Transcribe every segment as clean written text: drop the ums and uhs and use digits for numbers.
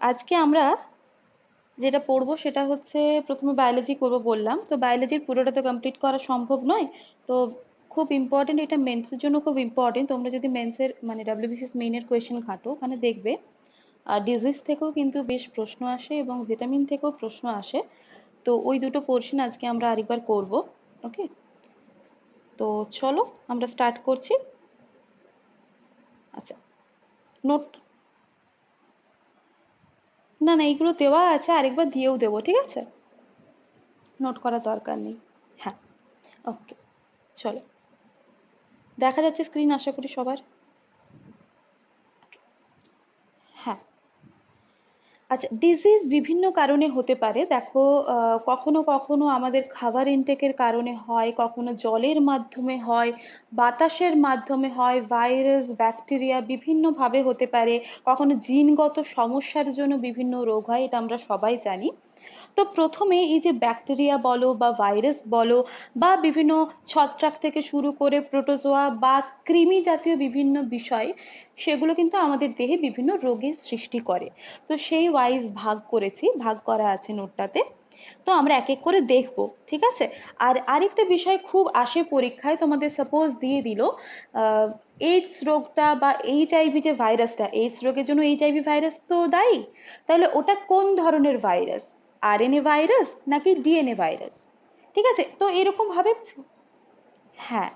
আজকে আমরা যেটা পড়বো সেটা হচ্ছে প্রথমে বায়োলজি করবো বললাম, তো বায়োলজির পুরোটা তো কমপ্লিট করা সম্ভব নয়। তো খুব ইম্পর্টেন্ট, এটা মেন্সের জন্য খুব ইম্পর্টেন্ট। তোমরা যদি মেন্সের মানে ডাব্লিউবিসিএস মেইনের কোয়েশ্চেন ঘাটো ওখানে দেখবে ডিজিজ থেকেও কিন্তু বেশ প্রশ্ন আসে এবং ভিটামিন থেকেও প্রশ্ন আসে। তো ওই দুটো পোর্শন আজকে আমরা আরেকবার করব। ওকে, তো চলো আমরা স্টার্ট করছি। আচ্ছা, নোট, না না এইগুলো দেওয়া আছে, আরেকবার দিয়েও দেবো, ঠিক আছে, নোট করার দরকার নেই। হ্যাঁ, ওকে, চলো। দেখা যাচ্ছে স্ক্রিন আশা করি সবার। হ্যাঁ, আচ্ছা, ডিজিজ বিভিন্ন কারণে হতে পারে। দেখো, কখনো কখনো আমাদের খাবার ইনটেকের কারণে হয়, কখনো জলের মাধ্যমে হয়, বাতাসের মাধ্যমে হয়, ভাইরাস ব্যাকটেরিয়া বিভিন্নভাবে হতে পারে, কখনো জিনগত সমস্যার জন্য বিভিন্ন রোগ হয়, এটা আমরা সবাই জানি। তো প্রথমে এই যে ব্যাকটেরিয়া বলো বা ভাইরাস বলো বা বিভিন্ন ছত্রাক থেকে শুরু করে প্রোটোজোয়া বা কৃমি জাতীয় বিভিন্ন বিষয়, সেগুলো কিন্তু আমাদের দেহে বিভিন্ন রোগের সৃষ্টি করে। তো সেই ওয়াইজ ভাগ করেছি, ভাগ করা আছে নোটটাতে। তো আমরা এক এক করে দেখবো, ঠিক আছে। আর আরেকটা বিষয় খুব আসে পরীক্ষায়, তোমাদের সাপোজ দিয়ে দিল এইডস রোগটা বা এইচআইভি যে ভাইরাসটা, এইডস রোগের জন্য এইচআইভি ভাইরাস তো দায়ী, তাহলে ওটা কোন ধরনের ভাইরাস, আরএনএ ভাইরাস নাকি ডিএনএ ভাইরাস, ঠিক আছে। তো এরকম ভাবে, হ্যাঁ,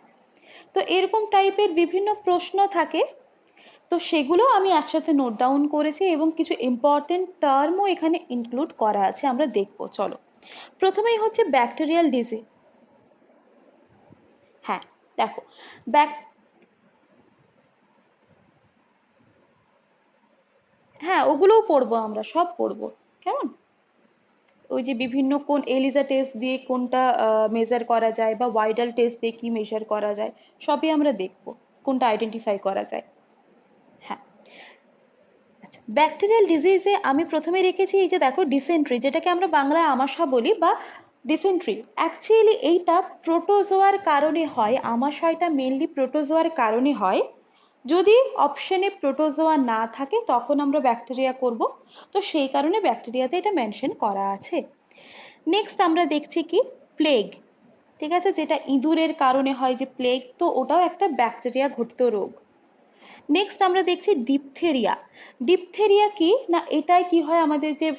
তো এরকম টাইপের বিভিন্ন প্রশ্ন থাকে। তো সেগুলো আমি একসাথে নোট ডাউন করেছি এবং কিছু ইম্পর্টেন্ট টার্মও এখানে ইনক্লুড করা আছে, আমরা দেখবো, চলো। প্রথমেই হচ্ছে ব্যাকটেরিয়াল ডিজিজ। হ্যাঁ, দেখো, ব্যাক হ্যাঁ, ওগুলোও পড়বো, আমরা সব পড়বো, কেমন। ওই যে বিভিন্ন কোন এলিজা টেস্ট দিয়ে কোনটা মেজার করা যায় বা ওয়াইডাল টেস্ট দিয়ে কি মেজার করা যায়, সবই আমরা দেখবো, কোনটা আইডেন্টিফাই করা যায়। হ্যাঁ, আচ্ছা, ব্যাকটেরিয়াল ডিজিজে আমি প্রথমে রেখেছি এই যে দেখো ডিসেন্ট্রি, যেটাকে আমরা বাংলায় আমাশা বলি বা ডিসেন্ট্রি। অ্যাকচুয়ালি এইটা প্রোটোজোয়ার কারণে হয়, আমাশয়টা মেনলি প্রোটোজোয়ার কারণে হয়। যদি অপশনে প্রোটোজোয়া না থাকে তখন আমরা ব্যাকটেরিয়া করব, তো সেই কারণে ব্যাকটেরিয়াতে এটা মেনশন করা আছে। নেক্সট আমরা দেখছি কি প্লেগ, ঠিক আছে, যেটা ইঁদুরের কারণে হয় যে প্লেগ, তো ওটাও একটা ব্যাকটেরিয়া ঘটিত রোগ। নেক্সট আমরা দেখছি ডিপথেরিয়া। ডিপথেরিয়া কি না, এটাই কি হয়, আমাদের যে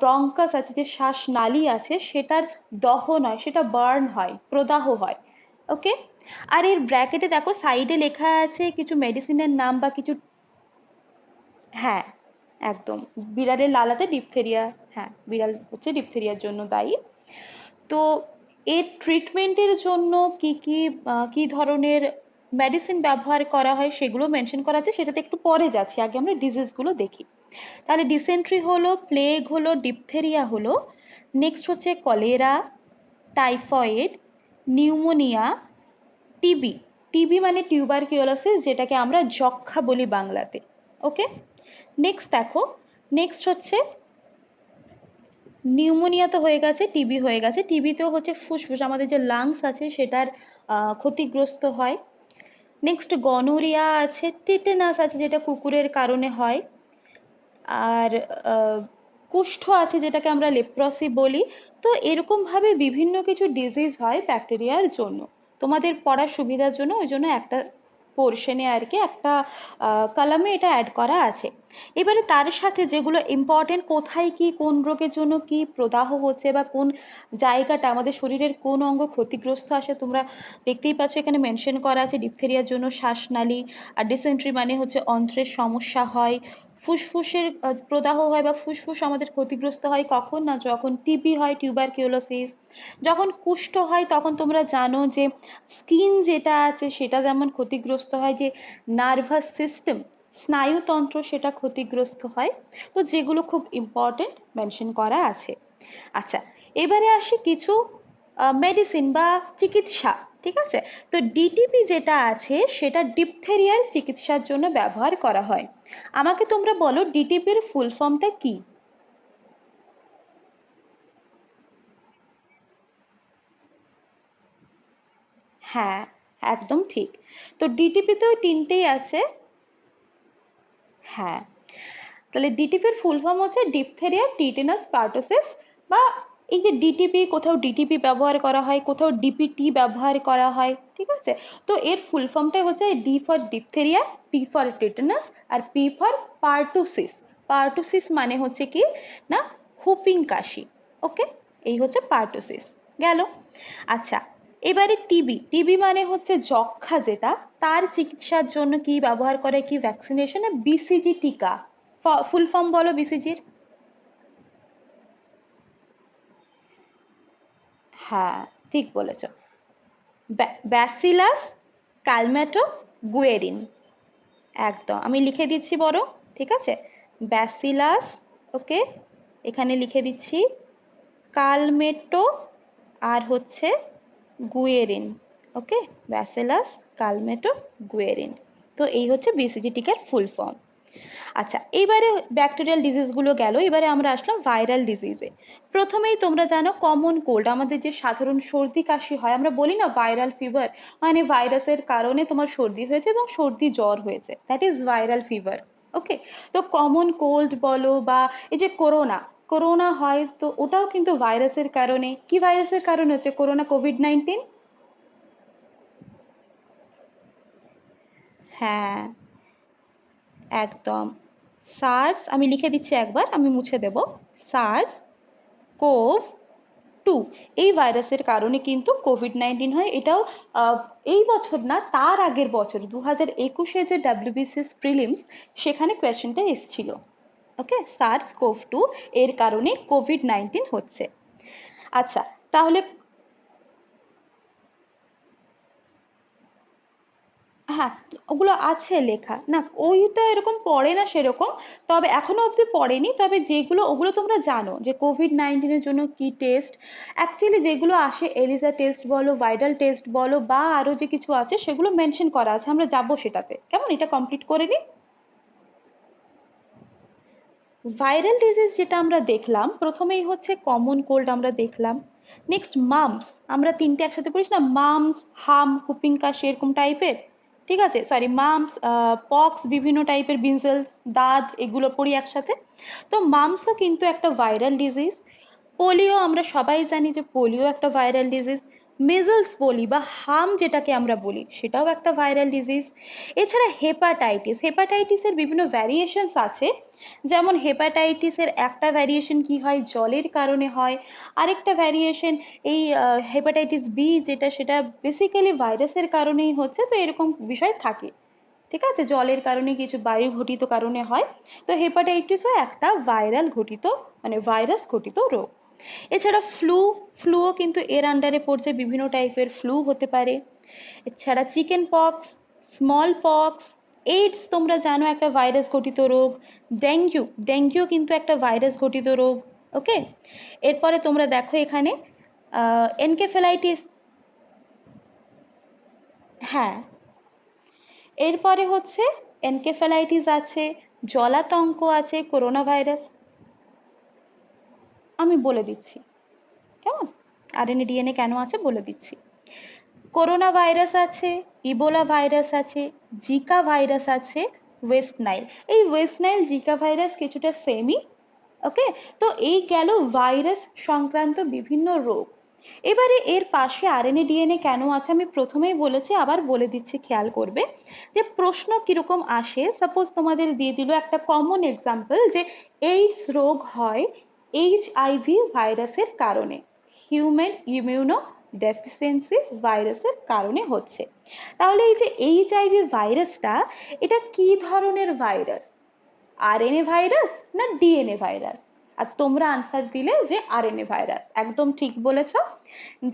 ব্রঙ্কাস আছে, যে শ্বাসনালী আছে, সেটার দহন হয়, সেটা বার্ন হয়, প্রদাহ হয়। ওকে, আর এর ব্র্যাকেটে দেখো সাইডে লেখা আছে কিছু মেডিসিনের নাম বা কিছু। হ্যাঁ, একদম, বিড়ালের লালাতে ডিপথেরিয়া, হ্যাঁ, বিড়াল হচ্ছে ডিপথেরিয়ার জন্য দায়ী। তো এর ট্রিটমেন্টের জন্য কি কি কি ধরনের মেডিসিন ব্যবহার করা হয় সেগুলো মেনশন করা আছে, সেটাতে একটু পরে যাচ্ছি, আগে আমরা ডিজিজগুলো দেখি। তাহলে ডিসেন্ট্রি হলো, প্লেগ হলো, ডিপথেরিয়া হলো, নেক্সট হচ্ছে cholera, typhoid, pneumonia, TB. TB মানে টিউবারকিউলোসিস, যেটাকে আমরা যক্ষ্মা বলি বাংলাতে। ওকে, নেক্সট দেখো, নেক্সট হচ্ছে নিউমোনিয়া, তো হয়ে গেছে, টিবি হয়ে গেছে। টিবিতেও হচ্ছে ফুসফুস, আমাদের যে লাংস আছে সেটার ক্ষতিগ্রস্ত হয়। নেক্সট গনোরিয়া আছে, টিটেনাস আছে যেটা কুকুরের কারণে হয়, আর কুষ্ঠ আছে যেটাকে আমরা লেপ্রসি বলি। তো এরকম ভাবে বিভিন্ন কিছু ডিজিজ হয় ব্যাকটেরিয়ার জন্য। তোমাদের পড়ার সুবিধার জন্য ওই জন্য একটা পোর্শনে আর কি একটা কলামে এটা অ্যাড করা আছে। এবারে তার সাথে যেগুলো ইম্পর্টেন্ট, কোথায় কি কোন রোগের জন্য কি প্রদাহ হচ্ছে বা কোন জায়গাটা আমাদের শরীরের কোন অঙ্গ ক্ষতিগ্রস্ত আসে, তোমরা দেখতেই পাচ্ছ এখানে মেনশন করা আছে। ডিপথেরিয়ার জন্য শ্বাসনালী, আর ডিসেন্ট্রি মানে হচ্ছে অন্ত্রের সমস্যা হয়, ফুসফুসের প্রদাহ হয় বা ফুসফুস আমাদের ক্ষতিগ্রস্ত হয় কখন না, যখন টিবি হয়, টিউবারকিউলোসিস। যখন কুষ্ঠ হয় তখন তোমরা জানো যে স্কিন যেটা আছে সেটা যেমন ক্ষতিগ্রস্ত হয়, যে নার্ভাস সিস্টেম, স্নায়ুতন্ত্র, সেটা ক্ষতিগ্রস্ত হয়। তো যেগুলো খুব ইম্পর্টেন্ট মেনশন করা আছে। আচ্ছা, এবারে আসি কিছু মেডিসিন বা চিকিৎসা, ঠিক আছে। তো ডিটিপি যেটা আছে সেটা ডিপথেরিয়ার চিকিৎসার জন্য ব্যবহার করা হয়। আমাকে তোমরা বলো ডিটিপির ফুল ফর্মটা কি। হ্যাঁ, একদম ঠিক। তো ডিটিপিতেও তিনটেই আছে। হ্যাঁ, তাহলে ডিটিপির ফুল ফর্ম হচ্ছে ডিপথেরিয়া টিটেনাস পার্টোসিস, বা এই যে ডিটিপি, কোথাও ডিটিপি ব্যবহার করা হয়, কোথাও ডিপিটি ব্যবহার করা হয়, ঠিক আছে? তো এর ফুল ফর্মটাই হচ্ছে D for diphtheria, T for tetanus, আর পি ফর পার্টুসিস। পার্টুসিস মানে হচ্ছে কি না হুপিং কাশি। ওকে, এই হচ্ছে পার্টুসিস গেল। আচ্ছা, এবারে টিবি। টিবি মানে হচ্ছে যক্ষা, যেটা তার চিকিৎসার জন্য কি ব্যবহার করে, কি ভ্যাকসিনেশন? বিসিজি টিকা। ফুল ফর্ম বলো বিসিজির। হ্যাঁ, ঠিক বলেছ, ব্যাসিলাস কালমেটো গুয়েরিন। একদম, আমি লিখে দিচ্ছি বড়, ঠিক আছে? ব্যাসিলাস, ওকে, এখানে লিখে দিচ্ছি কালমেটো, আর হচ্ছে গুয়েরিন। ওকে, ব্যাসিলাস কালমেটো গুয়েরিন। তো এই হচ্ছে বিসিজি টিকার ফুল ফর্ম। আচ্ছা, এইবারে ব্যাকটেরিয়াল ডিজিজগুলো গেল, এবারে আমরা আসলাম ভাইরাল ডিজিজে। প্রথমেই তোমরা জানো কমন কোল্ড, আমাদের যে সাধারণ সর্দি কাশি হয়, আমরা বলি না ভাইরাল ফিভার, মানে ভাইরাসের কারণে তোমার সর্দি হয়েছে এবং সর্দি জ্বর হয়েছে, দ্যাট ইজ ভাইরাল ফিভার। ওকে, তো কমন কোল্ড বলো বা এই যে করোনা, করোনা হয় তো ওটাও কিন্তু ভাইরাসের কারণে। কি ভাইরাসের কারণে হচ্ছে করোনা, কোভিড-19? হ্যাঁ, একদম। সার্স, আমি লিখে দিচ্ছি একবার, আমি মুছে দেব। সার্স কোভ 2, এই ভাইরাসের কারণে কিন্তু কোভিড-19 হয়। এটাও এই বছর না, তার আগের বছর 2021-এ যে ডাব্লিউবিসিএস প্রিলিমস, সেখানে কোয়েশ্চেনটা এসেছিল। ওকে, সার্স কোভ 2 এর কারণে কোভিড-19 হচ্ছে। আচ্ছা, তাহলে হ্যাঁ, ওগুলো আছে লেখা না, ওইটা এরকম পড়ে না সেরকম, তবে এখনো অবধি পড়েনি, তবে যেগুলো ওগুলো তোমরা জানো যে কোভিড-19-এর জন্য কি টেস্ট, অ্যাকচুয়ালি যেগুলো আসে এলিসা টেস্ট বলো, ভাইরাল টেস্ট বলো, বা আরো যে কিছু আছে সেগুলো মেনশন করা আছে, আমরা যাবো সেটাতে, কেমন? এটা কমপ্লিট করে নিই। ভাইরাল ডিজিজ যেটা আমরা দেখলাম, প্রথমেই হচ্ছে কমন কোল্ড আমরা দেখলাম, নেক্সট মাম্পস, আমরা তিনটে একসাথে পড়িস না, মাম্পস, হাম, হুপিং কাশি, এরকম টাইপের, ঠিক আছে? সরি, মাম্পস, পক্স, বিভিন্ন টাইপের বিনসেলস, দাঁত, এগুলো পড়ি একসাথে। তো মাম্পসও কিন্তু একটা ভাইরাল ডিজিজ। পোলিও, আমরা সবাই জানি যে পোলিও একটা ভাইরাল ডিজিজ। মেজলস বলি বা হাম যেটাকে আমরা বলি, সেটাও একটা ভাইরাল ডিজিজ। এছাড়া হেপাটাইটিস, হেপাটাইটিসের বিভিন্ন ভ্যারিয়েশনস আছে। যেমন হেপাটাইটিসের একটা ভ্যারিয়েশন কি হয়, জলের কারণে হয়। আরেকটা ভ্যারিয়েশন এই হেপাটাইটিস বি, যেটা সেটা বেসিক্যালি ভাইরাসের কারণেই হচ্ছে, তো এরকম বিষয় থাকে, ঠিক আছে? জলের কারণে, কিছু বায়ু ঘটিত কারণে হয়। তো হেপাটাইটিসও একটা ভাইরাল ঘটিত, মানে ভাইরাস ঘটিত রোগ। এছাড়া ফ্লু, ফ্লুও কিন্তু এর আন্ডারে পড়ছে, বিভিন্ন টাইপের ফ্লু হতে পারে। এছাড়া chicken pox, small pox, AIDS তোমরা জানো একটা ভাইরাস ঘটিত রোগ। ডেঙ্গু, ডেঙ্গু কিন্তু একটা ভাইরাস ঘটিত রোগ। ওকে, এরপরে তোমরা দেখো এখানে এনকেফেলাইটিস। হ্যাঁ, এরপরে হচ্ছে এনকেফেলাইটিস আছে, জলাতঙ্ক আছে, করোনা ভাইরাস। আমি বলে দিচ্ছি, কেমন? আরএনএ ডিএনএ কেন আছে বলে দিচ্ছি। করোনা ভাইরাস আছে, ইবোলা ভাইরাস আছে, জিকা ভাইরাস আছে, ওয়েস্ট নাইল। এই ওয়েস্ট নাইল জিকা ভাইরাস কিছুটা সেমই। ওকে, তো এই গেল ভাইরাস সংক্রান্ত বিভিন্ন রোগ। এবারে এর পাশে আরএনএ ডিএনএ কেন আছে আমি প্রথমেই বলেছি, আবার বলে দিচ্ছি, খেয়াল করবে যে প্রশ্ন কিরকম আসে। সাপোজ তোমাদের দিয়ে দিল একটা কমন এক্সাম্পল যে এইডস রোগ হয় এইচআইভি ভাইরাসের কারণে, হিউম্যান ইমিউনো ডেফিসিয়েন্সি ভাইরাসের কারণে হচ্ছে। তাহলে এই যে এইচআইভি ভাইরাসটা, এটা কি ধরনের ভাইরাস? আরএনএ ভাইরাস না ডিএনএ ভাইরাস? আর তোমরা আনসার দিলে যে আরএনএ ভাইরাস, একদম ঠিক বলেছ,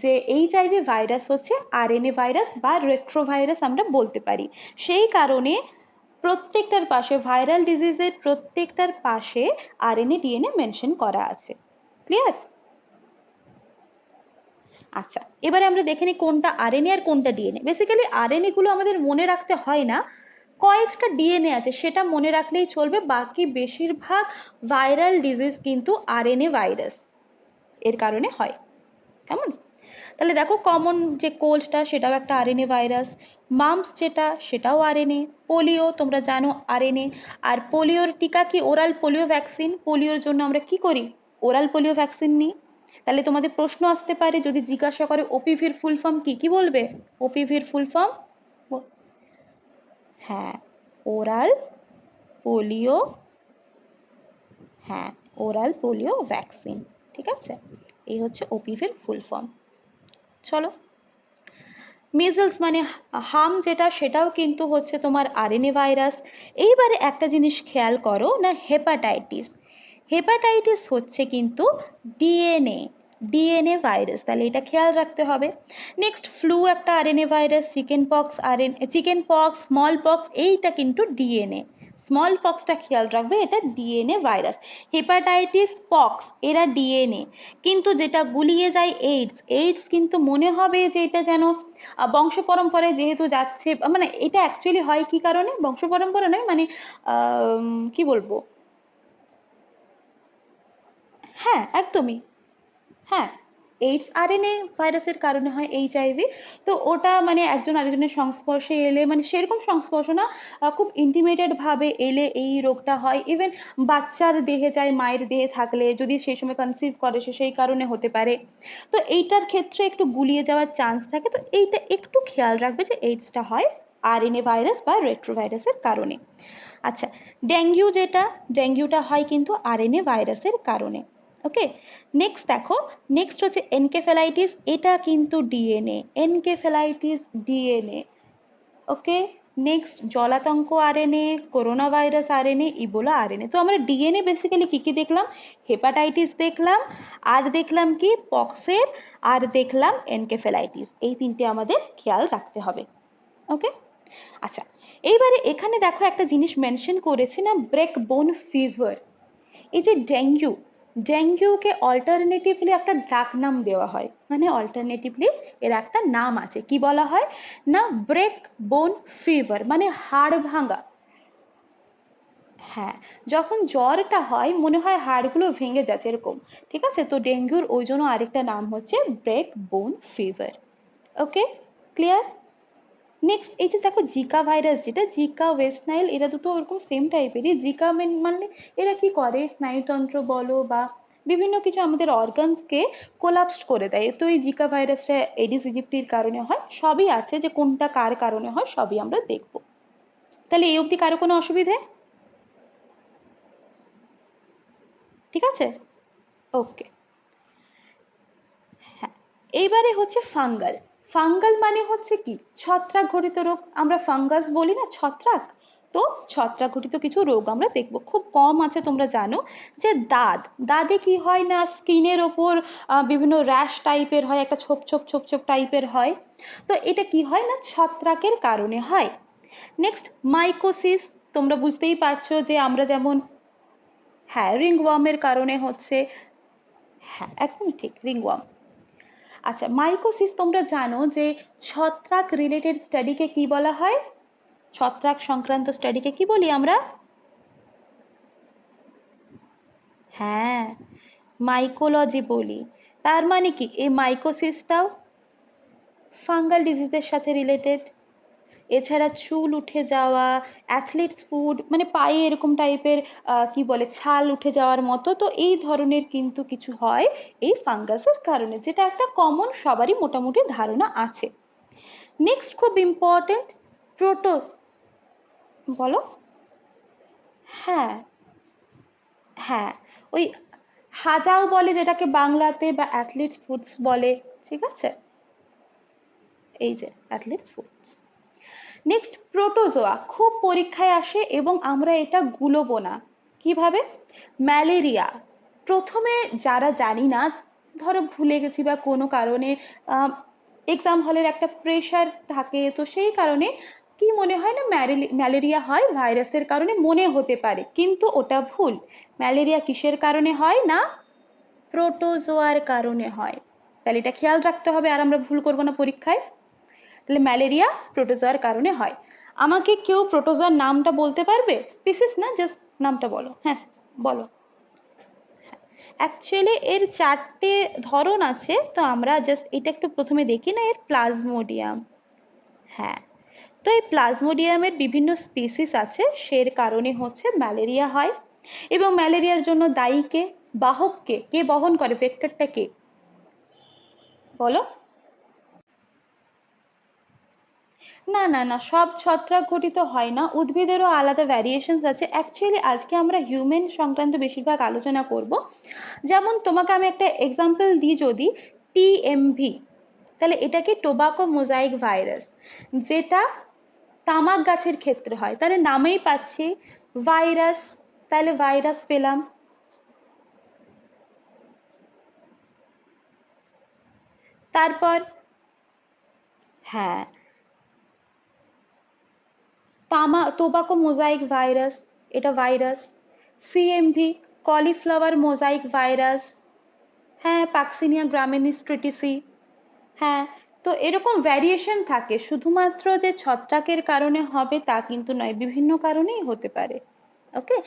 যে এইচআইভি ভাইরাস হচ্ছে আরএনএ ভাইরাস বা রেট্রোভাইরাস আমরা বলতে পারি। সেই কারণে প্রত্যেকটার পাশে, ভাইরাল ডিজিজের প্রত্যেকটার পাশে আরএনএ ডিএনএ মেনশন করা আছে। ক্লিয়ার? আচ্ছা, এবারে আমরা দেখে নিই কোনটা আরএনএ আর কোনটা ডিএনএ। বেসিক্যালি আরএনএ গুলো আমাদের মনে রাখতে হয় না, কয়েকটা ডিএনএ আছে সেটা মনে রাখলেই চলবে, বাকি বেশিরভাগ ভাইরাল ডিজিজ কিন্তু আরএনএ ভাইরাস এর কারণে হয়, কেমন? তাহলে দেখো কমন যে কোল্ডটা সেটাও একটা আরএনএ ভাইরাস, মাম্পস যেটা সেটাও আরএনএ, পোলিও তোমরা জানো আরএনএ। আর পোলিওর টিকা কি ওরাল পোলিও ভ্যাকসিন, পোলিওর জন্য আমরা কি করি ওরাল পোলিও ভ্যাকসিন নিই। তাহলে তোমাদের প্রশ্ন আসতে পারে যদি জিজ্ঞাসা করে ওপিভির ফুল ফর্ম কি, কি বলবে ওপিভির ফুল ফর্ম? হ্যাঁ ওরাল পোলিও, হ্যাঁ ওরাল পোলিও ভ্যাকসিন, ঠিক আছে, এই হচ্ছে ওপিভির ফুল ফর্ম। চলো, মিজলস মানে হাম যেটা সেটাও কিন্তু হচ্ছে তোমার আরএনএ ভাইরাস। এইবারে একটা জিনিস খেয়াল করো না, হেপাটাইটিস, হেপাটাইটিস হচ্ছে কিন্তু ডিএনএ, ডিএনএ ভাইরাস, তাহলে এটা খেয়াল রাখতে হবে। নেক্সট ফ্লু একটা RNA virus, chicken pox RNA, chicken pox, small pox এইটা কিন্তু ডিএনএ, স্মল পক্সটা খেয়াল রাখবে এটা ডিএনএ ভাইরাস। হেপাটাইটিস পক্স এরা ডিএনএ, কিন্তু যেটা গুলিয়ে যায় এইডস, এইডস কিন্তু মনে হবে যে এটা যেন বংশ পরম্পরায় যেহেতু যাচ্ছে, মানে এটা অ্যাকচুয়ালি হয় কি কারণে, বংশ পরম্পরা নয় মানে কি বলবো, হ্যাঁ একদমই, হ্যাঁ এইডস আরএনএ ভাইরাসের কারণে হয় এইচআইভি। তো ওটা মানে একজন আরেকজনের সংস্পর্শে এলে, মানে সেরকম সংস্পর্শ না, খুব ইন্টিমেটেড ভাবে এলে এই রোগটা হয়। ইভেন বাচ্চার দেহে যায়, মায়ের দেহে থাকলে যদি সেই সময় কনসিভ করে সে সেই কারণে হতে পারে। তো এইটার ক্ষেত্রে একটু গুলিয়ে যাওয়ার চান্স থাকে, তো এইটা একটু খেয়াল রাখবে যে এইডসটা হয় আরএনএ ভাইরাস বা রেট্রোভাইরাসের কারণে। আচ্ছা, ডেঙ্গু যেটা, ডেঙ্গুটা হয় কিন্তু আরএনএ ভাইরাসের কারণে। ওকে, নেক্সট দেখো, নেক্সট হচ্ছে এনকেফেলাইটিস, এটা কিন্তু DNA, encephalitis DNA. Okay, next জলাতঙ্ক RNA, corona virus RNA, Ebola RNA. তো আমরা ডিএনএ বেসিক্যালি কি কি দেখলাম, হেপাটাইটিস দেখলাম, আর দেখলাম কি পক্সের, আর দেখলাম এনকেফেলাইটিস, এই তিনটে আমাদের খেয়াল রাখতে হবে। ওকে, আচ্ছা এইবারে এখানে দেখো একটা জিনিস মেনশন করেছি না, ব্রেক বোন ফিভার। এই যে ডেঙ্গু, ডেঙ্গুকে অল্টারনেটিভলি একটা ডাক নাম দেওয়া হয়, মানে অল্টারনেটিভলি এর একটা নাম আছে, কি বলা হয় না ব্রেক বোন ফিভার, মানে হাড় ভাঙা। হ্যাঁ, যখন জ্বরটা হয় মনে হয় হাড়গুলো ভেঙে যাচ্ছে এরকম, ঠিক আছে, তো ডেঙ্গুর ওই জন্য আরেকটা নাম হচ্ছে ব্রেক বোন ফিভার। ওকে, ক্লিয়ার। নেক্সট এই যে দেখো জিকা ভাইরাস, যেটা জিকা ওয়েস্ট নাইল, এরা দুটো ওরকম সেম টাইপেরই। জিকা মানে এরা কি করে স্নায়ুতন্ত্র বলো বা বিভিন্ন কিছু আমাদের অর্গানসকে কোলাপসড করে দেয়। তো এই জিকা ভাইরাসটা এডিস ইজিপ্টির কারণে হয়, সবই আছে যে কোনটা কার কারণে হয় সবই আমরা দেখবো। তাহলে এই অবধি কারো কোনো অসুবিধে? ঠিক আছে, ওকে। হ্যাঁ, এইবারে হচ্ছে ফাঙ্গাল। ফাঙ্গাল মানে হচ্ছে কি ছত্রাক ঘটিত রোগ, আমরা ফাঙ্গাস বলি না, ছত্রাক। তো ছত্রাক ঘটিত কিছু রোগ আমরা দেখবো, খুব কম আছে তোমরা জানো। যে দাঁত, দাঁতে কি হয় না স্কিনের ওপর বিভিন্ন র্যাশ টাইপের হয়, একটা ছোপ ছোপ ছোপ ছোপ টাইপের হয়। তো এটা কি হয় না ছত্রাকের কারণে হয়। নেক্সট মাইকোসিস, তোমরা বুঝতেই পারছো যে আমরা যেমন, হ্যাঁ রিংওয়ার্মের কারণে হচ্ছে, হ্যাঁ একদম ঠিক রিংওয়ার্ম। আচ্ছা, মাইকোসিস তোমরা জানো যে ছত্রাক রিলেটেড স্টাডিকে কি বলা হয়, ছত্রাক সংক্রান্ত স্টাডিকে কি বলি আমরা? হ্যাঁ, মাইকোলজি বলি। তার মানে কি এই মাইকোসিসটাও ফাঙ্গাল ডিজিজের সাথে রিলেটেড। এছাড়া চুল উঠে যাওয়া, অ্যাথলিটস ফুড মানে পায়ে এরকম টাইপের কি বলে ছাল উঠে যাওয়ার মতো, তো এই ধরনের কিন্তু কিছু হয় এই ফাঙ্গাসের কারণে, যেটা একটা কমন সবারই মোটামুটি ধারণা আছে। নেক্সট খুব ইম্পর্টেন্ট, প্রোটো, বলো। হ্যাঁ, হ্যাঁ ওই হাজাও বলে যেটাকে বাংলাতে, বা অ্যাথলিটস ফুডস বলে, ঠিক আছে, এই যে অ্যাথলিটস ফুডস। নেক্সট প্রোটোজোয়া, খুব পরীক্ষায় আসে এবং আমরা এটা গুলোবো না, কিভাবে? ম্যালেরিয়া। প্রথমে যারা জানি না, ধরো ভুলে গেছি বা কোনো কারণে এক্সাম হলের একটা প্রেশার থাকে, তো সেই কারণে কি মনে হয় না ম্যালেরিয়া হয় ভাইরাসের কারণে মনে হতে পারে, কিন্তু ওটা ভুল। ম্যালেরিয়া কিসের কারণে হয় না প্রোটোজোয়ার কারণে হয়। তাহলে এটা খেয়াল রাখতে হবে আর আমরা ভুল করবো না পরীক্ষায়। তাহলে ম্যালেরিয়া প্রোটোজোয়ার কারণে হয়। আমাকে কেউ প্রোটোজোয়ার নামটা বলতে পারবে? স্পিসিস না, জাস্ট নামটা বলো, হ্যাঁ বলো। অ্যাকচুয়ালি এর চারটে ধরন আছে, তো আমরা জাস্ট এটা একটু প্রথমে দেখি না, এর প্লাজমোডিয়াম। হ্যাঁ, তো এই প্লাজমোডিয়ামের বিভিন্ন স্পিসিস আছে, সের কারণে হচ্ছে ম্যালেরিয়া হয়। এবং ম্যালেরিয়ার জন্য দায়ী কে, বাহক কে, কে বহন করে ভেক্টরটা, কে বলো? না না না, সব ছত্রাক ঘটিত হয় না, উদ্ভিদেরও আলাদা ভ্যারিয়েশনস আছে। অ্যাকচুয়ালি আজকে আমরা হিউম্যান সংক্রান্ত বেশিরভাগ আলোচনা করব। যেমন তোমাকে আমি একটা এক্সাম্পল দিই, যদি টিএমভি, তাহলে এটা কি টোবাকো মোজাইক ভাইরাস, যেটা তামাক গাছের ক্ষেত্রে হয়, তাহলে নামেই পাচ্ছি ভাইরাস, তাহলে ভাইরাস পেলাম। তারপর হ্যাঁ, টোবাকো মোজাইক ভাইরাস, এটা virus. CMV, cauliflower mosaic virus, হ্যাঁ পাক্সিনিয়া গ্রামিনিস্ট্রেটিসি। হ্যাঁ, তো এরকম ভ্যারিয়েশন থাকে, শুধুমাত্র যে ছত্রাকের কারণে হবে তা কিন্তু নয়, বিভিন্ন কারণেই হতে পারে। ওকে,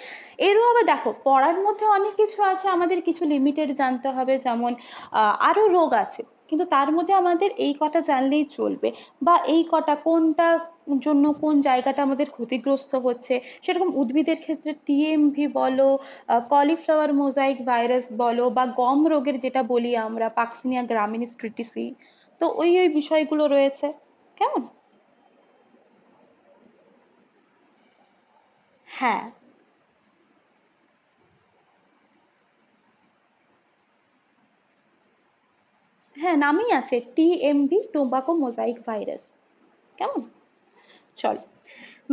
এরও আবার দেখো পড়ার মধ্যে অনেক কিছু আছে, আমাদের কিছু লিমিটেড জানতে হবে, যেমন আরো রোগ আছে, কিন্তু তার মধ্যে আমাদের এই কটা জানলেই চলবে, বা এই কটা কোনটা জন্য কোন জায়গাটা আমাদের ক্ষতিগ্রস্ত হচ্ছে। সেরকম উদ্ভিদের ক্ষেত্রে টিএমভি বলো, কলিফ্লাওয়ার মোজাইক ভাইরাস বলো, বা গম রোগের যেটা বলি আমরা পাক্সিনিয়া গ্রামিনিস্ট্রেটিসি, তো ওই ওই বিষয়গুলো রয়েছে। কেমন? হ্যাঁ হ্যাঁ, নামই আছে টিএমভি, টোবাকো মোজাইক ভাইরাস। কেমন? চলো,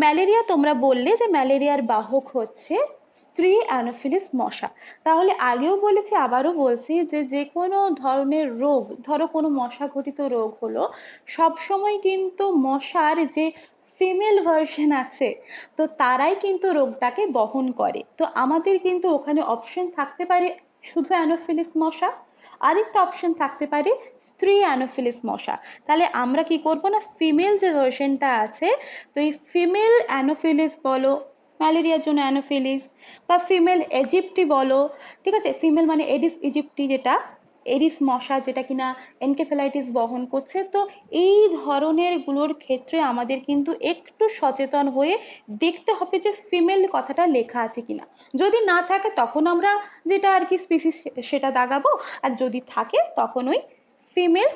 ম্যালেরিয়া তোমরা বললে যে ম্যালেরিয়ার বাহক হচ্ছে স্ত্রী অ্যানোফিলিস মশা। তাহলে আগেও বলেছি, আবারও বলছি, যে যে কোনো ধরনের রোগ, ধরো কোনো মশা ঘটিত রোগ হলো, সব সময় কিন্তু মশার যে ফিমেল ভার্সন আছে, তো তারাই কিন্তু রোগটাকে বহন করে। তো আমাদের কিন্তু ওখানে অপশন থাকতে পারে শুধু অ্যানোফিলিস মশা, আরেকটা অপশন থাকতে পারে স্ত্রী অ্যানোফিলিস মশা। তাহলে আমরা কি করব না, ফিমেল যে ভার্সনটা আছে, তো এই ফিমেল অ্যানোফিলিস বলো, ম্যালেরিয়ার জন্য অ্যানোফিলিস, বা ফিমেল এজিপ্টি বলো, ঠিক আছে, ফিমেল মানে এডিস ইজিপ্টি, যেটা এডিস মশা, যেটা কিনা এনকেফেলাইটিস বহন করছে। তো এই ধরনের গুলোর ক্ষেত্রে আমাদের কিন্তু একটু সচেতন হয়ে দেখতে হবে যে ফিমেল কথাটা লেখা আছে কিনা। যদি না থাকে তখন আমরা যেটা আর কি স্পিসিস সেটা দাগাবো, আর যদি থাকে তখন ওই ফিমেল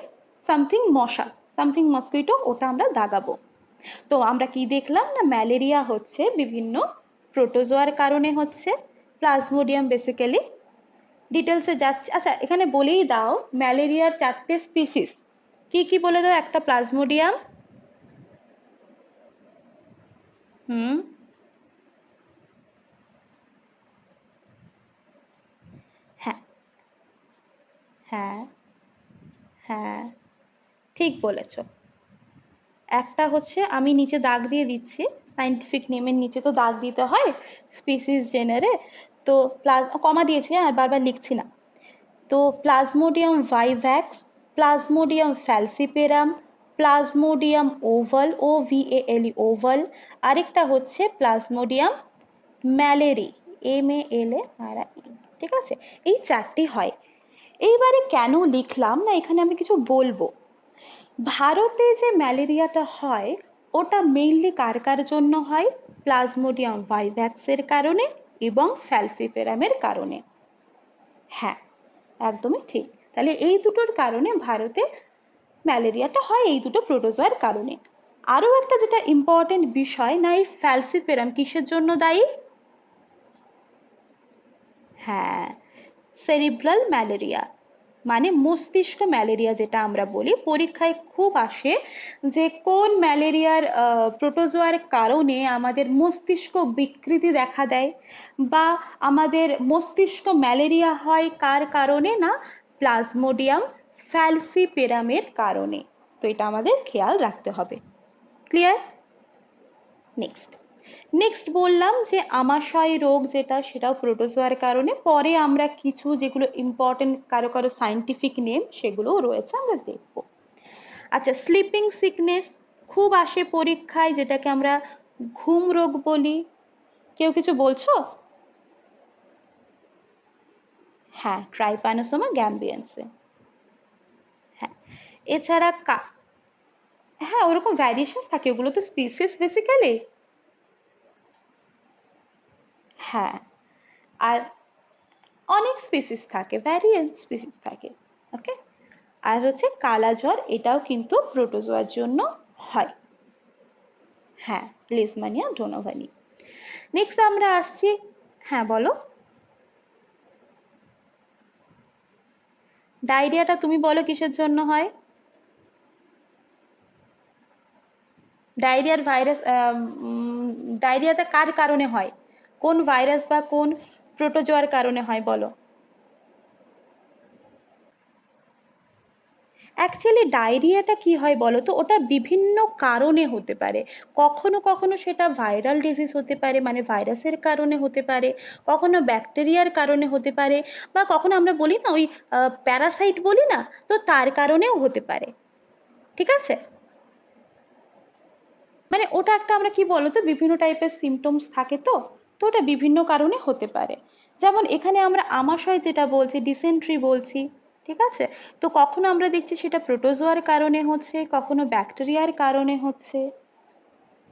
সামথিং মশা, সামথিং মসকিটো, ওটা আমরা দাগাবো। তো আমরা কি দেখলাম না, ম্যালেরিয়া হচ্ছে বিভিন্ন প্রোটোজোয়ার কারণে হচ্ছে, প্লাজমোডিয়াম বেসিক্যালি। ডিটেলসে যাচ্ছে, আচ্ছা এখানে বলেই দাও ম্যালেরিয়ার চারটে স্পিসিস কি কি বলে দাও। একটা প্লাজমোডিয়াম। হুম। হ্যাঁ হ্যাঁ হ্যাঁ, ঠিক বলেছো। একটা হচ্ছে, আমি নিচে দাগ দিয়ে দিচ্ছি, সাইন্টিফিক নেমের নিচে তো দাগ দিতে হয়, স্পিসিস জেনারে, তো কমা দিয়েছি, আর বারবার লিখছি না। তো plasmodium vivax, plasmodium falciparum, plasmodium oval, OVALE oval, আরেকটা হচ্ছে প্লাজমোডিয়াম ম্যালেরি, MALARI। ঠিক আছে, এই চারটি হয়। এইবারে কেন লিখলাম না, এখানে আমি কিছু বলবো। ভারতে যে ম্যালেরিয়াটা হয়, ওটা মেইনলি কার কার জন্য হয়? প্লাজমোডিয়াম ভাইভ্যাক্সের কারণে এবং ফ্যালসিপেরামের কারণে। হ্যাঁ, একদমই ঠিক। তাহলে এই দুটোর কারণে ভারতে ম্যালেরিয়াটা হয়, এই দুটো প্রোটোজোয়ার কারণে। আরো একটা যেটা ইম্পর্টেন্ট বিষয়, না এই ফ্যালসিপেরাম কিসের জন্য দায়ী? হ্যাঁ, সেরিব্রাল ম্যালেরিয়া, মানে মস্তিষ্ক ম্যালেরিয়া যেটা আমরা বলি, পরীক্ষায় খুব আসে যে কোন ম্যালেরিয়ার প্রোটোজোয়ার কারণে আমাদের মস্তিষ্ক বিকৃতি দেখা দেয়, বা আমাদের মস্তিষ্ক ম্যালেরিয়া হয় কার কারণে, না প্লাজমোডিয়াম ফ্যালসিপেরামের কারণে। তো এটা আমাদের খেয়াল রাখতে হবে। ক্লিয়ার? নেক্সট, নেক্সট বললাম যে আমাশয় রোগ যেটা, সেটাও প্রোটোজোয়ার কারণে। পরে আমরা কিছু যেগুলো ইম্পর্টেন্ট কারো কারো সাইন্টিফিক নেম সেগুলোও রয়েছে, আমরা দেখব। আচ্ছা, স্লিপিং সিকনেস খুব আসে পরীক্ষায়, যেটাকে আমরা ঘুম রোগ বলি। কেউ কিছু বলছো? হ্যাঁ, ট্রাইপ্যানোসোমা গ্যাম্বিয়েন্সে। হ্যাঁ, এছাড়া হ্যাঁ, ওরকম ভ্যারিয়েশন থাকে, ওগুলো তো স্পিসিস বেসিক্যালি। হ্যাঁ, আর অনেক স্পিসিস থাকে, ভ্যারিয়েন্ট স্পিসিস থাকে। ওকে, আর হচ্ছে কালা জ্বর, এটাও কিন্তু প্রোটোজোয়ার জন্য হয়। হ্যাঁ, লিজমানিয়া ডোনোভানি। নেক্সট আমরা আসছি। হ্যাঁ বলো। ডায়রিয়াটা তুমি বলো কিসের জন্য হয়? ডায়রিয়ার ভাইরাস, ডায়রিয়াটা কার কারণে হয়? কোন ভাইরাস বা কোন প্রোটোজোয়ার কারণে হয় বলো? অ্যাকচুয়ালি ডায়রিয়াটা কি হয় বলো তো, ওটা বিভিন্ন কারণে হতে পারে। কখনো কখনো সেটা ভাইরাল ডিজিজ হতে পারে, মানে ভাইরাসের কারণে হতে পারে, কখনো ব্যাকটেরিয়ার কারণে হতে পারে, বা কখনো আমরা বলি না ওই প্যারাসাইট বলি না, তো তার কারণেও হতে পারে। ঠিক আছে, মানে ওটা একটা, আমরা কি বলতো, বিভিন্ন টাইপের সিমটমস থাকে, তো তো ওটা বিভিন্ন কারণে হতে পারে। যেমন এখানে আমরা আমাশয় যেটা বলছি, ডিসেন্ট্রি বলছি, ঠিক আছে, তো কখনো আমরা দেখছি সেটা প্রোটোজোয়ার কারণে হচ্ছে, কখনো ব্যাকটেরিয়ার কারণে হচ্ছে,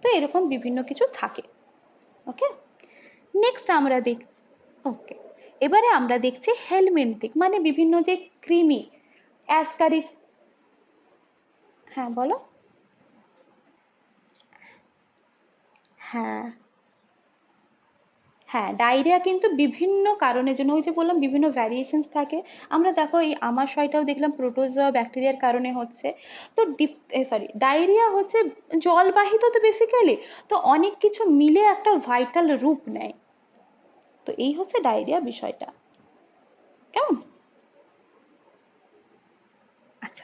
তো এরকম বিভিন্ন কিছু থাকে। ওকে, নেক্সট আমরা দেখছি। ওকে, এবারে আমরা দেখছি হেলমিনথিক, মানে বিভিন্ন যে কৃমি, অ্যাসকারিস। হ্যাঁ বলো। হ্যাঁ, হ্যাঁ, ডায়রিয়া কিন্তু বিভিন্ন কারণের জন্য, ওই যে বললাম বিভিন্ন ভ্যারিয়েশনস থাকে। আমরা দেখো এই আমাশয়টাও দেখলাম প্রোটোজোয়া ব্যাকটেরিয়ার কারণে হচ্ছে। তো ডায়রিয়া হচ্ছে জলবাহিত তো বেসিক্যালি, তো অনেক কিছু মিলে একটা ভাইটাল রূপ নেয়। তো এই হচ্ছে ডায়রিয়া বিষয়টা। কেমন? আচ্ছা,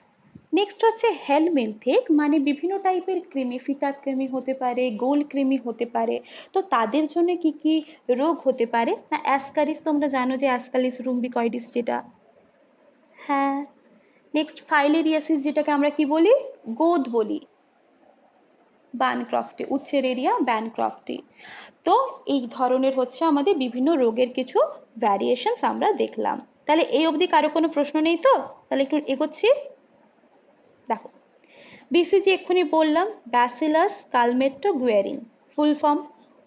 নেক্সট হচ্ছে হেলমিনথেক, মানে বিভিন্ন টাইপের কৃমি, ফিতা কৃমি হতে পারে, গোল কৃমি হতে পারে। তো তাদের জন্য কি কি রোগ হতে পারে না, অ্যাসকারিস, তোমরা জানো যে অ্যাসকালিস রুম্বিকয়েডিস যেটা। হ্যাঁ, নেক্সট ফাইলেরিয়াসিস, যেটাকে আমরা কি বলি, গোদ বলি, ব্যানক্রফটি, উচ্ছের এরিয়া ব্যানক্রফটি। তো এই ধরনের হচ্ছে আমাদের বিভিন্ন রোগের কিছু ভ্যারিয়েশনস আমরা দেখলাম। তাহলে এই অবধি কারো কোনো প্রশ্ন নেই তো? তাহলে একটু এগোচ্ছি। দেখো, বিসিজি এক্ষুনি বললাম, bacillus Calmette Guerin, full form.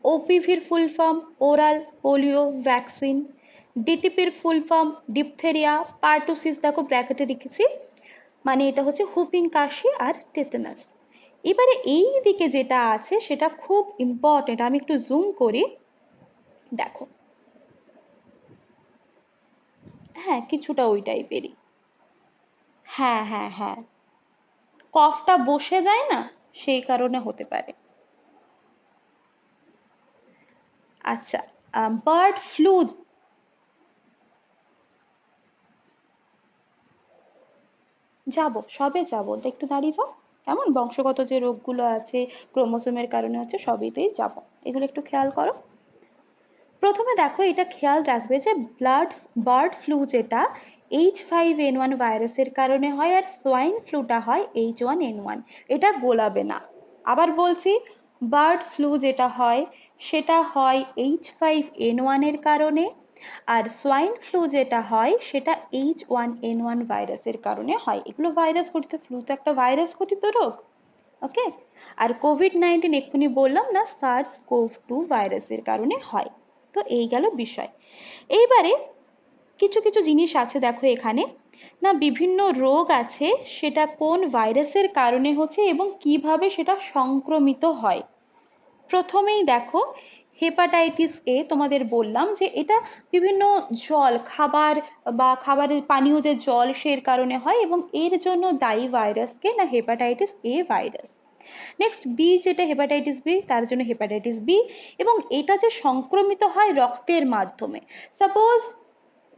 ওপিভির full form oral polio vaccine. ডিটিপির ফুল ফর্ম ডিপথেরিয়া পার্টুসিস, দেখো ব্র্যাকেটে লিখেছি, মানে এটা হচ্ছে হুপিং কাশি আর টেটানাস। এবারে এই দিকে যেটা আছে সেটা খুব ইম্পর্টেন্ট, আমি একটু জুম করি, দেখো। হ্যাঁ, কিছুটা ওই টাইপেরই। হ্যাঁ হ্যাঁ হ্যাঁ, কফটা বসে যায় না, সেই কারণে হতে পারে। আচ্ছা, বার্ড ফ্লু। যাবো, সবে যাবো, একটু দাঁড়িয়ে যাও। কেমন, বংশগত যে রোগগুলো আছে, ক্রোমোসোমের কারণে হচ্ছে, সবইতেই যাবো, এগুলো একটু খেয়াল করো। প্রথমে দেখো, এটা খেয়াল রাখবে যে বার্ড ফ্লু যেটা H5N1 ভাইরাসের কারণে হয়, আর সোয়াইন ফ্লুটা হয় H1N1, এটা গোলাবে না। আবার বলছি, বার্ড ফ্লু যেটা হয় সেটা হয় H5N1 এর কারণে, আর সোয়াইন ফ্লু যেটা হয় সেটা H1N1 ভাইরাসের কারণে হয়। এগুলো ভাইরাস ঘটিত, ফ্লু তো একটা ভাইরাস ঘটিত রোগ। ওকে, আর কোভিড-19 এক্ষুনি বললাম না, SARS-CoV-2 ভাইরাসের কারণে হয়। তো এই গেল বিষয়। এইবারে কিছু কিছু জিনিস আছে দেখো এখানে, না বিভিন্ন রোগ আছে, সেটা কোন ভাইরাসের কারণে হচ্ছে এবং কিভাবে সেটা সংক্রমিত হয়। প্রথমেই দেখো, হেপাটাইটিস এ, তোমাদের বললাম যে এটা বিভিন্ন জল, খাবার বা খাবারের পানীয় যে জল, সের কারণে হয়, এবং এর জন্য দায়ী ভাইরাসকে না hepatitis A virus. Next B, যেটা হেপাটাইটিস বি, তার জন্য হেপাটাইটিস বি, এবং এটা যে সংক্রমিত হয় রক্তের মাধ্যমে। সাপোজ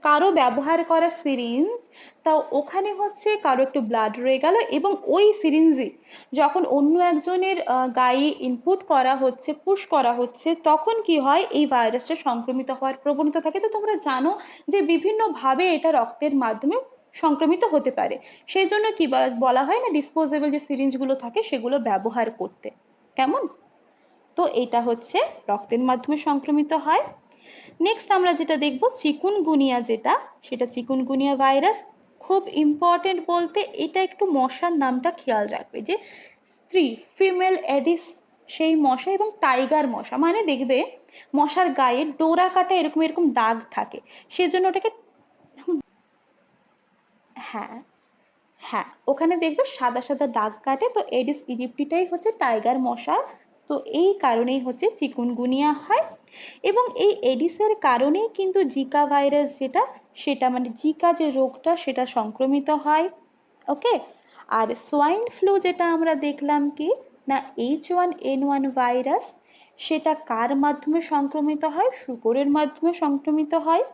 কারো ব্যবহার করা সিরিঞ্জ, তা ওখানে হচ্ছে কারো একটু ব্লাড রয়ে গেল, এবং ওই সিরিঞ্জই যখন অন্য একজনের গায়ে ইনপুট করা হচ্ছে, পুশ করা হচ্ছে, তখন কি হয়, এই ভাইরাসটা সংক্রমিত হওয়ার প্রবণতা থাকে। তো তোমরা জানো যে বিভিন্ন ভাবে এটা রক্তের মাধ্যমে সংক্রমিত হতে পারে। সেই জন্য কি বলা হয় না, ডিসপোজেবল যে সিরিঞ্জ গুলো থাকে সেগুলো ব্যবহার করতে। কেমন? তো এটা হচ্ছে রক্তের মাধ্যমে সংক্রমিত হয়। নেক্সট আমরা যেটা দেখবো চিকুনগুনিয়া, যেটা সেটা চিকুনগুনিয়া ভাইরাস। খুব ইম্পর্টেন্ট বলতে এটা একটু মশার নামটা খেয়াল রাখবে, যে স্ত্রী ফিমেল এডিস সেই মশা, এবং টাইগার মশা মানে দেখবে মশার গায়ে ডোরা কাটা এরকম এরকম দাগ থাকে, সেজন্য ওটাকে, হ্যাঁ হ্যাঁ ওখানে দেখবে সাদা সাদা দাগ কাটে, তো এডিস ইজিপ্টিটাই হচ্ছে টাইগার মশা। তো এই কারণেই হচ্ছে চিকুনগুনিয়া হয়। এবং এই এডিসের কারণেই কিন্তু জিকা ভাইরাস যেটা, সেটা মানে জিকা যে রোগটা সেটা সংক্রমিত হয়। ওকে। আর সোয়াইন ফ্লু যেটা আমরা দেখলাম কি না, H1N1 ভাইরাস, সেটা কার মাধ্যমে সংক্রমিত হয়? শুকরের মাধ্যমে সংক্রমিত হয়।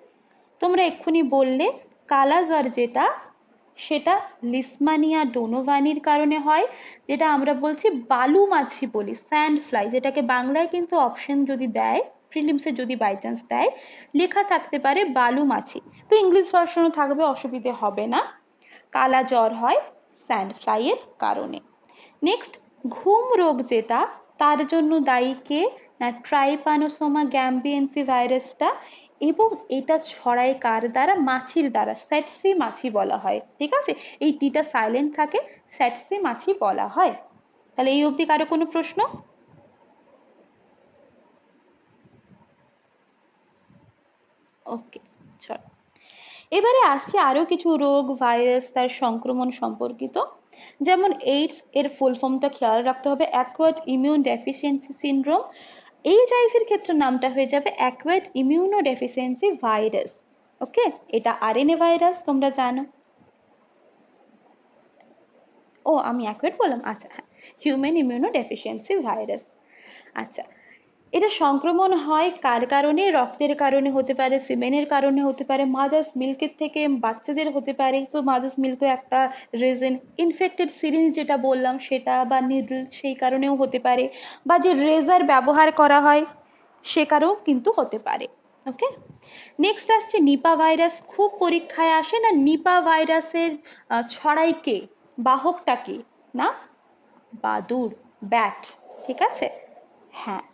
তোমরা এক্ষুনি বললে কালা জ্বর যেটা, সেটা লিসমানিয়া ডোনোভানির কারণে হয়, যেটা আমরা বলছি বালু মাছি বলি, স্যান্ড ফ্লাই, যেটাকে বাংলায় কিন্তু অপশন যদি দেয়, প্রিলিমসে যদি বাই চান্স দেয়, লেখা থাকতে পারে বালু মাছি, তো ইংলিশ ভার্সনও থাকবে, অসুবিধে হবে না। কালা জ্বর হয় স্যান্ড ফ্লাইয়ের কারণে। নেক্সট ঘুম রোগ যেটা, তার জন্য দায়ী কে না ট্রাইপানোসোমা গ্যাম্বিয়েন্সি ভাইরাসটা, এবং এটা ছড়ায় কার দ্বারা? মাছির দ্বারা, স্যাটসি মাছি বলা হয়, ঠিক আছে, এই টিটা সাইলেন্ট থাকে, স্যাটসি মাছি বলা হয়। তাহলে এই অবধি কারো কোনো প্রশ্ন? ওকে, চলো এবারে আসছে আরো কিছু রোগ, ভাইরাস, তার সংক্রমণ সম্পর্কিত। যেমন এইডস, এর ফুল ফর্মটা খেয়াল রাখতে হবে, অ্যাকুয়ার্ড ইমিউন ডেফিসিয়েন্সি সিনড্রোম। এইচআইভির ক্ষেত্রে নামটা হয়ে যাবে অ্যাকুয়ার্ড ইমিউনো ডেফিসিয়েন্সি ভাইরাস। ওকে, এটা আরএনএ ভাইরাস, তোমরা জানো। ও আমি অ্যাকুয়ার্ড বললাম, আচ্ছা হ্যাঁ, হিউম্যান ইমিউনো ডেফিসিয়েন্সি ভাইরাস। আচ্ছা, এটা সংক্রমণ হয় কার কারণে? রক্তের কারণে হতে পারে, সিমেনের কারণে হতে পারে, মাদার্স মিল্কের থেকে বাচ্চাদের হতে পারে, তো মাদার্স মিল্কও একটা রিজন, ইনফেক্টেড সিরিঞ্জ যেটা বললাম সেটা, বা নিডল সেই কারণেও হতে পারে, বা যে রেজার ব্যবহার করা হয় সে কারণেও কিন্তু হতে পারে। ওকে। নেক্সট আসছে নিপা ভাইরাস, খুব পরীক্ষায় আসে না, নিপা ভাইরাসের ছড়ায় কে, বাহকটা কে না, বাদুড়, ব্যাট, ঠিক আছে, হ্যাঁ।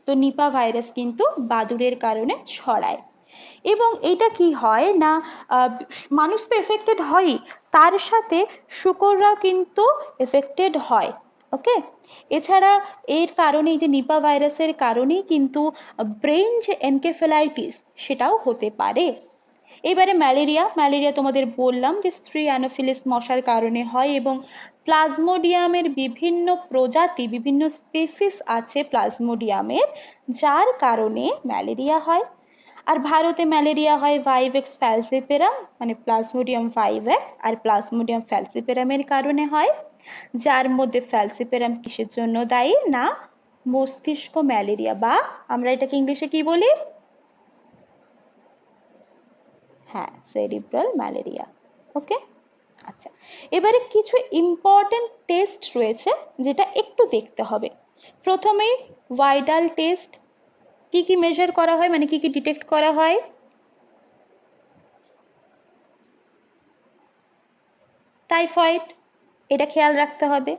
তো নিপা ভাইরাস কিন্তু বাদুড়ের কারণে ছড়ায়। এবং এটা কি হয় না, মানুষ তো এফেক্টেড হয়ই, তার সাথে শুকররাও কিন্তু এফেক্টেড হয়। ওকে। এছাড়া এর কারণে, যে নিপা ভাইরাসের কারণেই কিন্তু ব্রেন যে এনকেফেলাইটিস সেটাও হতে পারে। এবারে ম্যালেরিয়া, ম্যালেরিয়া তোমাদের বললাম যে স্ত্রী অ্যানোফিলিস মশার কারণে হয়, এবং প্লাজমোডিয়ামের বিভিন্ন প্রজাতি, বিভিন্ন স্পেসিস আছে প্লাজমোডিয়ামের, যার কারণে ম্যালেরিয়া হয়। আর ভারতে ম্যালেরিয়া হয় ভাইভেক্স ফ্যালসিপেরাম, মানে প্লাজমোডিয়াম ভাইভেক্স আর প্লাজমোডিয়াম ফ্যালসিপেরামের কারণে হয়, যার মধ্যে ফ্যালসিপেরাম কিসের জন্য দায়ী না, মস্তিষ্ক ম্যালেরিয়া, বা আমরা এটাকে ইংলিশে কি বলি, হ্যাঁ সেরিব্রাল ম্যালেরিয়া। ওকে। আচ্ছা, এবারে কিছু ইম্পর্টেন্ট টেস্ট রয়েছে যেটা একটু দেখতে হবে। প্রথমেই ভাইটাল টেস্ট, কি কি মেজার করা হয়, মানে কি কি ডিটেক্ট করা হয়? টাইফয়েড, এটা খেয়াল রাখতে হবে।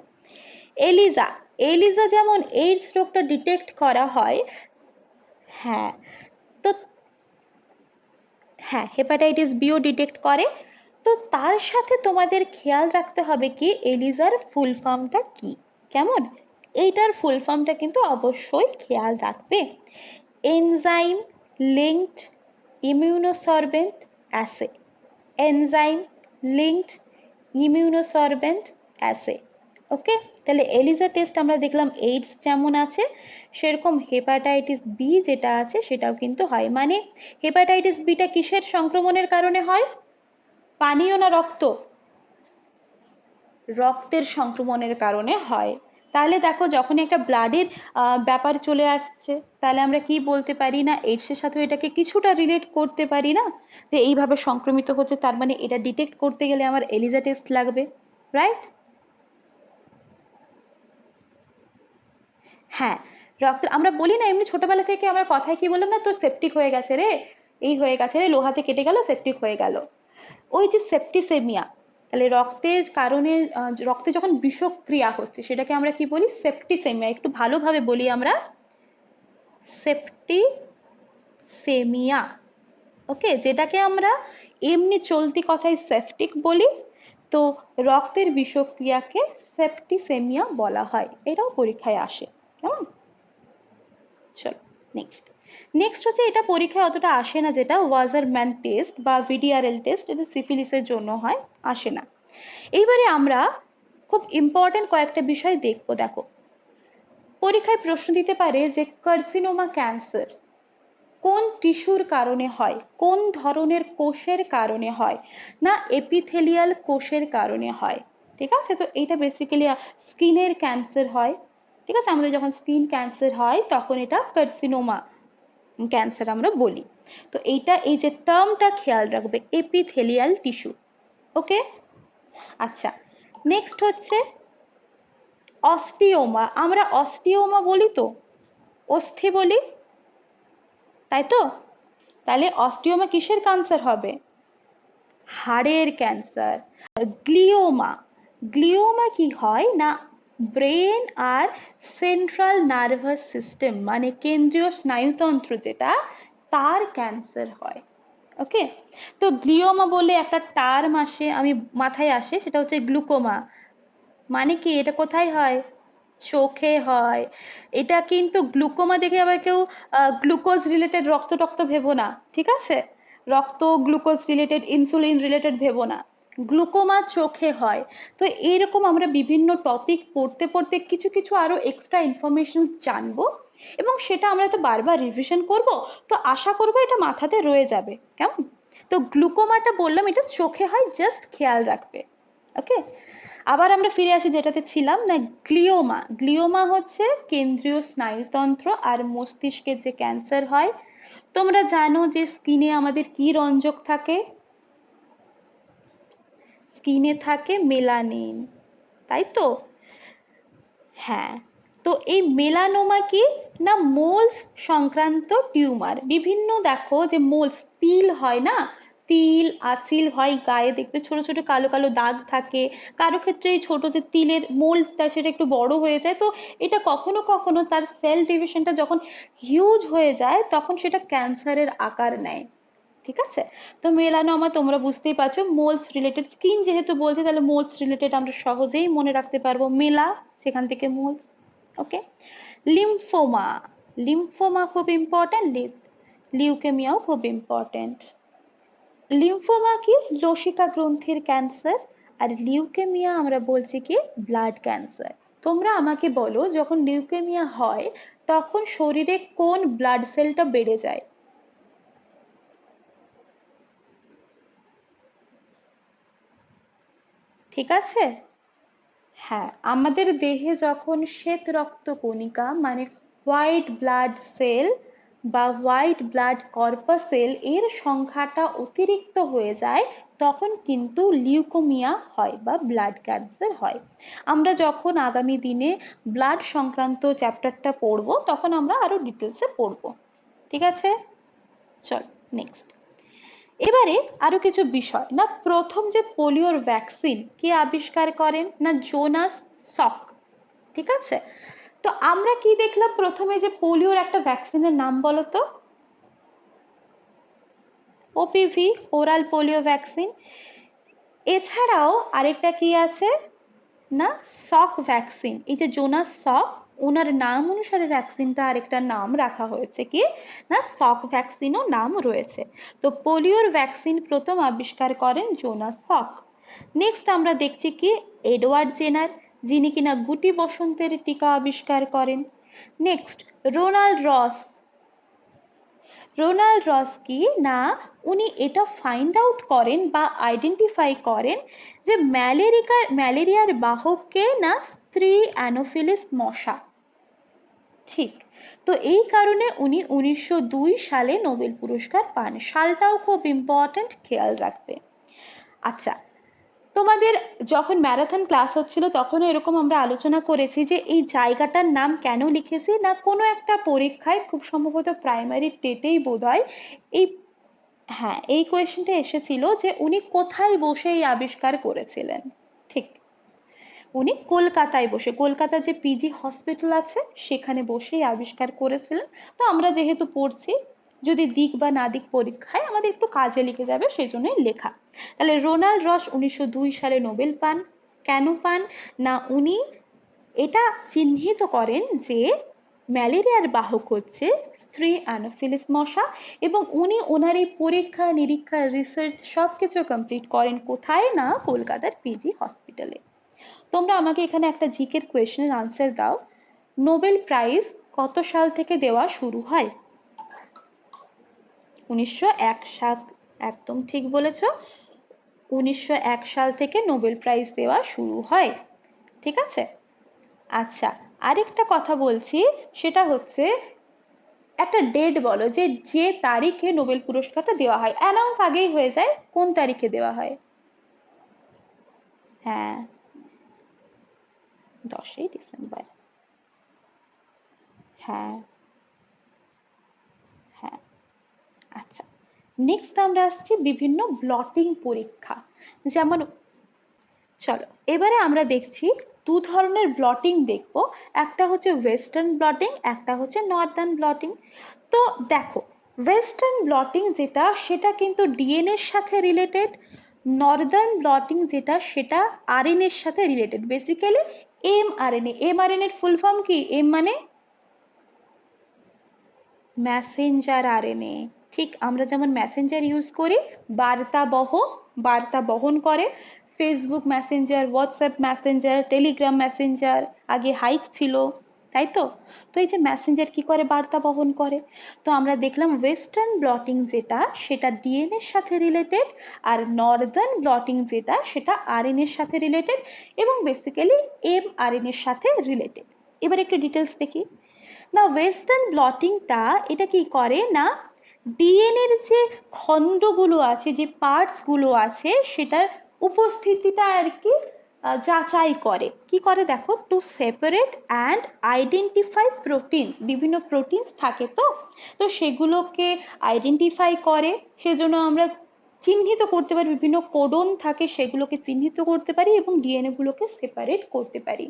এলিজা, এলিজা যেমন এইডস রোগটা ডিটেক্ট করা হয়, হ্যাঁ, তো হ্যাঁ হেপাটাইটিস বিও ডিটেক্ট করে। তো তার সাথে তোমাদের খেয়াল রাখতে হবে কি এলিজার ফুল ফর্মটা কি, কেমন, এইটার ফুল ফর্মটা কিন্তু অবশ্যই খেয়াল রাখবে। Enzyme linked immunosorbent assay, enzyme linked immunosorbent assay. Okay. তাহলে এলিজা টেস্ট আমরা দেখলাম এইডস যেমন আছে, সেরকম হেপাটাইটিস বি যেটা আছে সেটাও কিন্তু হয়। মানে হেপাটাইটিস বিটা কিসের সংক্রমণের কারণে হয়? পানীয় না রক্ত? রক্তের সংক্রমণের কারণে হয়। তাহলে দেখো যখনই একটা ব্লাডের ব্যাপার চলে আসছে, তাহলে আমরা কি বলতে পারি না, এইডসের সাথে এটাকে কিছুটা রিলেট করতে পারি না, যে এইভাবে সংক্রমিত হচ্ছে, তার মানে এটা ডিটেক্ট করতে গেলে আমার এলিজা টেস্ট লাগবে, রাইট? হ্যাঁ, রক্ত আমরা বলি না এমনি ছোটবেলা থেকে, আমরা কথায় কি বললাম না, তোর সেপটিক হয়ে গেছে রে, এই হয়ে গেছে রে, লোহাতে কেটে গেল সেপটিক হয়ে গেল, ওই যে সেপ্টিসেমিয়া। তাহলে রক্তের কারণে রক্তে যখন বিষক্রিয়া হচ্ছে সেটাকে আমরা কি বলি, সেপ্টিসেমিয়া। একটু ভালোভাবে বলি আমরা, সেপ্টিসেমিয়া। সেপ্টিসেমিয়া। ওকে, যেটাকে আমরা এমনি চলতি কথায় সেপটিক বলি, তো রক্তের বিষক্রিয়াকে সেপ্টিসেমিয়া বলা হয়। এটাও পরীক্ষায় আসে। কেমন? চলো নেক্সট। নেক্সট হচ্ছে, এটা পরীক্ষায় অতটা আসে না, যেটা ওয়াজারম্যান টেস্ট বা ভিডিআরএল টেস্ট, এটা সিফিলিসের জন্য হয়, আসে না। এইবারে আমরা খুব ইম্পর্টেন্ট কয়েকটা বিষয় দেখবো। দেখো, পরীক্ষায় প্রশ্ন দিতে পারে যে কার্সিনোমা ক্যান্সার কোন টিস্যুর কারণে হয়, কোন ধরনের কোষের কারণে হয়, না এপিথেলিয়াল কোষের কারণে হয়। ঠিক আছে, তো এটা বেসিক্যালি স্কিনের ক্যান্সার হয়। ঠিক আছে, আমাদের যখন স্কিন ক্যান্সার হয় তখন এটা কার্সিনোমা ক্যান্সার আমরা বলি। তো এইটা, এই যে টার্মটা খেয়াল রাখবে, এপিথেলিয়াল টিস্যু। ওকে, আচ্ছা। নেক্সট হচ্ছে অস্টিওমা। আমরা অস্টিওমা বলি তো, অস্থি বলি, তাই তো? তাহলে অস্টিওমা কিসের ক্যান্সার হবে? হাড়ের ক্যান্সার। গ্লিওমা, গ্লিওমা কি হয় না ব্রেন আর সেন্ট্রাল নার্ভাস সিস্টেম মানে কেন্দ্রীয় স্নায়ুতন্ত্র যেটা, তার ক্যান্সার হয়। ওকে, তো গ্লিওমা বলে একটা টার্ম আসে, আমি মাথায় আসে, সেটা হচ্ছে গ্লুকোমা। মানে কি, এটা কোথায় হয়? চোখে হয়। এটা কিন্তু গ্লুকোমা দেখে আবার কেউ গ্লুকোজ রিলেটেড রক্ত টক্ত ভেবো না, ঠিক আছে? রক্ত গ্লুকোজ রিলেটেড, ইনসুলিন রিলেটেড ভেবো না। গ্লুকোমা চোখে হয়। তো এইরকম আমরা বিভিন্ন টপিক পড়তে পড়তে কিছু কিছু আরো এক্সট্রা ইনফরমেশন জানবো, এবং সেটা আমরা তো বারবার রিভিশন করব। তো আশা করবো এটা মাথাতে রয়ে যাবে। কেমন? তো গ্লুকোমাটা বললাম, এটা চোখে হয়, জাস্ট খেয়াল রাখবে। ওকে, আবার আমরা ফিরে আসি যেটাতে ছিলাম, না গ্লিওমা। গ্লিওমা হচ্ছে কেন্দ্রীয় স্নায়ুতন্ত্র আর মস্তিষ্কের যে ক্যান্সার হয়। তোমরা জানো যে স্কিনে আমাদের কি রঞ্জক থাকে? স্কিনে থাকে মেলানিন, তাই তো? হ্যাঁ, তো এই মেলানোমা কি না মোলস সংক্রান্ত টিউমার। বিভিন্ন দেখো যে মোলস, তিল হয় না, তিল আঁচিল হয় গায়ে, দেখবে ছোট ছোট কালো কালো দাগ থাকে। কারো ক্ষেত্রে এই ছোট যে তিলের মোলটা সেটা একটু বড় হয়ে যায়। তো এটা কখনো কখনো তার সেল ডিভিশনটা যখন হিউজ হয়ে যায় তখন সেটা ক্যান্সারের আকার নেয়। ঠিক আছে, তো মেলানোমা তোমরা বুঝতেই পারছো, মোলস রিলেটেড। স্কিন যেহেতু বলছে, তাহলে মোলস রিলেটেড আমরা সহজেই মনে রাখতে পারবো, মেলা, সেখান থেকে মোলস। ওকে, লিম্ফোমা। লিম্ফোমা খুব ইম্পর্টেন্ট, লিউকেমিয়াও খুব ইম্পর্টেন্ট। লিম্ফোমা কি লসিকা গ্রন্থির ক্যান্সার, আর লিউকেমিয়া আমরা বলছি কি ব্লাড ক্যান্সার। তোমরা আমাকে বলো, যখন লিউকেমিয়া হয় তখন শরীরে কোন ব্লাড সেলটা বেড়ে যায়? ঠিক আছে, হ্যাঁ, আমাদের দেহে যখন শ্বেত রক্ত কণিকা মানে হোয়াইট ব্লাড সেল বা হোয়াইট ব্লাড কর্পাসেল এর সংখ্যাটা অতিরিক্ত হয়ে যায়, তখন কিন্তু লিউকোমিয়া হয় বা ব্লাড ক্যান্সার হয়। আমরা যখন আগামী দিনে ব্লাড সংক্রান্ত চ্যাপ্টারটা পড়বো তখন আমরা আরো ডিটেলসে পড়বো। ঠিক আছে, চল নেক্সট। এবারে আরো কিছু বিষয়, না প্রথম যে পোলিওর ভ্যাকসিন কে আবিষ্কার করেন? না জোনাস সক। ঠিক আছে, তো আমরা কি দেখলাম প্রথমে, যে পোলিওর একটা ভ্যাকসিনের নাম বলো তো? OPV, oral polio vaccine. এছাড়াও আরেকটা কি আছে, না সক ভ্যাকসিন। এই যে জোনাস সক, ওনার নাম অনুসারে ভ্যাকসিনটা আরেকটা নাম রাখা হয়েছে কি না সক ভ্যাকসিনও নাম রয়েছে। তো পোলিওর ভ্যাকসিন প্রথম আবিষ্কার করেন জোনাস সক। নেক্সট আমরা দেখছি কি এডওয়ার্ড জেনার, যিনি কিনা গুটি বসন্তের টিকা আবিষ্কার করেন। নেক্সট রোনাল্ড রস। রোনাল্ড রস কি না উনি এটা ফাইন্ড আউট করেন বা আইডেন্টিফাই করেন যে ম্যালেরিয়ার বাহককে না স্ত্রী অ্যানোফিলিস মশা। ঠিক, তো এই কারণে উনি 1902 সালে নোবেল পুরস্কার পান। সালটাও খুব ইম্পর্টেন্ট, খেয়াল রাখবে। আচ্ছা, তোমাদের যখন ম্যারাথন ক্লাস হচ্ছিল তখন এরকম আমরা আলোচনা করেছি যে এই জায়গাটার নাম কেন লিখেছি, না কোনো একটা পরীক্ষায়, খুব সম্ভবত প্রাইমারি টেটেই বোধহয় এই, হ্যাঁ এই কোয়েশ্চেনটা এসেছিল যে উনি কোথায় বসে এই আবিষ্কার করেছিলেন। ঠিক, উনি কলকাতায় বসে, কলকাতার যে পিজি হসপিটাল আছে সেখানে বসেই আবিষ্কার করেছিলেন। তো আমরা যেহেতু পড়ছি যদি দিক বা না দিক পরীক্ষায় আমাদের একটু কাজে লিখে যাবে, সেই জন্যই লেখা। তাহলে রোনাল্ড রস 1902 সালে নোবেল পান। কেন পান? না উনি এটা চিহ্নিত করেন যে ম্যালেরিয়ার বাহক হচ্ছে স্ত্রী অ্যানোফিলিস মশা, এবং উনি ওনার এই পরীক্ষা নিরীক্ষা রিসার্চ সবকিছু কমপ্লিট করেন কোথায়? না কলকাতার পিজি হসপিটালে। তোমরা আমাকে এখানে একটা জিকের কোয়েশ্চেনের আনসার দাও। নোবেল প্রাইজ কত সাল থেকে দেওয়া শুরু হয়? 1901 সাল। একদম ঠিক বলেছ, 1901 সাল থেকে নোবেল প্রাইজ দেওয়া শুরু হয়। ঠিক আছে। আচ্ছা, আরেকটা কথা বলছি, সেটা হচ্ছে একটা ডেট বলো, যে যে তারিখে নোবেল পুরস্কারটা দেওয়া হয়। অ্যানাউন্স আগেই হয়ে যায়, কোন তারিখে দেওয়া হয়? হ্যাঁ, 10ই ডিসেম্বর। হ্যাঁ হ্যাঁ। আচ্ছা, নেক্সট আমরা আসছি বিভিন্ন ব্লটিং পরীক্ষা। যেমন চলো এবারে আমরা দেখছি দু ধরনের ব্লটিং দেখব, একটা হচ্ছে ওয়েস্টার্ন ব্লটিং, একটা হচ্ছে নর্দার্ন ব্লটিং। তো দেখো, ওয়েস্টার্ন ব্লটিং যেটা সেটা কিন্তু ডিএনএ এর সাথে রিলেটেড, নর্দার্ন ব্লটিং যেটা সেটা আরএনএ এর সাথে রিলেটেড, বেসিক্যালি এমআরএনএ। এমআরএনএ এর ফুল ফর্ম কি? এম মানে মেসেঞ্জার আরএনএ। ঠিক আমরা যেমন মেসেঞ্জার ইউজ করি, বার্তা বহন করে, Facebook Messenger, WhatsApp Messenger, Telegram Messenger, আগে হাইক ছিল, তাই তো? তো এই যে মেসেঞ্জার কি করে? বার্তা বহন করে। তো আমরা দেখলাম ওয়েস্টার্ন ব্লটিং যেটা সেটা ডিএনএ এর সাথে রিলেটেড, আর নর্দার্ন ব্লটিং যেটা সেটা আরএনএ এর সাথে রিলেটেড, এবং বেসিক্যালি এমআরএনএ এর সাথে রিলেটেড। এবার একটু ডিটেলস দেখি। না ওয়েস্টার্ন ব্লটিংটা এটা কি করে না, ডিএনএ এর যে খণ্ডগুলো আছে, যে পার্টস গুলো আছে, সেটার উপস্থিতিটা আর কি যাচাই করে। কি করে দেখো, to separate and identify protein. বিভিন্ন প্রোটিন থাকে তো, তো সেগুলোকে আইডেন্টিফাই করে, সেজন্য আমরা চিহ্নিত করতে পারি, বিভিন্ন কোডন থাকে সেগুলোকে চিহ্নিত করতে পারি এবং ডিএনএ গুলোকে সেপারেট করতে পারি।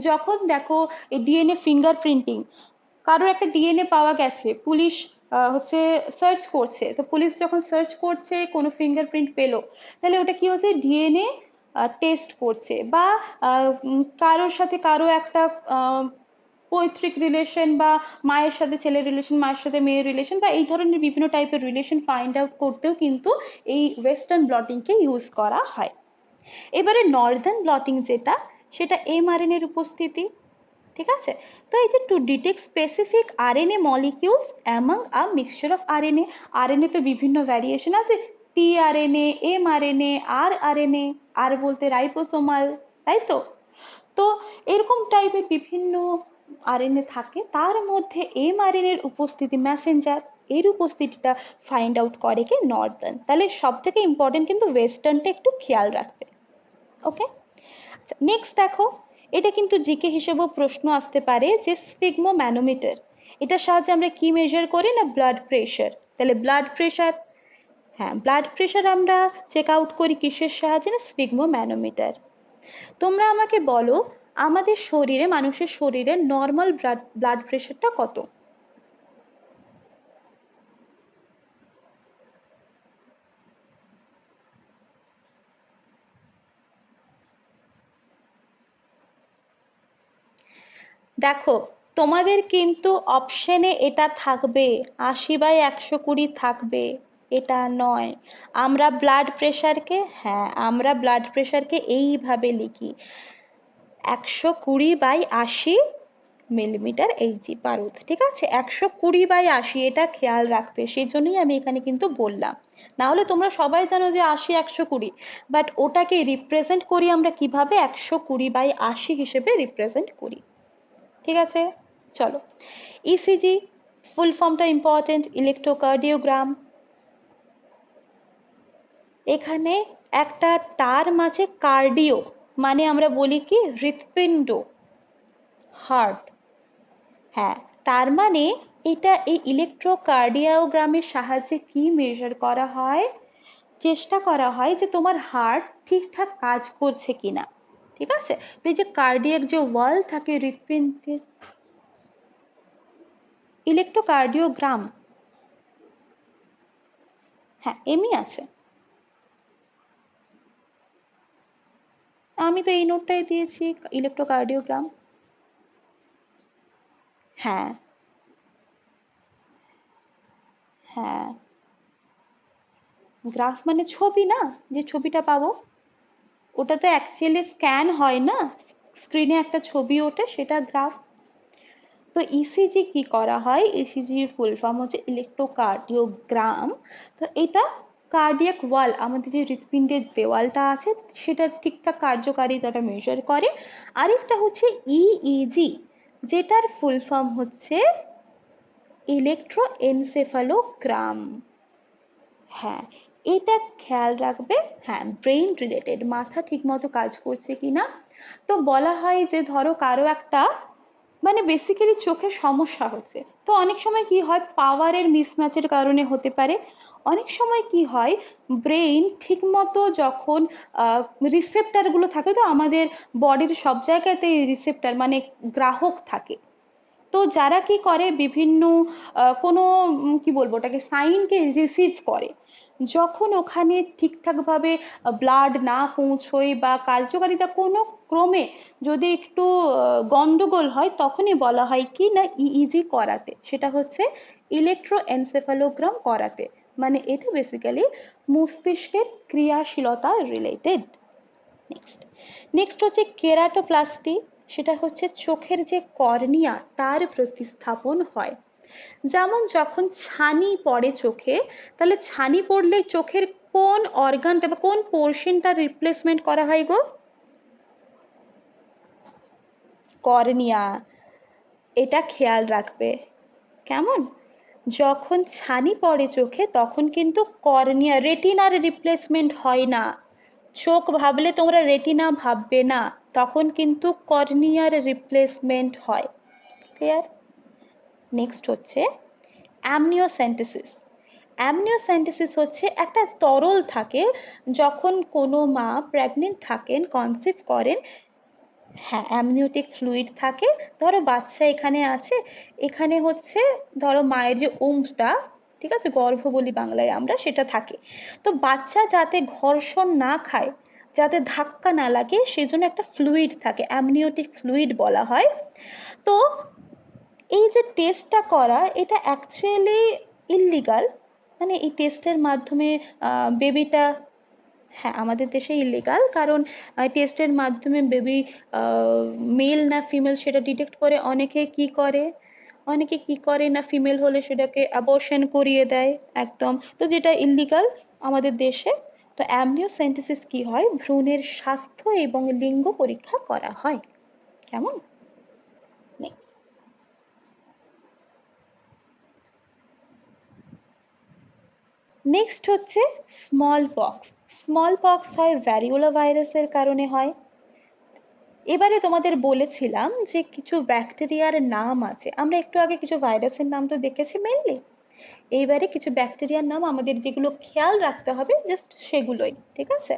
যখন দেখো এই ডিএনএ ফিঙ্গারপ্রিন্টিং, কারোর একটা ডিএনএ পাওয়া গেছে, পুলিশ হচ্ছে সার্চ করছে, তো পুলিশ যখন সার্চ করছে কোনো ফিঙ্গারপ্রিন্ট পেলো, তাহলে ওটা কি হচ্ছে? ডিএনএ টেস্ট করছে। বা কারোর সাথে কারো একটা পৈতৃক রিলেশন, বা মায়ের সাথে ছেলের রিলেশন, মায়ের সাথে মেয়ের রিলেশন, বা এই ধরনের বিভিন্ন টাইপের রিলেশন ফাইন্ড আউট করতেও কিন্তু এই ওয়েস্টার্ন ব্লটিংকে ইউজ করা হয়। এবারে নর্দার্ন ব্লটিং যেটা, সেটা এমআরএনএ এর উপস্থিতি। ঠিক আছে। তো এই যে to detect specific RNA molecules among a mixture of RNA. RNA তো বিভিন্ন ভ্যারিয়েশন আছে, টিআরএনএ, এমআরএনএ, আরআরএনএ, আর বলতে রাইবোসোমাল, তাই তো? তো এরকম টাইপের বিভিন্ন আরএনএ থাকে, তার মধ্যে এমআরএনএ এর উপস্থিতি, মেসেঞ্জার এর উপস্থিতিটা ফাইন্ড আউট করে কি? নর্দার্ন। তাহলে সব থেকে ইম্পর্টেন্ট কিন্তু ওয়েস্টার্নটা একটু খেয়াল রাখবে। ওকে। নেক্সট দেখো, এটা কিন্তু জিকে হিসেবেও প্রশ্ন আসতে পারে যে স্ফিগমো ম্যানোমিটার, এটার সাহায্যে আমরা কি মেজার করি? না ব্লাড প্রেশার। তাহলে ব্লাড প্রেশার, হ্যাঁ ব্লাড প্রেশার আমরা চেক আউট করি কিসের সাহায্যে? না স্ফিগমো ম্যানোমিটার। তোমরা আমাকে বলো, আমাদের শরীরে, মানুষের শরীরে নর্মাল ব্লাড প্রেশারটা কত? দেখো, তোমাদের কিন্তু অপশনে এটা থাকবে 80/120 থাকবে, এটা নয়। আমরা ব্লাড প্রেশারকে, হ্যাঁ আমরা ব্লাড প্রেশারকে এইভাবে লিখি 120/80 মিলিমিটার এইচজি বারুদ। ঠিক আছে, 120/80, এটা খেয়াল রাখবে, সেই জন্যই আমি এখানে কিন্তু বললাম। না হলে তোমরা সবাই জানো যে 80 120, বাট ওটাকে রিপ্রেজেন্ট করি আমরা কিভাবে? 120/80 হিসেবে রিপ্রেজেন্ট করি। ঠিক আছে, চলো। ইসিজি ফুল ফর্মটা ইম্পর্টেন্ট, ইলেকট্রোকার্ডিওগ্রাম। এখানে একটা টার্ম আছে কার্ডিও, মানে আমরা বলি কি? হৃৎপিণ্ড, হার্ট। হ্যাঁ, তার মানে এটা এই ইলেকট্রোকার্ডিওগ্রামের সাহায্যে কি মেজার করা হয়? চেষ্টা করা হয় যে তোমার হার্ট ঠিকঠাক কাজ করছে কিনা। ঠিক আছে। তো এই যে কার্ডিয়াক যে ওয়াল থাকে হৃৎপিণ্ডের, ইলেকট্রোকার্ডিওগ্রাম, হ্যাঁ, এমই আছে। আমি তো এই নোটটাই দিয়েছি, ইলেকট্রোকার্ডিওগ্রাম। হ্যাঁ, হ্যাঁ। গ্রাফ মানে ছবি না, যে ছবিটা পাবো। ওটা তো অ্যাকচুয়ালি স্ক্যান হয় না, স্ক্রিনে একটা ছবি ওঠে, সেটা গ্রাফ। তো ইসিজি কি করা হয়, ইসিজির ফুল ফর্ম হচ্ছে ইলেকট্রোকার্ডিওগ্রাম। তো এটা কার্ডিয়াক ওয়াল, আমাদের যে হৃৎপিণ্ডের দেওয়ালটা আছে সেটার ঠিকঠাক কার্যকারিতাটা মেজার করে। আরেকটা হচ্ছে ইইজি, যেটার ফুল ফর্ম হচ্ছে ইলেকট্রোএনসেফালোগ্রাম। হ্যাঁ, এটা খেয়াল রাখবে। হ্যাঁ, ব্রেইন রিলেটেড, মাথা ঠিক মতো কাজ করছে কিনা। তো বলা হয় যে ধরো কারো একটা মানে বেসিক্যালি চোখের সমস্যা হচ্ছে, তো অনেক সময় কি হয় পাওয়ারের মিসম্যাচের কারণে হতে পারে। অনেক সময় কি হয় ব্রেইন ঠিক মতো যখন রিসেপ্টার গুলো থাকে, তো আমাদের বডির সব জায়গাতেই রিসেপ্টার মানে গ্রাহক থাকে। তো যারা কি করে বিভিন্ন কোনো কি বলবো ওটাকে সাইনকে রিসিভ করে, যখন ওখানে ঠিকঠাক ভাবে ব্লাড না পৌঁছয় বা কার্যকারিতা কোনো ক্রমে যদি একটু গন্ডগোল হয়, তখনই বলা হয় কি না ইইজি করাতে, সেটা হচ্ছে ইলেকট্রোএনসেফালোগ্রাম করাতে। মানে এটা বেসিক্যালি মস্তিষ্কের ক্রিয়াশীলতা রিলেটেড। নেক্সট, নেক্সট হচ্ছে কেরাটোপ্লাস্টি। সেটা হচ্ছে চোখের যে কর্নিয়া তার প্রতিস্থাপন হয়। যেমন যখন ছানি পড়ে চোখে, তাহলে ছানি পড়লে চোখের কোন অর্গানটা বা কোন পোর্শনটা রিপ্লেসমেন্ট করা হয় গো? কর্নিয়া। এটা খেয়াল রাখবে, কেমন? যখন ছানি পড়ে চোখে তখন কিন্তু কর্নিয়া, রেটিনার রিপ্লেসমেন্ট হয় না। চোখ ভাবলে তোমরা রেটিনা ভাববে না, তখন কিন্তু কর্নিয়ার রিপ্লেসমেন্ট হয়। ক্লিয়ার? নেক্সট হচ্ছে অ্যামনিওসেন্টেসিস। অ্যামনিওসেন্টেসিস হচ্ছে একটা তরল থাকে যখন কোনো মা প্রেগনেন্ট থাকেন, কনসিভ করেন। হ্যাঁ, অ্যামনিওটিক ফ্লুইড থাকে। ধরো বাচ্চা এখানে আছে, এখানে হচ্ছে ধরো মায়ের যে ওমটা, ঠিক আছে, গর্ভ বলি বাংলায় আমরা, সেটা থাকে। তো বাচ্চা যাতে ঘর্ষণ না খায়, যাতে ধাক্কা না লাগে, সেজন্য একটা ফ্লুইড থাকে, অ্যামনিওটিক ফ্লুইড বলা হয়। তো এই যে টেস্টটা করা, এটা অ্যাকচুয়ালি ইললিগাল। মানে এই টেস্টের মাধ্যমে বেবিটা, হ্যাঁ আমাদের দেশে ইলিগাল, কারণ টেস্টের মাধ্যমে বেবি মেল না ফিমেল সেটা ডিটেক্ট করে অনেকে কি করে, অনেকে কি করে না ফিমেল হলে সেটাকে অ্যাবর্শন করিয়ে দেয় একদম, তো যেটা ইলিগাল আমাদের দেশে। তো অ্যামনিওসেন্টেসিস কি হয়, ভ্রূণের স্বাস্থ্য এবং লিঙ্গ পরীক্ষা করা হয়। কেমন? নেক্সট হচ্ছে স্মল পক্স। স্মল পক্স হয় ভ্যারিওলা ভাইরাসের কারণে হয়। এবারে তোমাদের বলেছিলাম যে কিছু ব্যাকটেরিয়ার নাম আছে, আমরা একটু আগে কিছু ভাইরাসের নাম তো দেখেছি মেনলি, এইবারে কিছু ব্যাকটেরিয়ার নাম আমাদের যেগুলো খেয়াল রাখতে হবে জাস্ট সেগুলোই, ঠিক আছে?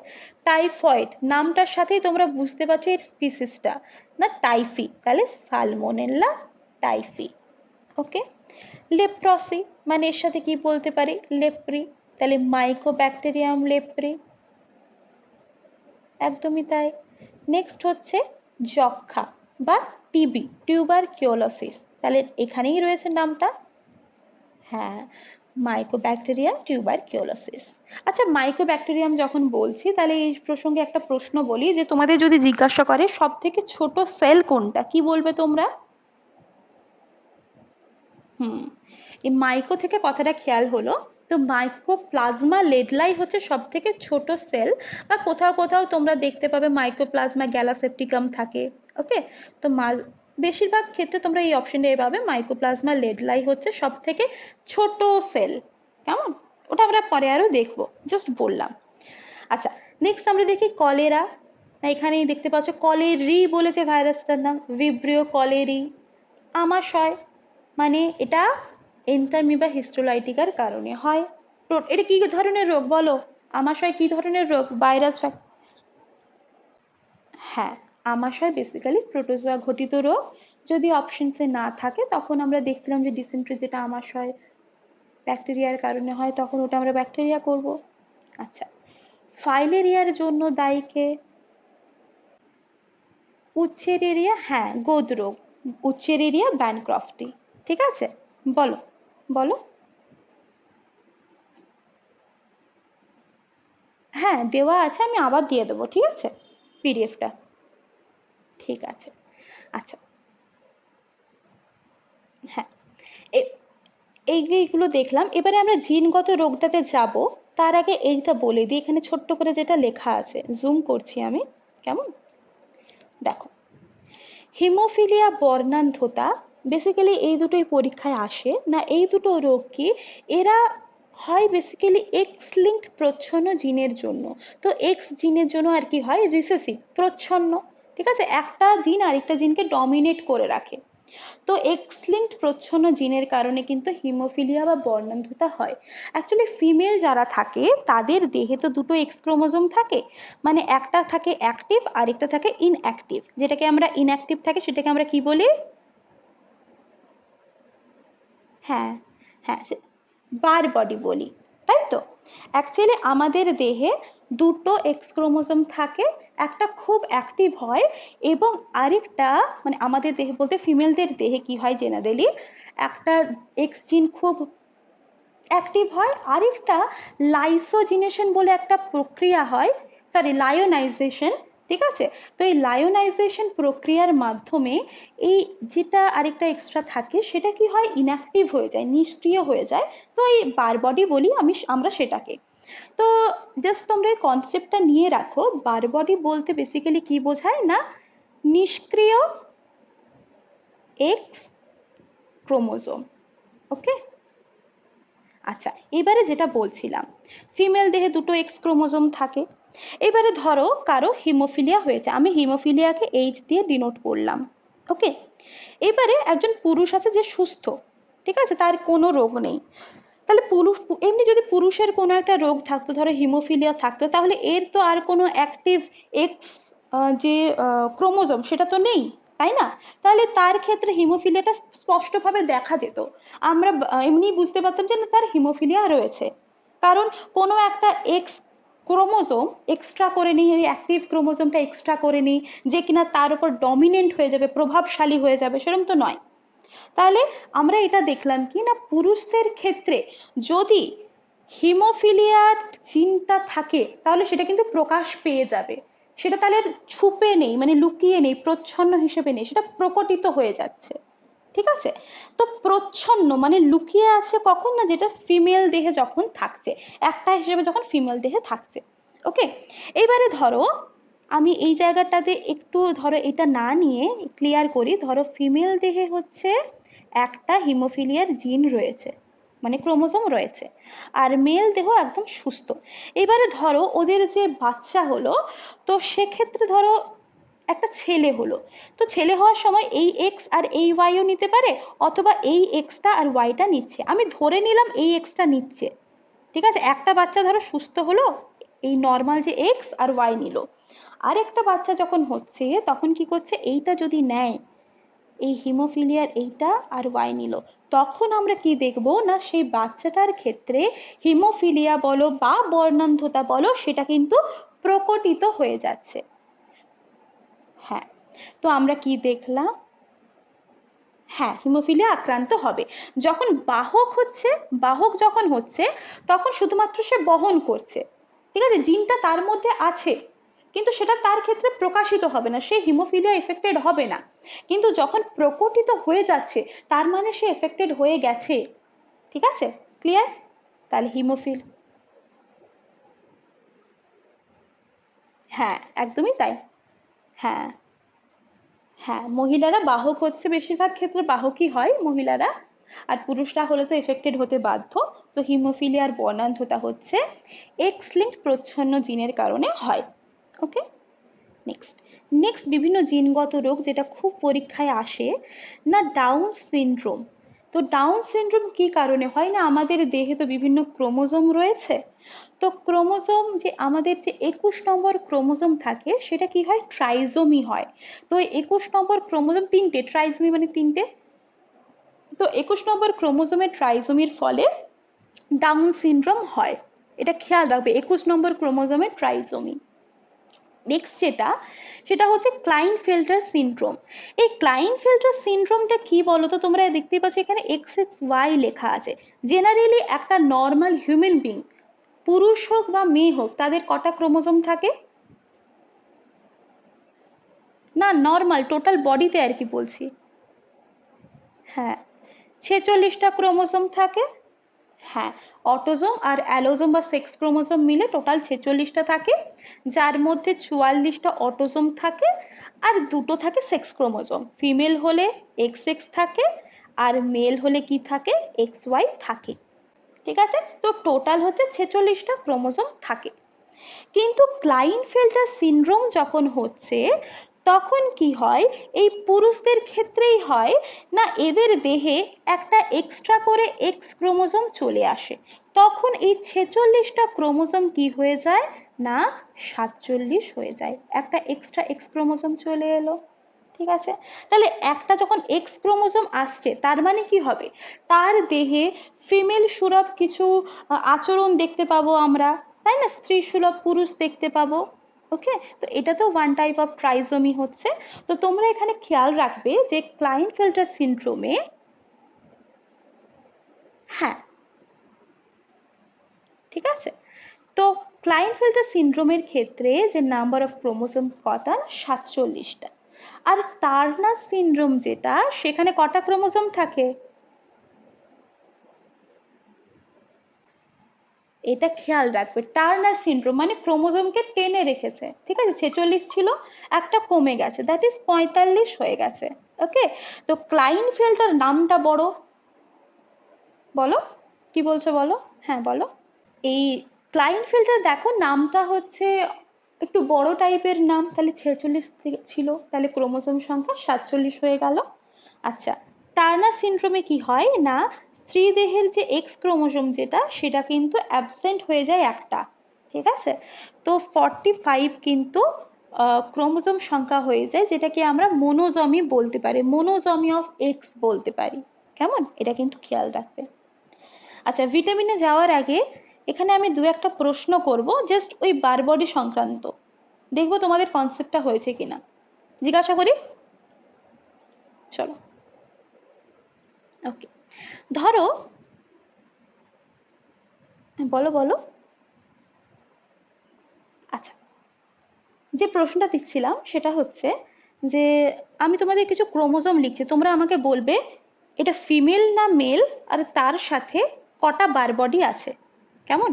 টাইফয়েড নামটার সাথেই তোমরা বুঝতে পারছো এর স্পিসিসটা, না টাইফি, তাহলে সালমোনেল্লা টাইফি। ওকে। লেপ্রসি, মানে এর সাথে কি বলতে পারি, লেপ্রি, তাহলে মাইকোব্যাকটেরিয়াম লেপ্রি। একদমই তাই। নেক্সট হচ্ছে যক্ষা বা টিবি, টিউবারকিউলোসিস, তাহলে এখানেই রয়েছে নামটা। হ্যাঁ, মাইকোব্যাকটেরিয়াম টিউবারকিউলোসিস। আচ্ছা, মাইকোব্যাকটেরিয়াম যখন বলছি, তাহলে এই প্রসঙ্গে একটা প্রশ্ন বলি, যে তোমাদের যদি জিজ্ঞাসা করে সব থেকে ছোট সেল কোনটা, কি বলবে তোমরা? হুম, এই মাইকো থেকে কথাটা খেয়াল হলো। তো মাইকোপ্লাজমা লেডলাই হচ্ছে সব থেকে ছোট সেল, বা কোথাও কোথাও তোমরা দেখতে পাবে মাইকোপ্লাজমা গ্যালাসেপ্টিকাম থাকে। ওকে। তো বেশিরভাগ ক্ষেত্রে তোমরা এই অপশনটা পাবে, মাইকোপ্লাজমা লেডলাই হচ্ছে সব থেকে ছোট সেল। কেমন? ওটা আমরা পরে আরো দেখবো, জাস্ট বললাম। আচ্ছা, নেক্সট আমরা দেখি কলেরা। এখানেই দেখতে পাচ্ছ কলেরি বলেছে ভাইরাসটার নাম, ভিব্রিও কলেরি। আমাশয়, মানে এটা এন্থামিবা হিস্টোলাইটিকার কারণে হয়। এটা কি ধরনের রোগ বলো? আমাশয় কি ধরনের রোগ, ভাইরাস? হ্যাঁ, আমাশয় বেসিক্যালি প্রোটোজোয়া ঘটিত রোগ। যদি অপশনসে না থাকে তখন আমরা দেখছিলাম যে ডিসেন্ট্রি, যেটা আমাশয়। ব্যাকটেরিয়ার কারণে হয় তখন ওটা আমরা ব্যাকটেরিয়া করব। আচ্ছা, ফাইলেরিয়ার জন্য দায়ী কে? উচ্চেরিয়া, হ্যাঁ গোদ রোগ, উচ্চেরিয়া ব্যানক্রফটি। ঠিক আছে, বলো বলো। হ্যাঁ দেওয়া আছে, আমি আবার দিয়ে দেবো, ঠিক আছে, পিডিএফটা। ঠিক আছে। আচ্ছা, হ্যাঁ এইগুলো দেখলাম। এবারে আমরা জিনগত রোগটাতে যাব, তার আগে এইটা বলে দিই, এখানে ছোট্ট করে যেটা লেখা আছে, জুম করছি আমি, কেমন, দেখো, হিমোফিলিয়া বর্ণান্ধতা, বেসিক্যালি এই দুটোই পরীক্ষায় আসে না। এই দুটো রোগ কি, এরা হয় বেসিক্যালি এক্স লিঙ্কড প্রচ্ছন্ন জিনের জন্য। তো এক্স জিনের জন্য আর কি হয়, রিসেসিভ, প্রচ্ছন্ন, ঠিক আছে, একটা জিন আরেকটা জিনকে ডমিনেট করে রাখে। তো এক্স লিঙ্কড প্রচ্ছন্ন জিনের কারণে কিন্তু হিমোফিলিয়া বা বর্ণান্ধতা হয়। অ্যাকচুয়ালি ফিমেল যারা থাকে তাদের দেহে তো দুটো এক্স ক্রোমোজোম থাকে, মানে একটা থাকে অ্যাক্টিভ আর একটা থাকে ইনঅ্যাক্টিভ। যেটাকে আমরা ইনঅ্যাক্টিভ থাকে সেটাকে আমরা কি বলি? হ্যাঁ, হ্যাঁ বার বডি বলি, তাই তো। অ্যাকচুয়ালি আমাদের দেহে দুটো এক্স ক্রোমোজোম থাকে, একটা খুব অ্যাক্টিভ হয় এবং আরেকটা, মানে আমাদের দেহে বলতে ফিমেলদের দেহে কি হয় জেনারেলি, একটা এক্স জিন খুব অ্যাক্টিভ হয়, আরেকটা লাইসোজিনেশন বলে একটা প্রক্রিয়া হয়, সরি লায়োনাইজেশন, ঠিক আছে। তো এই লায়োনাইজেশন প্রক্রিয়ার মাধ্যমে এই যেটা আরেকটা এক্সট্রা থাকে সেটা কি হয়, ইনঅ্যাক্টিভ হয়ে যায়, নিষ্ক্রিয় হয়ে যায়। তো এই বার বডি বলি আমরা সেটাকে। তো জাস্ট তোমরা এই কনসেপ্টটা নিয়ে রাখো, বার বডি বলতে বেসিক্যালি কি বোঝায় না, নিষ্ক্রিয় এক্স ক্রোমোজোম। ওকে, আচ্ছা এবারে যেটা বলছিলাম, ফিমেল দেহে দুটো এক্স ক্রোমোজোম থাকে। এবারে ধরো কারো হিমোফিলিয়া হয়েছে, আমি হিমোফিলিয়াকে এইচ দিয়ে ডিনোট করলাম, ওকে। এবারে একজন পুরুষ আছে যে সুস্থ, ঠিক আছে, তার কোনো রোগ নেই। তাহলে পুরুষ, এমনি যদি পুরুষের কোনো একটা রোগ থাকতো, ধরো হিমোফিলিয়া থাকতো, তাহলে এর তো আর কোনো অ্যাক্টিভ এক্স যে ক্রোমোজোম সেটা তো নেই, তাই না? তাহলে তার ক্ষেত্রে হিমোফিলিয়াটা স্পষ্টভাবে দেখা যেত, আমরা এমনি বুঝতে পারতাম যে না তার হিমোফিলিয়া রয়েছে, কারণ কোনো একটা এক্স ক্রোমোজোম এক্সট্রা করে নিই, ওই অ্যাক্টিভ ক্রোমোজোমটা এক্সট্রা করে নিই, যে কিনা তার উপর ডমিনেন্ট হয়ে যাবে, প্রভাবশালী হয়ে যাবে, সেরকম তো নয়। তাহলে আমরা এটা দেখলাম কি না, পুরুষদের ক্ষেত্রে যদি হিমোফিলিয়ার জিনটা থাকে তাহলে সেটা কিন্তু প্রকাশ পেয়ে যাবে, সেটা তাহলে ছুপে নেই, মানে লুকিয়ে নেই, প্রচ্ছন্ন হিসেবে নেই, সেটা প্রকটিত হয়ে যাচ্ছে, ঠিক আছে। তো প্রচ্ছন্ন মানে লুকিয়ে আছে কখন না, যেটা ফিমেল দেহে যখন থাকছে, একটা হিসেবে যখন ফিমেল দেহে থাকছে, ওকে। এবারে ধরো আমি এই জায়গাটাতে একটু ধরো এটা না নিয়ে ক্লিয়ার করি, ধরো ফিমেল দেহে হচ্ছে একটা হিমোফিলিয়ার জিন রয়েছে, মানে ক্রোমোজোম রয়েছে, আর মেল দেহ একদম সুস্থ। এবারে ধরো ওদের যে বাচ্চা হলো, তো সেক্ষেত্রে ধরো একটা ছেলে হলো, তো ছেলে হওয়ার সময় এই এক্স আর এই ওয়াইও নিতে পারে, অথবা এই এক্সটা আর ওয়াইটা নিচ্ছে, আমি ধরে নিলাম এই এক্সটা নিচ্ছে, ঠিক আছে। একটা বাচ্চা ধরো সুস্থ হলো, এই নর্মাল যে এক্স আর ওয়াই নিল, আর একটা বাচ্চা যখন হচ্ছে তখন কি করছে, এইটা যদি নেয়, এই হিমোফিলিয়ার এইটা আর ওয়াই নিল, তখন আমরা কি দেখব না, সেই বাচ্চাটার ক্ষেত্রে হিমোফিলিয়া বলো বা বর্ণান্ধতা বলো সেটা কিন্তু প্রকটিত হয়ে যাচ্ছে। হ্যাঁ, তো আমরা কি দেখলাম, হ্যাঁ হিমোফিলিয়া আক্রান্ত হবে। যখন বাহক হচ্ছে, বাহক যখন হচ্ছে তখন শুধুমাত্র সে বহন করছে, ঠিক আছে, জিনটা তার মধ্যে আছে, কিন্তু সেটা তার ক্ষেত্রে প্রকাশিত হবে না, সে হিমোফিলিয়া এফেক্টেড হবে না। কিন্তু যখন প্রকটিত হয়ে যাচ্ছে তার মানে সে এফেক্টেড হয়ে গেছে, ঠিক আছে, ক্লিয়ার। তাহলে হিমোফিল, হ্যাঁ একদমই তাই। হ্যাঁ, হ্যাঁ মহিলারা বাহক হচ্ছে, বেশিরভাগ ক্ষেত্রে বাহকই হয় মহিলারা, আর পুরুষরা হলে তো এফেক্টেড হতে বাধ্য। তো হিমোফিলিয়ার বর্ণান্ধতা হচ্ছে এক্স লিঙ্কড প্রচ্ছন্ন জিনের কারণে হয়, ওকে। নেক্সট, নেক্সট বিভিন্ন জিনগত রোগ যেটা খুব পরীক্ষায় আসে না, ডাউন সিনড্রোম। তো ডাউন সিনড্রোম কি কারণে হয় না, আমাদের দেহে তো বিভিন্ন ক্রোমোজোম রয়েছে, তো ক্রোমোজোম যে আমাদের যে 21 নম্বর ক্রোমোজোম থাকে সেটা কি হয়, ট্রাইজোমি হয়। তো 21 নম্বর ক্রোমোজোম তিনটে, ট্রাইজোমি মানে তিনটে, তো 21 নম্বর ক্রোমোজোমের ট্রাইজোমির ফলে ডাউন সিনড্রোম হয়। এটা খেয়াল রাখবে, 21 নম্বর ক্রোমোজোমের ট্রাইজোমি। নেক্সট সেটা হচ্ছে ক্লাইনফেল্টার সিনড্রোম। এই ক্লাইনফেল্টার সিনড্রোমটা কি বলতো, তোমরা দেখতেই পাচ্ছ এখানে XXY লেখা আছে। জেনারেলি একটা নর্মাল হিউম্যান বিং, পুরুষ হোক বা মেয়ে হোক, তাদের কটা ক্রোমোজোম থাকে? না, নর্মাল টোটাল বডিতে আর কি বলছি। হ্যাঁ, 46টা ক্রোমোজোম থাকে। হ্যাঁ, অটোজোম আর অ্যালোজোম বা সেক্স ক্রোমোজোম মিলে টোটাল 46টা থাকে, যার মধ্যে 44টা অটোজোম থাকে আর দুটো থাকে সেক্স ক্রোমোজোম। ফিমেল হলে XX থাকে আর মেল হলে কি থাকে, XY থাকে। ঠিক আছে, তো টোটাল হচ্ছে 46টা ক্রোমোজোম থাকে। কিন্তু ক্লাইনফেল্টার সিনড্রোম যখন হচ্ছে তখন কি হয়, এই পুরুষদের ক্ষেত্রেই হয় না, এদের দেহে একটা এক্সট্রা করে এক্স ক্রোমোজোম চলে আসে। তখন এই 46টা ক্রোমোজোম কি হয়ে যায় না, 47 হয়ে যায়। একটা এক্সট্রা এক্স ক্রোমোজোম চলে এলো। ঠিক আছে, তাহলে একটা যখন এক্স ক্রোমোজোম আসছে তার মানে কি হবে, তার দেহে ফিমেল সুলভ কিছু আচরণ দেখতে পাবো আমরা, তাই না? স্ত্রী সুলভ পুরুষ দেখতে পাবো। ওকে, তো এটা তো ওয়ান টাইপ অফ ট্রাইজোমি হচ্ছে। তো তোমরা এখানে খেয়াল রাখবে যে ক্লাইনফেল্টার সিনড্রোমে, হ্যাঁ ঠিক আছে, তো ক্লাইনফেল্টার সিনড্রোমের ক্ষেত্রে যে নাম্বার অফ ক্রোমোসোমস কটা, 47টা। আর টার্নার সিনড্রোম যেটা, সেখানে কটা ক্রোমোসোম থাকে? এটা খেয়াল রাখবে, টার্নার সিনড্রোম মানে ক্রোমোজোমকে টেনে রেখেছে। ঠিক আছে, 46 ছিল, একটা কমে গেছে, দ্যাট ইজ 45 হয়ে গেছে। ওকে, তো ক্লাইনফেল্টার নামটা বড়, বলো কি বলছো বলো, হ্যাঁ বলো। এই ক্লাইনফেল্টার দেখো নামটা হচ্ছে একটু বড় টাইপের নাম, তাহলে 46 ছিল, তাহলে ক্রোমোজোম সংখ্যা 47 হয়ে গেল। আচ্ছা, টার্নার সিনড্রোমে কি হয় না, স্ত্রী দেহের যে এক্স ক্রোমোজোম যেটা, সেটা কিন্তু অ্যাবসেন্ট হয়ে যায় একটা। ঠিক আছে, তো 45 কিন্তু ক্রোমোজোম সংখ্যা হয়ে যায়, যেটাকে আমরা মোনোজমি বলতে পারি, মোনোজমি অফ এক্স বলতে পারি। কেমন, এটা কিন্তু খেয়াল রাখবে। আচ্ছা, ভিটামিনে যাওয়ার আগে এখানে আমি দু একটা প্রশ্ন করব, জাস্ট ওই বারবডি সংক্রান্ত, দেখবো তোমাদের কনসেপ্টটা হয়েছে কিনা, জিজ্ঞাসা করি। চলো, ওকে, ধরো, বলো বলো। আচ্ছা, যে প্রশ্নটা দিচ্ছিলাম সেটা হচ্ছে যে আমি তোমাদের কিছু ক্রোমোজোম লিখছি, তোমরা আমাকে বলবে এটা ফিমেল না মেল, আর তার সাথে কটা বারবডি আছে। কেমন,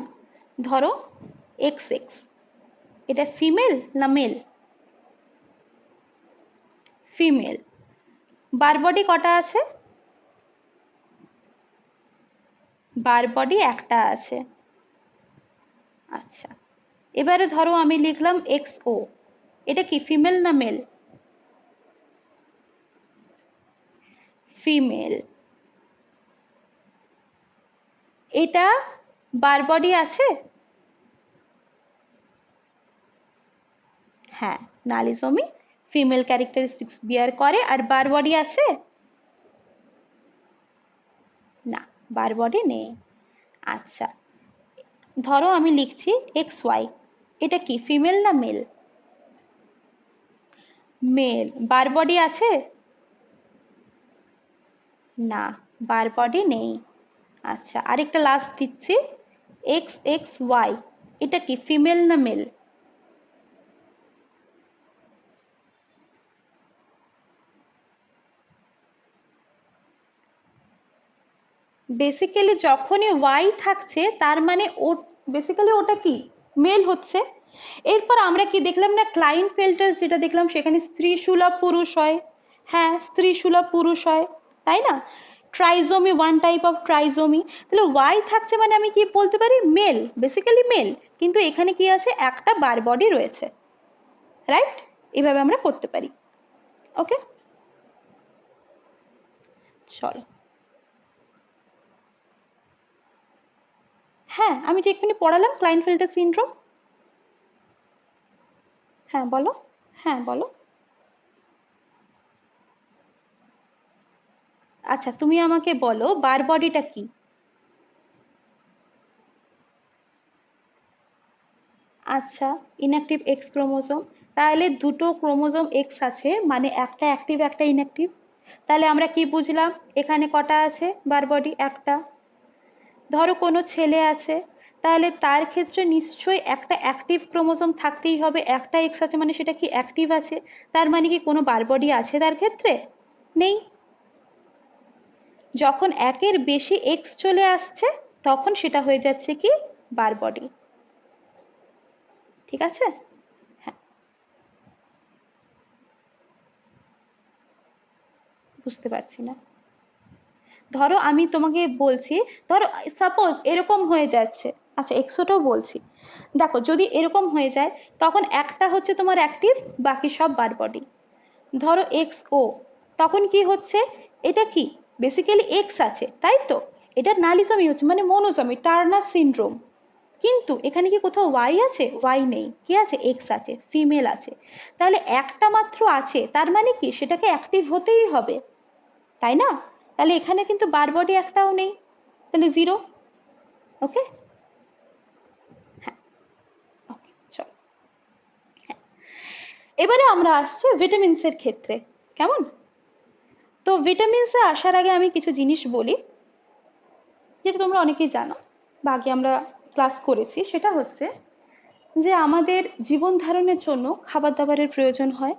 ধরো XX, এটা ফিমেল না মেল? ফিমেল। বারবডি কটা আছে? বারবডি একটা আছে। আচ্ছা, এবারে ধরো আমি লিখলাম XO, এটা কি ফিমেল না মেল? ফিমেল। এটা বারবডি আছে? হ্যাঁ, নালিজমি ফিমেল ক্যারেক্টারিস্টিক্স বিয়ার করে, আর বারবডি আছে? না, বারবডি নেই। আচ্ছা, ধরো আমি লিখছি XY, এটা কি ফিমেল না মেল? মেল। বারবডি আছে? না, বারবডি নেই। আচ্ছা, আরেকটা লাস্ট দিচ্ছি, XXY, এটা কি ফিমেল না মেল? বেসিক্যালি যখনই ওয়াই থাকছে তার মানে ও, বেসিক্যালি ওটা কি মেল হচ্ছে। এরপর আমরা কি দেখলাম না, ক্লাইনফেল্টার যেটা দেখলাম সেখানে স্ত্রী সুলভ পুরুষ হয়। হ্যাঁ, স্ত্রী সুলভ পুরুষ হয়, তাই না? Trisomy, one type of trisomy, তাহলে ওয়াই থাকছে মানে আমি কি বলতে পারি, মেল, বেসিক্যালি মেল, কিন্তু এখানে কি আছে, একটা বারবডি রয়েছে। রাইট, এভাবে আমরা করতে পারি। ওকে, চলো। হ্যাঁ, আমি যে এক্ষুনি পড়ালাম ক্লাইনফেল্টার সিনড্রোম। হ্যাঁ বলো, হ্যাঁ বলো। আচ্ছা, তুমি আমাকে বলো বারবডিটা কি? আচ্ছা, ইনঅ্যাক্টিভ এক্স ক্রোমোজোম, তাহলে দুটো ক্রোমোজোম এক্স আছে, মানে একটা অ্যাক্টিভ একটা ইনঅ্যাক্টিভ। তাহলে আমরা কি বুঝলাম, এখানে কটা আছে বারবডি? একটা। ধরো কোনো ছেলে আছে, তাহলে তার ক্ষেত্রে নিশ্চয়ই একটা অ্যাক্টিভ ক্রোমোজোম থাকতেই হবে, একটা এক্স আছে মানে সেটা কি অ্যাক্টিভ আছে, তার মানে কি কোনো বারবডি আছে তার ক্ষেত্রে? নেই। যখন একের বেশি এক্স চলে আসছে তখন সেটা হয়ে যাচ্ছে কি বারবডি। ঠিক আছে? হ্যাঁ, বুঝতে পারছি না। ধরো আমি তোমাকে বলছি, ধরো সাপোজ এরকম হয়ে যাচ্ছে, আচ্ছা এক্সোটাও বলছি, দেখো যদি এরকম হয়ে যায় তখন একটা হচ্ছে তোমার অ্যাক্টিভ, বাকি সব বারবডি। ধরো এক্স ও, তখন কি হচ্ছে, এটা কি বেসিক্যালি এক্স আছে তাই তো, এটা নালিসমি হচ্ছে মানে মনোসমি, টার্নার সিনড্রোম। কিন্তু এখানে কি কোথাও ওয়াই আছে? ওয়াই নেই, কি আছে? এক্স আছে, ফিমেল আছে। তাহলে একটা মাত্র আছে, তার মানে কি সেটাকে অ্যাক্টিভ হতেই হবে, তাই না? তাহলে এখানে কিন্তু বারবডি একটাও নেই, তাহলে জিরো। ওকে, হ্যাঁ, ওকে চলো। হ্যাঁ, এবারে আমরা আসছি ভিটামিনস এর ক্ষেত্রে, কেমন? তো ভিটামিনস এ আসার আগে আমি কিছু জিনিস বলি, যেটা তোমরা অনেকেই জানো বা আগে আমরা ক্লাস করেছি, সেটা হচ্ছে যে আমাদের জীবন ধারণের জন্য খাবার দাবারের প্রয়োজন হয়।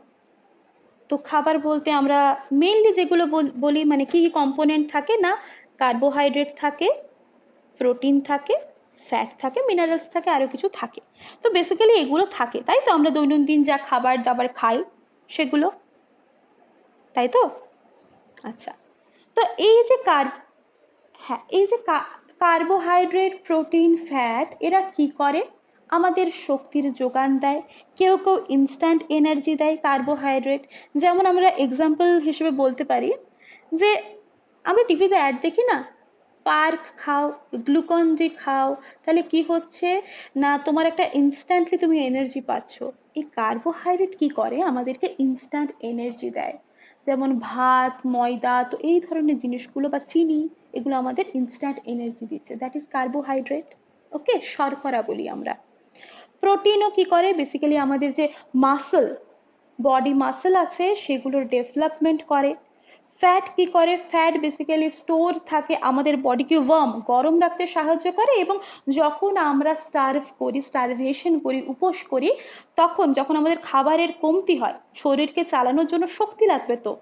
তো খাবার বলতে আমরা মেইনলি যেগুলো বলি, মানে কি কি কম্পোনেন্ট থাকে না, কার্বোহাইড্রেট থাকে, প্রোটিন থাকে, ফ্যাট থাকে, মিনারেলস থাকে, আরো কিছু থাকে। তো বেসিক্যালি এগুলো থাকে, তাই তো আমরা দৈনন্দিন যা খাবার দাবার খাই সেগুলো, তাই তো? আচ্ছা, তো এই যে হ্যাঁ, এই যে কার্বোহাইড্রেট, প্রোটিন, ফ্যাট, এরা কি করে? আমাদের শক্তির যোগান দেয়। কেউ কেউ ইনস্ট্যান্ট এনার্জি দেয় কার্বোহাইড্রেট। যেমন আমরা এক্সাম্পল হিসেবে বলতে পারি যে আমরা টিভিতে অ্যাড দেখি না, পার্ক খাও, গ্লুকন ডি খাও, তাহলে কি হচ্ছে না তোমার একটা ইনস্ট্যান্টলি তুমি এনার্জি পাচ্ছ। এই কার্বোহাইড্রেট কি করে, আমাদেরকে ইনস্ট্যান্ট এনার্জি দেয়। যেমন ভাত, ময়দা, তো এই ধরনের জিনিসগুলো বা চিনি, এগুলো আমাদের ইনস্ট্যান্ট এনার্জি দিচ্ছে, দ্যাট ইজ কার্বোহাইড্রেট। ওকে, শর্করা বলি আমরা। প্রোটিনও কি করে, বেসিক্যালি আমাদের যে মাসল, বডি মাসল আছে সেগুলোর ডেভেলপমেন্ট করে। ফ্যাট কি করে, ফ্যাট বেসিক্যালি স্টোর থাকে, আমাদের বডিকে ওয়ার্ম গরম রাখতে সাহায্য করে। এবং যখন আমরা স্টার্ভ করি, স্টারভেশন করি, উপোস করি, তখন যখন আমাদের খাবারের কমতি হয়, শরীরকে চালানোর জন্য শক্তি লাগবে, তো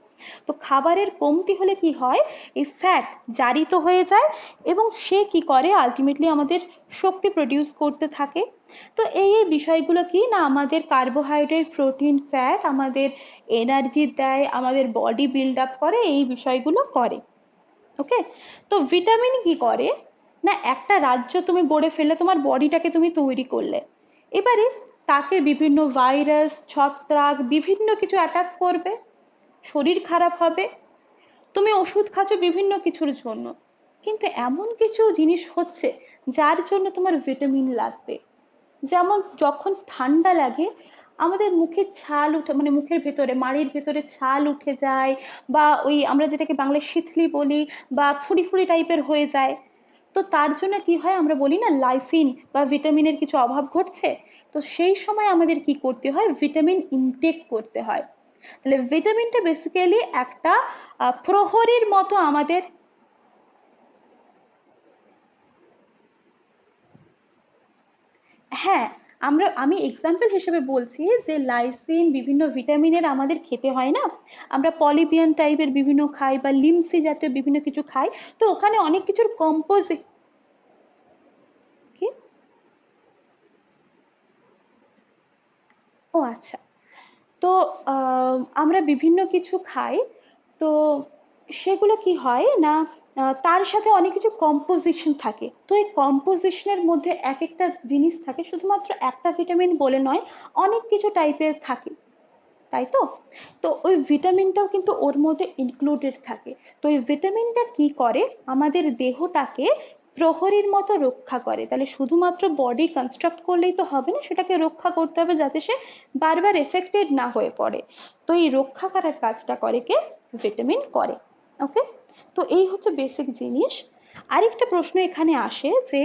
তো খাবারের কমতি হলে কি হয়, এই ফ্যাট জারিত হয়ে যায় এবং সে কি করে আলটিমেটলি আমাদের শক্তি প্রডিউস করতে থাকে। তো এই এই বিষয়গুলো কি না, আমাদের কার্বোহাইড্রেট, প্রোটিন, ফ্যাট আমাদের এনার্জি দেয়, আমাদের বডি বিল্ড আপ করে, এই বিষয়গুলো করে। ওকে, তো ভিটামিন কি করে না, একটা রাজ্য তুমি গড়ে ফেললে, তোমার বডিটাকে তুমি তৈরি করলে, এবারে তাকে বিভিন্ন ভাইরাস, ছত্রাক, বিভিন্ন কিছু অ্যাটাক করবে, শরীর খারাপ হবে, তুমি ওষুধ খাচ্ছ বিভিন্ন কিছুর জন্য, কিন্তু এমন কিছু জিনিস হচ্ছে যার জন্য তোমার ভিটামিন লাগবে। যেমন যখন ঠান্ডা লাগে আমাদের মুখে ছাল উঠে, মানে মুখের ভেতরে, মাড়ির ভেতরে ছাল উঠে যায়, বা ওই আমরা যেটাকে বাংলায় শীতলি বলি, বা ফুড়ি ফুড়ি টাইপের হয়ে যায়। তো তার জন্য কি হয়, আমরা বলি না লাইসিন বা ভিটামিনের কিছু অভাব ঘটছে, তো সেই সময় আমাদের কি করতে হয়, ভিটামিন ইনটেক করতে হয়। তাহলে ভিটামিনটা বেসিক্যালি একটা প্রহরীর মতো আমাদের। হ্যাঁ, আমি এক্সাম্পল হিসেবে বলছি যে লাইসিন, বিভিন্ন ভিটামিনের আমাদের খেতে হয় না, আমরা পলিবিয়ান টাইপের বিভিন্ন খাই বা লিমসি জাতীয় বিভিন্ন কিছু খাই, তো ওখানে অনেক কিছুর কি, ও আচ্ছা, তো আমরা বিভিন্ন কিছু খাই, তো সেগুলো কি হয় না, তার সাথে অনেক কিছু কম্পোজিশন থাকে, তো এই কম্পোজিশনের মধ্যে এক একটা জিনিস থাকে, শুধুমাত্র একটা ভিটামিন বলে নয়, অনেক কিছু টাইপের থাকে, তাই তো? তো ওই ভিটামিনটাও কিন্তু ওর মধ্যে ইনক্লুডেড থাকে। তো ওই ভিটামিনটা কি করে, আমাদের দেহটাকে প্রহরীর মতো রক্ষা করে। তাহলে শুধুমাত্র বডি কনস্ট্রাক্ট করলেই তো হবে না, সেটাকে রক্ষা করতে হবে যাতে সে বারবার এফেক্টেড না হয়ে পড়ে। তো এই রক্ষা করার কাজটা করে কে, ভিটামিন করে। ওকে, তো এই হচ্ছে বেসিক জিনিস। আরেকটা প্রশ্ন এখানে আসে যে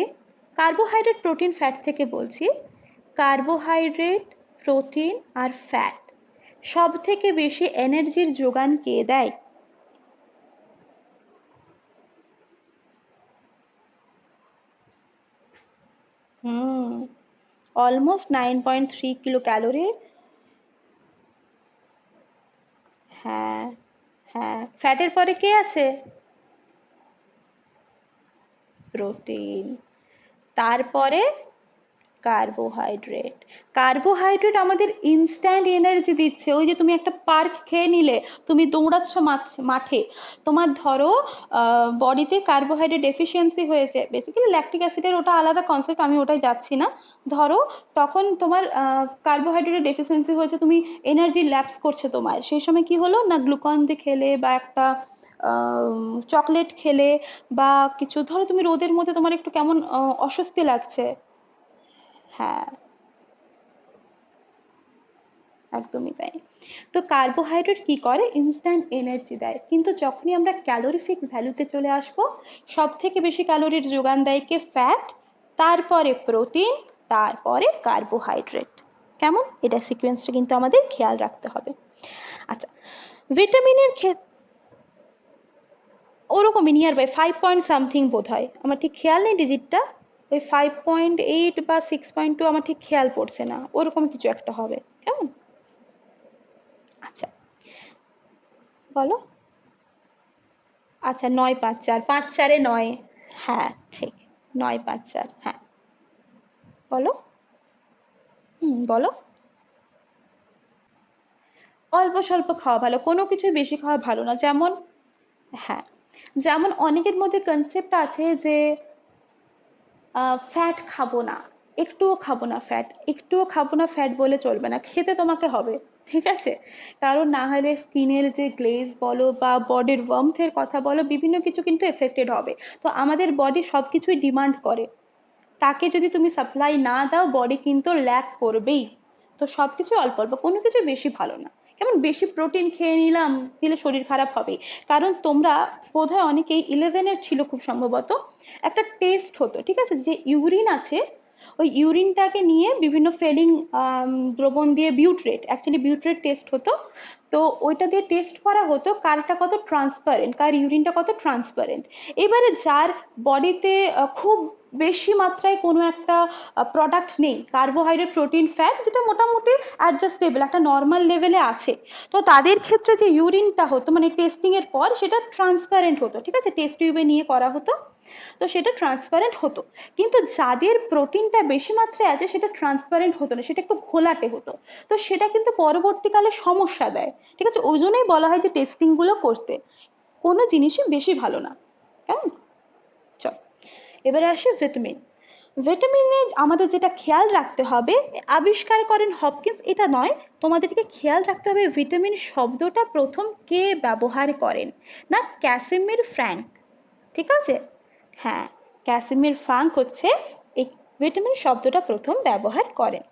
কার্বোহাইড্রেট, প্রোটিন, ফ্যাট থেকে বলছি, কার্বোহাইড্রেট, প্রোটিন আর ফ্যাট সব থেকে বেশি এনার্জির যোগান কে দেয়? Almost 9.3 kilo calorie. হ্যাঁ, হ্যাঁ, ফ্যাটের পরে কে আছে? প্রোটিন। তারপরে কার্বোহাইড্রেট। কার্বোহাইড্রেট আমাদের ইনস্ট্যান্ট এনার্জি দিচ্ছে। ওই যে তুমি একটা পার্ক খেয়ে নিলে, তুমি দৌড়াচ্ছ মাঠে, তোমার ধরো বডিতে কার্বোহাইড্রেট ডেফিসিয়েন্সি হয়েছে, বেসিক্যালি ল্যাকটিক অ্যাসিডের ওটা আলাদা কনসেপ্ট, আমি ওটাই যাচ্ছি না। ধরো তখন তোমার কার্বোহাইড্রেটের ডেফিসিয়েন্সি হয়েছে, তুমি এনার্জি ল্যাপস করছে তোমার, সেই সময় কি হলো না, গ্লুকন ডি খেলে বা একটা চকলেট খেলে বা কিছু, ধরো তুমি রোদের মধ্যে তোমার একটু কেমন অস্বস্তি লাগছে, হ্যাঁ, একদমই তাই। তো কার্বোহাইড্রেট কি করে, ইনস্ট্যান্ট এনার্জি দেয়, কিন্তু যখনই আমরা ক্যালোরিফিক ভ্যালুতে চলে আসব, সব থেকে বেশি ক্যালোরির যোগান দেয় কে? ফ্যাট, তারপরে প্রোটিন, তারপরে কার্বোহাইড্রেট। কেমন? এটা সিকোয়েন্সটা কিন্তু আমাদের খেয়াল রাখতে হবে। আচ্ছা, ভিটামিনের ক্ষেত্রে ওরকমই নিয়ার বাই 5 পয়েন্ট সামথিং বোধ হয়, আমার ঠিক খেয়াল নেই ডিজিটটা, ওই 5.8 বা 6.2, আমার ঠিক খেয়াল পড়ছে না, ওরকম কিছু একটা হবে। কেমন? আচ্ছা, বলো। আচ্ছা, 9-5-4, 5-4-9। হ্যাঁ, ঠিক, 9-5-4, হ্যাঁ। বলো। বলো। অল্প স্বল্প খাওয়া ভালো, কোনো কিছু বেশি খাওয়া ভালো না। যেমন, হ্যাঁ, যেমন অনেকের মধ্যে কনসেপ্ট আছে যে ফ্যাট খাবো না, একটুও খাবো না ফ্যাট, একটুও খাবো না ফ্যাট বলে চলবে না, খেতে তোমাকে হবে, ঠিক আছে? কারণ না হলে স্কিনের যে গ্লেজ বলো বা বডির ওয়ার্মথের কথা বলো, বিভিন্ন কিছু কিন্তু এফেক্টেড হবে। তো আমাদের বডি সবকিছুই ডিমান্ড করে, তাকে যদি তুমি সাপ্লাই না দাও, বডি কিন্তু ল্যাক করবেই। তো সবকিছু অল্প অল্প, কোনো কিছু বেশি ভালো না। কেমন? বেশি প্রোটিন খেয়ে নিলাম, দিলে শরীর খারাপ হবে। কারণ তোমরা বোধহয় অনেকেই 11-এর ছিল খুব সম্ভবত, একটা টেস্ট হতো, ঠিক আছে, যে ইউরিন আছে, ওই ইউরিনটাকে নিয়ে বিভিন্ন ফেলিং দ্রবণ দিয়ে, বিউট্রেট, অ্যাকচুয়ালি বিউট্রেট টেস্ট হতো। তো ওইটা দিয়ে টেস্ট করা হতো কারটা কত ট্রান্সপারেন্ট, কার ইউরিনটা কত ট্রান্সপারেন্ট। এবারে যার বডিতে খুব বেশি মাত্রায় কোনো একটা প্রোডাক্ট নেই, কার্বোহাইড্রেট, প্রোটিন, ফ্যাট, যেটা মোটামুটি অ্যাডজাস্টেবল একটা নর্মাল লেভেলে আছে, তো তাদের ক্ষেত্রে যে ইউরিনটা হতো, মানে টেস্টিং এর পর সেটা ট্রান্সপারেন্ট হতো, ঠিক আছে, টেস্ট টিউবে নিয়ে করা হতো, তো সেটা ট্রান্সপারেন্ট হতো। কিন্তু যাদের প্রোটিনটা বেশি মাত্রায় আছে, সেটা ট্রান্সপারেন্ট হতো না, সেটা একটু ঘোলাটে হতো। তো সেটা কিন্তু পরবর্তীকালে সমস্যা দেয়, ঠিক আছে, ওই জন্যই বলা হয় যে টেস্টিং গুলো করতে। কোনো জিনিসই বেশি ভালো না। কেমন? চল, এবারে আসি ভিটামিন। ভিটামিনে আমাদের যেটা খেয়াল রাখতে হবে, আবিষ্কার করেন হপকিন্স এটা নয়, তোমাদেরকে খেয়াল রাখতে হবে ভিটামিন শব্দটা প্রথম কে ব্যবহার করেন, না ক্যাসিমির ফ্র্যাঙ্ক, ঠিক আছে? হ্যাঁ, ক্যাসিমির ফ্রাঙ্ক হচ্ছে এই ভিটামিন শব্দটা প্রথম ব্যবহার করেন।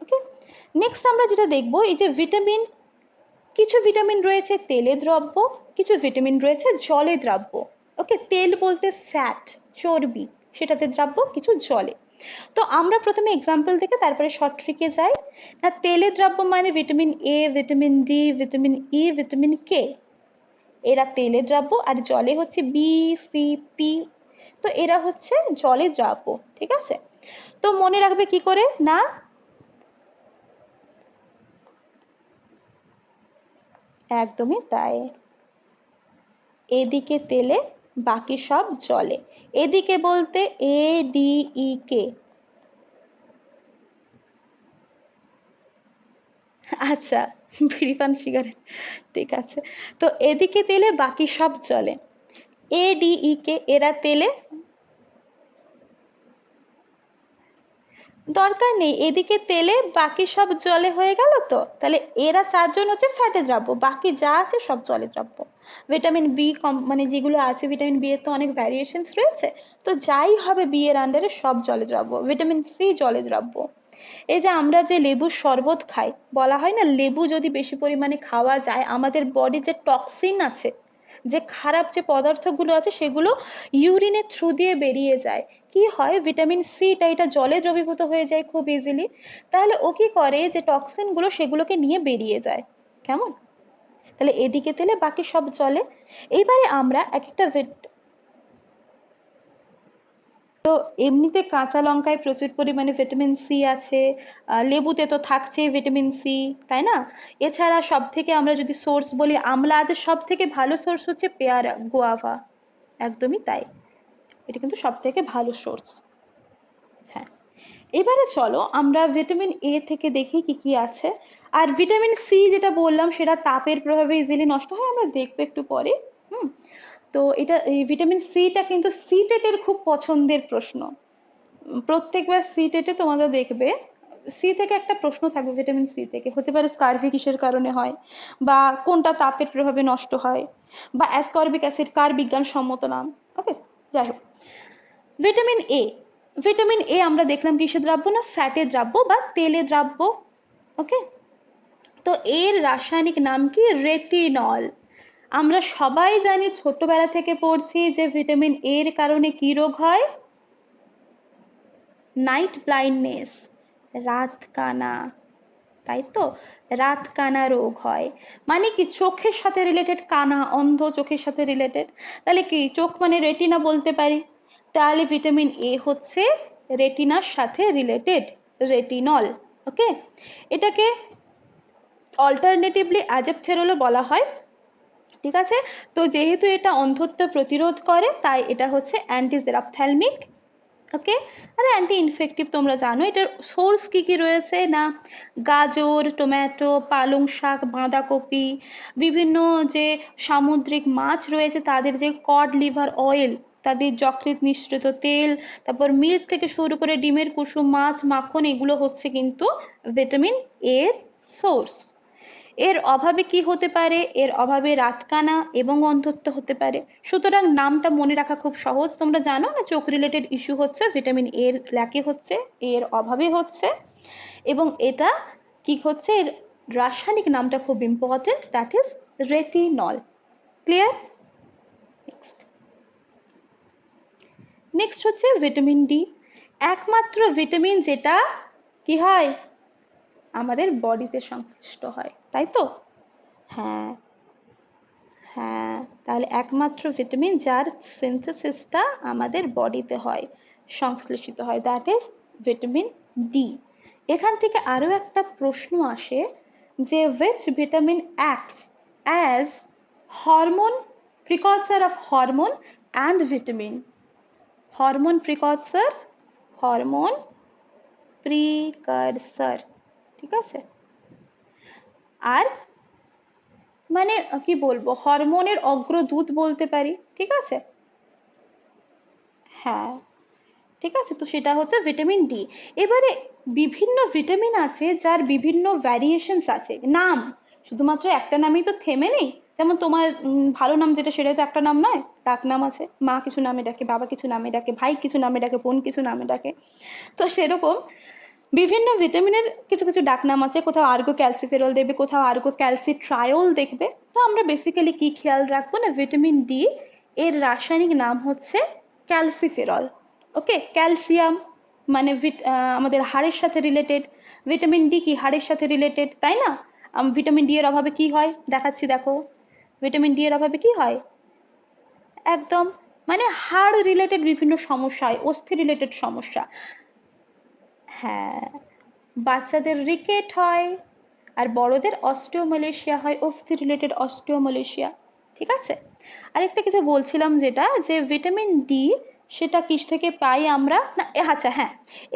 ওকে, নেক্সট আমরা যেটা দেখবো, এই যে ভিটামিন, কিছু ভিটামিন রয়েছে তেলে দ্রব্য, কিছু ভিটামিন রয়েছে জলে দ্রাব্য। ওকে, তেল বলতে ফ্যাট, চর্বি, সেটাতে দ্রাব্য, কিছু জলে। তো আমরা প্রথমে এক্সাম্পল থেকে তারপরে শর্ট ট্রিকে যাই। না, তেলে দ্রাব্য মানে vitamin A, vitamin D, vitamin E, vitamin K, এরা তেলে দ্রাব্য। আর জলে হচ্ছে বি, সি, পি, তো এরা হচ্ছে জলে দ্রাব্য, ঠিক আছে? তো মনে রাখবে কি করে, না একদমই তাই, এদিকে তেলে, বাকি সব জলে। এদিকে বলতে এ, ডি, ই, কে। আচ্ছা, বিড়ি পান সিগারেট, ঠিক আছে। তো এদিকে তেলে, বাকি সব জলে, এ, ডি, ই, কে, এরা তেলে, দরকার নেই, এদিকে তেলে বাকি সব জলে হয়ে গেল। তো তাহলে এরা চারজন হচ্ছে ফ্যাটে দ্রাব্য, বাকি যা আছে সব জলে দ্রাব্য। ভিটামিন বি মানে যেগুলো আছে, ভিটামিন বি এর তো অনেক ভ্যারিয়েশনস রয়েছে, তো যাই হবে বি এর আন্ডারে সব জলে দ্রাব্য। ভিটামিন সি জলে দ্রাব্য। এই যে আমরা যে লেবুর শরবত খাই, বলা হয় না লেবু যদি বেশি পরিমাণে খাওয়া যায়, আমাদের বডি যে টক্সিন আছে, যে খারাপ যে পদার্থগুলো আছে সেগুলো ইউরিনের থ্রু দিয়ে বেরিয়ে যায়। কি হয়, ভিটামিন সিটা এটা জলে দ্রবীভূত হয়ে যায় খুব ইজিলি, তাহলে ও কি করে যে টক্সিনগুলো সেগুলোকে নিয়ে বেরিয়ে যায়। কেমন? তাহলে এদিকে তেলে বাকি সব জলে। এইবারে আমরা এক একটা তো এমনিতে কাঁচা লঙ্কায় প্রচুর পরিমাণে ভিটামিন সি আছে, লেবুতে তো থাকছেই ভিটামিন সি, তাই না? এছাড়া সব থেকে আমরা যদি সোর্স বলি, আমলা আছে, সব থেকে ভালো সোর্স হচ্ছে পেয়ারা, গোয়াভা। একদমই তাই, এটা কিন্তু সব থেকে ভালো সোর্স। হ্যাঁ, এবারে চলো আমরা ভিটামিন এ থেকে দেখি কি কি আছে। আর ভিটামিন সি যেটা বললাম সেটা তাপের প্রভাবে ইজিলি নষ্ট হয়, আমরা দেখবো একটু পরে। হুম। তো এটা এই ভিটামিন সিটা কিন্তু সিটেটের খুব পছন্দের প্রশ্ন। প্রত্যেকবার সি টেটে তোমাদের দেখবে সি থেকে একটা প্রশ্ন থাকবে, ভিটামিন সি থেকে হতে পারে স্কারভি কিসের কারণে হয়, বা কোনটা তাপের প্রভাবে নষ্ট হয়, বা অ্যাসকর্বিক অ্যাসিড কার বিজ্ঞানসম্মত নাম। ওকে, যাই হোক, ভিটামিন এ। ভিটামিন এ আমরা দেখলাম কিসের দ্রাব্য, না ফ্যাটের দ্রাব্য বা তেলের দ্রাব্য। ওকে, তো এর রাসায়নিক নাম কি, রেটিনল। আমরা সবাই জানি, ছোটবেলা থেকে পড়ছি যে ভিটামিন এর কারণে কি রোগ হয়, নাইট ব্লাইন্ডনেস, রাত কানা, তাই তো? রাত কানা রোগ হয়, মানে কি চোখের সাথে রিলেটেড, কানা অন্ধ চোখের সাথে রিলেটেড। তাহলে কি চোখ মানে রেটিনা বলতে পারি, তাহলে ভিটামিন এ হচ্ছে রেটিনার সাথে রিলেটেড, রেটিনল। ওকে, এটাকে অল্টারনেটিভলি অ্যাজেপথেরলও বলা হয়। ঠিক আছে, তো যেহেতু এটা অন্ধত্ব প্রতিরোধ করে তাই এটা হচ্ছে অ্যান্টিজেরাপথ্যালমিক। ওকে, আর অ্যান্টি ইনফেক্টিভ। তোমরা জানো এটার সোর্স কি কি রয়েছে, না গাজর, টমেটো, পালং শাক, বাঁধাকপি, বিভিন্ন যে সামুদ্রিক মাছ রয়েছে তাদের যে কড লিভার অয়েল, তাদের যকৃৎ নিঃসৃত তেল, তারপর মিল্ক থেকে শুরু করে ডিমের কুসুম, মাছ, মাখন, এগুলো হচ্ছে কিন্তু ভিটামিন এর সোর্স। এর অভাবে কি হতে পারে, এর অভাবে রাতকানা এবং অন্ধত্ব হতে পারে। সুতরাং নামটা মনে রাখা খুব সহজ, তোমরা জানো না চোখ রিলেটেড ইস্যু হচ্ছে ভিটামিন এর ল্যাকে হচ্ছে, এর অভাবে হচ্ছে, এবং এটা কি হচ্ছে, এর রাসায়নিক নামটা খুব important, that is retinol. Clear? Next হচ্ছে ভিটামিন ডি, একমাত্র ভিটামিন যেটা কি হয়, আমাদের বডিতে সংশ্লিষ্ট হয়, তাই তো? হ্যাঁ, হ্যাঁ, তাহলে একমাত্র ভিটামিন যার সিনথেসিসটা আমাদের বডিতে হয়, সংশ্লেষিত হয়, দ্যাট ইজ ভিটামিন ডি। এখান থেকে আরো একটা প্রশ্ন আসে যে which vitamin acts as hormone precursor of hormone and vitamin, hormone precursor, hormone precursor, ঠিক আছে? আর মানে কি বলবো, হরমোনের অগ্রদূত বলতে পারি, ঠিক আছে? হ্যাঁ, ঠিক আছে, তো সেটা হচ্ছে ভিটামিন ডি। এবারে বিভিন্ন ভিটামিন আছে যার বিভিন্ন ভ্যারিয়েশনস আছে, নাম শুধুমাত্র একটা নামেই তো থেমে নেই। যেমন তোমার ভালো নাম যেটা, সেটা তো একটা নাম নয়, ডাক নাম আছে, মা কিছু নামে ডাকে, বাবা কিছু নামে ডাকে, ভাই কিছু নামে ডাকে, বোন কিছু নামে ডাকে। তো সেরকম বিভিন্ন ভিটামিনের কিছু কিছু ডাকনাম আছে, কোথাও আর্গো ক্যালসিফেরল দেবে, কোথাও আর্গো ক্যালসিট্রায়ল দেখবে। তো আমরা বেসিক্যালি কি খেয়াল রাখবো, না ভিটামিন ডি এর রাসায়নিক নাম হচ্ছে ক্যালসিফেরল। ওকে, ক্যালসিয়াম মানে আমাদের হাড়ের সাথে রিলেটেড, ভিটামিন ডি কি হাড়ের সাথে রিলেটেড, তাই না? ভিটামিন ডি এর অভাবে কি হয় দেখাচ্ছি, দেখো ভিটামিন ডি এর অভাবে কি হয়, একদম মানে হাড় রিলেটেড বিভিন্ন সমস্যা হয়, অস্থি রিলেটেড সমস্যা। হ্যাঁ, বাচ্চাদের রিকেট হয়, আর বড়দের অস্টিওমালেশিয়া হয়, অস্থি রিলেটেড অস্টিওমালেশিয়া। ঠিক আছে, আরেকটা কিছু বলছিলাম যেটা, যে ভিটামিন ডি সেটা কিস থেকে পাই আমরা, না আচ্ছা হ্যাঁ,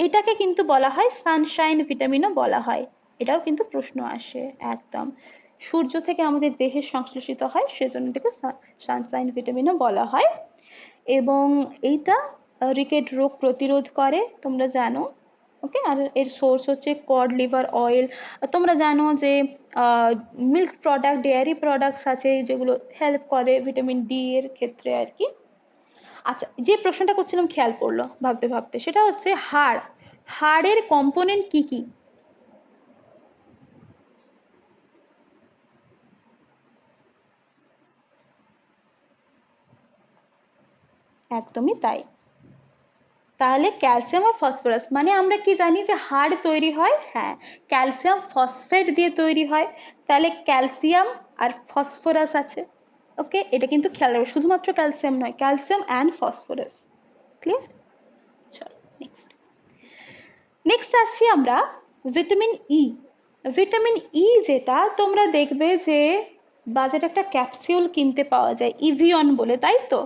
এটাকে কিন্তু বলা হয় সানশাইন ভিটামিনও বলা হয়, এটাও কিন্তু প্রশ্ন আসে একদম। সূর্য থেকে আমাদের দেহে সংশ্লেষিত হয়, সেজন্য এটাকে সানশাইন ভিটামিনও বলা হয়। এবং এইটা রিকেট রোগ প্রতিরোধ করে, তোমরা জানো। ওকে, আর এর সোর্স হচ্ছে কড লিভার অয়েল। তোমরা জানো যে মিল্ক প্রোডাক্ট, ডেয়ারি প্রোডাক্টস আছে যেগুলো হেল্প করে ভিটামিন ডি এর ক্ষেত্রে আর কি। আচ্ছা, যে প্রশ্নটা করছিলাম খেয়াল পড়লো ভাবতে ভাবতে, সেটা হচ্ছে হাড়, হাড়ের কম্পোনেন্ট কি কি? একদমই তাই। তাহলে ক্যালসিয়াম আর ফসফরাস মানে আমরা কি জানি যে হাড় তৈরি হয়, হ্যাঁ ক্যালসিয়াম ফসফেট দিয়ে তৈরি হয়, তাহলে ক্যালসিয়াম আর ফসফরাস আছে। ওকে, এটা কিন্তু খেয়াল রাখবে, শুধুমাত্র ক্যালসিয়াম নয়, ক্যালসিয়াম অ্যান্ড ফসফরাস। ক্লিয়ার? চলো নেক্সট। নেক্সট আসছি আমরা ভিটামিন ই। ভিটামিন ই যেটা তোমরা দেখবে যে বাজারে একটা ক্যাপসিউল কিনতে পাওয়া যায় ইভিয়ন বলে, তাই তো?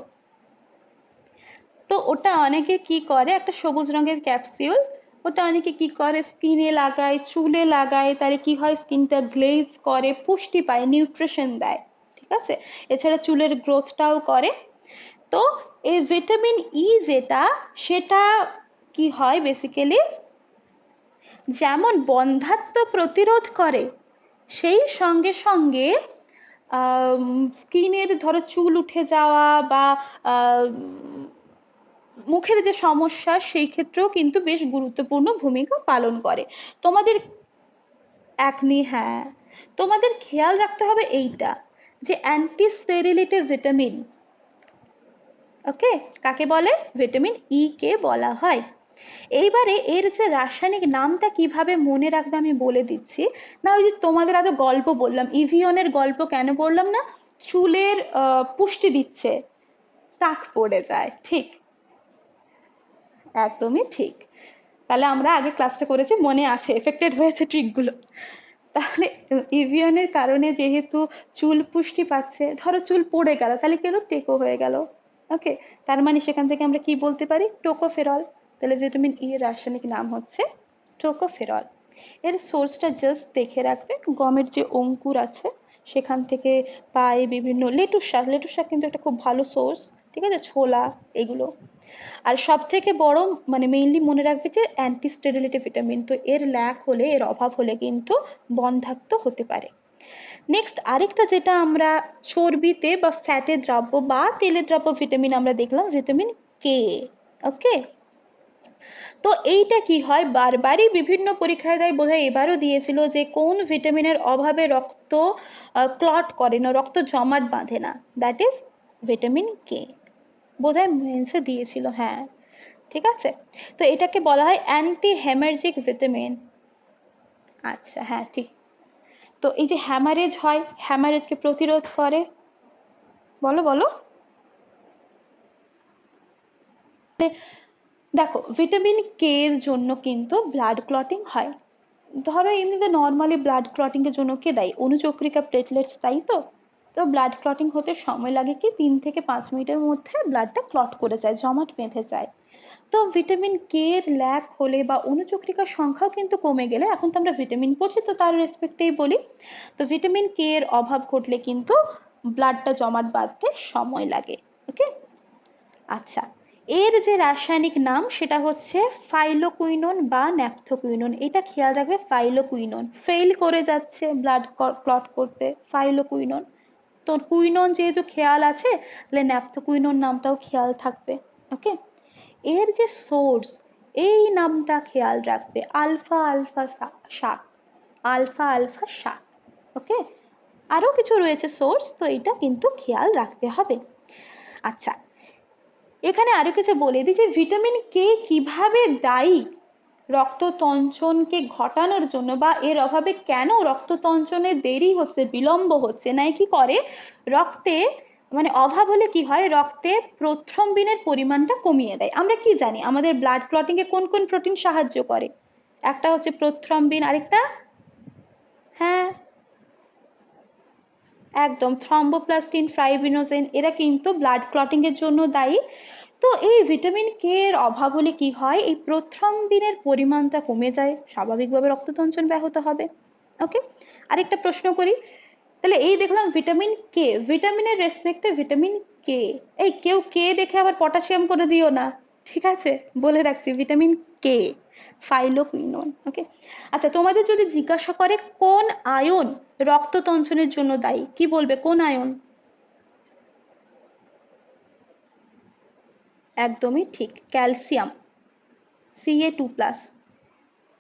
তো ওটা অনেকে কি করে, একটা সবুজ রঙের ক্যাপসিউল, ওটা অনেকে কি করে স্কিনে লাগায়, চুলে লাগায়, তাহলে কি হয় স্কিনটা গ্লেজ করে, পুষ্টি পায়, নিউট্রিশন দেয়, ঠিক আছে? এছাড়া চুলের গ্রোথটাও করে। তো এই ভিটামিন ই যেটা, সেটা কি হয় বেসিক্যালি, যেমন বন্ধ্যাত্ব প্রতিরোধ করে, সেই সঙ্গে সঙ্গে স্কিনের ধরো চুল উঠে যাওয়া বা মুখের যে সমস্যা সেই ক্ষেত্রেও কিন্তু বেশ গুরুত্বপূর্ণ ভূমিকা পালন করে। তোমাদের একনি, হ্যাঁ তোমাদের খেয়াল রাখতে হবে এইটা, যে অ্যান্টি স্টেরিলিটি ভিটামিন, ওকে, কাকে বলে? ভিটামিন ই কে বলা হয়। এইবারে এর যে রাসায়নিক নামটা কিভাবে মনে রাখবে আমি বলে দিচ্ছি। না ওই যে তোমাদের আগে গল্প বললাম, ইভিয়নের গল্প কেন বললাম না, চুলের পুষ্টি দিচ্ছে, টাক পড়ে যায়, ঠিক, একদমই ঠিক। তাহলে আমরা আগে ক্লাসটা করেছি, মনে আছে, এফেক্টেড হয়েছে ট্রিকগুলো। তাহলে ইভিয়নের কারণে যেহেতু চুল পুষ্টি পাচ্ছে, ধরো চুল পড়ে গেল, তাহলে কেন টেকো হয়ে গেল, ওকে, তার মানে সেখান থেকে আমরা কি বলতে পারি, টোকোফেরল। তাহলে ভিটামিন ই এর রাসায়নিক নাম হচ্ছে টোকোফেরল। এর সোর্সটা জাস্ট দেখে রাখবে, গমের যে অঙ্কুর আছে সেখান থেকে পাই, বিভিন্ন লেটুস শাক, লেটুস শাক কিন্তু একটা খুব ভালো সোর্স, ঠিক আছে, ছোলা, এগুলো। আর সব থেকে বড় মানে মেইনলি মনে রাখবে যে অ্যান্টি স্টেরিলিটি ভিটামিন, তো এর ল্যাক হলে, এর অভাব হলে কিন্তু বন্ধ্যাত্ব হতে পারে। নেক্সট আরেকটা যেটা আমরা চর্বিতে বা ফ্যাটে দ্রব্য বা তেলে দ্রব্য ভিটামিন আমরা দেখলাম, ভিটামিন কে। ওকে, তো এইটা কি হয়, বারবারই বিভিন্ন পরীক্ষায় দেয়, বোধহয় এবারও দিয়েছিল, যে কোন ভিটামিনের অভাবে রক্ত ক্লট করে না, রক্ত জমাট বাঁধে না, দ্যাট ইজ ভিটামিন কে। বোধহয় মেন্সে দিয়েছিল, হ্যাঁ ঠিক আছে। তো এটাকে বলা হয় অ্যান্টি হেমার্জিক ভিটামিন। আচ্ছা হ্যাঁ ঠিক। তো এই যে হ্যামারেজ হয়, হ্যামারেজকে প্রতিরোধ করে, বলো বলো। দেখো ভিটামিন কে এর জন্য কিন্তু ব্লাড ক্লটিং হয়। ধরো এমনিতে নর্মালি ব্লাড ক্লটিং এর জন্য কে দায়ী, অনুচক্রিকা প্লেটলেটস, তাই তো? তো ব্লাড ক্লটিং হতে সময় লাগে কি 3 থেকে 5 মিনিটের মধ্যে ব্লাডটা ক্লট করে যায়, জমাট বেঁধে যায়। তো ভিটামিন কে এর ল্যাক হলে বা অনুচক্রিকার সংখ্যাও কিন্তু কমে গেলে, এখন তো আমরা ভিটামিন পড়ছি তো তার রেসপেক্টেই বলি, তো ভিটামিন কে এর অভাব ঘটলে কিন্তু ব্লাডটা জমাট বাঁধতে সময় লাগে। ওকে, আচ্ছা, এর যে রাসায়নিক নাম সেটা হচ্ছে ফাইলোকুইনন বা ন্যাপথোকুইনন, এটা খেয়াল রাখবে, ফাইলোকুইনন, ফেল করে যাচ্ছে ব্লাড ক্লট করতে, ফাইলোকুইনন। তো কুইনন যেহেতু খেয়াল আছে, তাহলে ন্যাপথোকুইনন নামটাও খেয়াল থাকবে। ওকে, এর যে সোর্স, এই নামটা খেয়াল রাখবে, আলফা আলফা শাক, আলফা আলফা শাক। ওকে, আরো কিছু রয়েছে সোর্স, তো এটা কিন্তু খেয়াল রাখতে হবে। আচ্ছা, এখানে আরো কিছু বলে দিই যে ভিটামিন কে কিভাবে দায়ী রক্ততঞ্চনকে ঘটানোর জন্য, বা এর অভাবে কেন রক্ততঞ্চনে দেরি হচ্ছে, বিলম্ব হচ্ছে, নাই কি করে রক্তে, মানে অভাব হলে কি হয়, রক্তে প্রথ্রম্বিনের পরিমাণটা কমিয়ে দেয়। আমরা কি জানি আমাদের ব্লাড ক্লটিং এ কোন কোন প্রোটিন সাহায্য করে, একটা হচ্ছে প্রথ্রম্বিন, আরেকটা, হ্যাঁ একদম থ্রম্বোপ্লাস্টিন, ফাইব্রিনোজেন, এরা কিন্তু ব্লাড ক্লটিং এর জন্য দায়ী। তো এই ভিটামিন কে এর অভাব হলে কি হয়, এই প্রথ্রম্বিনের পরিমাণটা কমে যায়, স্বাভাবিকভাবে রক্ততঞ্চন ব্যাহত হবে। ওকে, আরেকটা প্রশ্ন করি, তাহলে এই দেখলাম ভিটামিন কে, ভিটামিনের রেসপেক্টে ভিটামিন কে, এই কেউ কে দেখে আবার পটাশিয়াম করে দিও না, ঠিক আছে, বলে রাখছি ভিটামিন কে, ফাইলোকুইনন। ওকে, আচ্ছা তোমাদের যদি জিজ্ঞাসা করে কোন আয়ন রক্ততঞ্চনের জন্য দায়ী, কি বলবে, কোন আয়ন? একদমই ঠিক, ক্যালসিয়াম, Ca2+,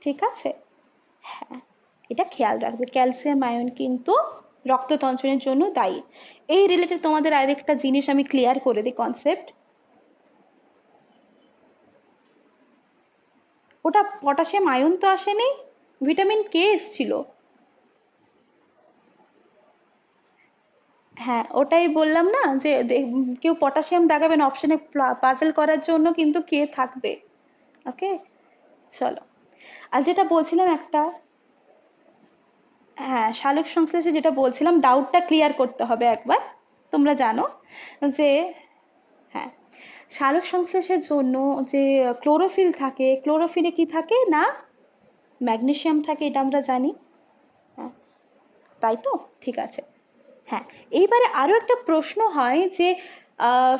ঠিক আছে, হ্যাঁ এটা খেয়াল রাখবে, ক্যালসিয়াম আয়ন কিন্তু রক্ততঞ্চনের জন্য দায়ী। এই রিলেটেড তোমাদের আরেকটা জিনিস আমি ক্লিয়ার করে দিই কনসেপ্ট, ওটা পটাশিয়াম আয়ন তো আসেনি, ভিটামিন কে এসেছিল। হ্যাঁ ওটাই বললাম না যে কেউ পটাশিয়াম দাগাবে না অপশনে, পাজল করার জন্য কিন্তু কে থাকবে। ওকে চলো, আর যেটা বলছিলাম একটা, হ্যাঁ সালোক সংশ্লেষে যেটা বলছিলাম, ডাউটটা ক্লিয়ার করতে হবে একবার। তোমরা জানো যে, হ্যাঁ সালোক সংশ্লেষের জন্য যে ক্লোরোফিল থাকে, ক্লোরোফিলে কি থাকে না ম্যাগনেসিয়াম থাকে, এটা আমরা জানি। হ্যাঁ তাই তো, ঠিক আছে। হ্যাঁ এইবারে আরো একটা প্রশ্ন হয় যে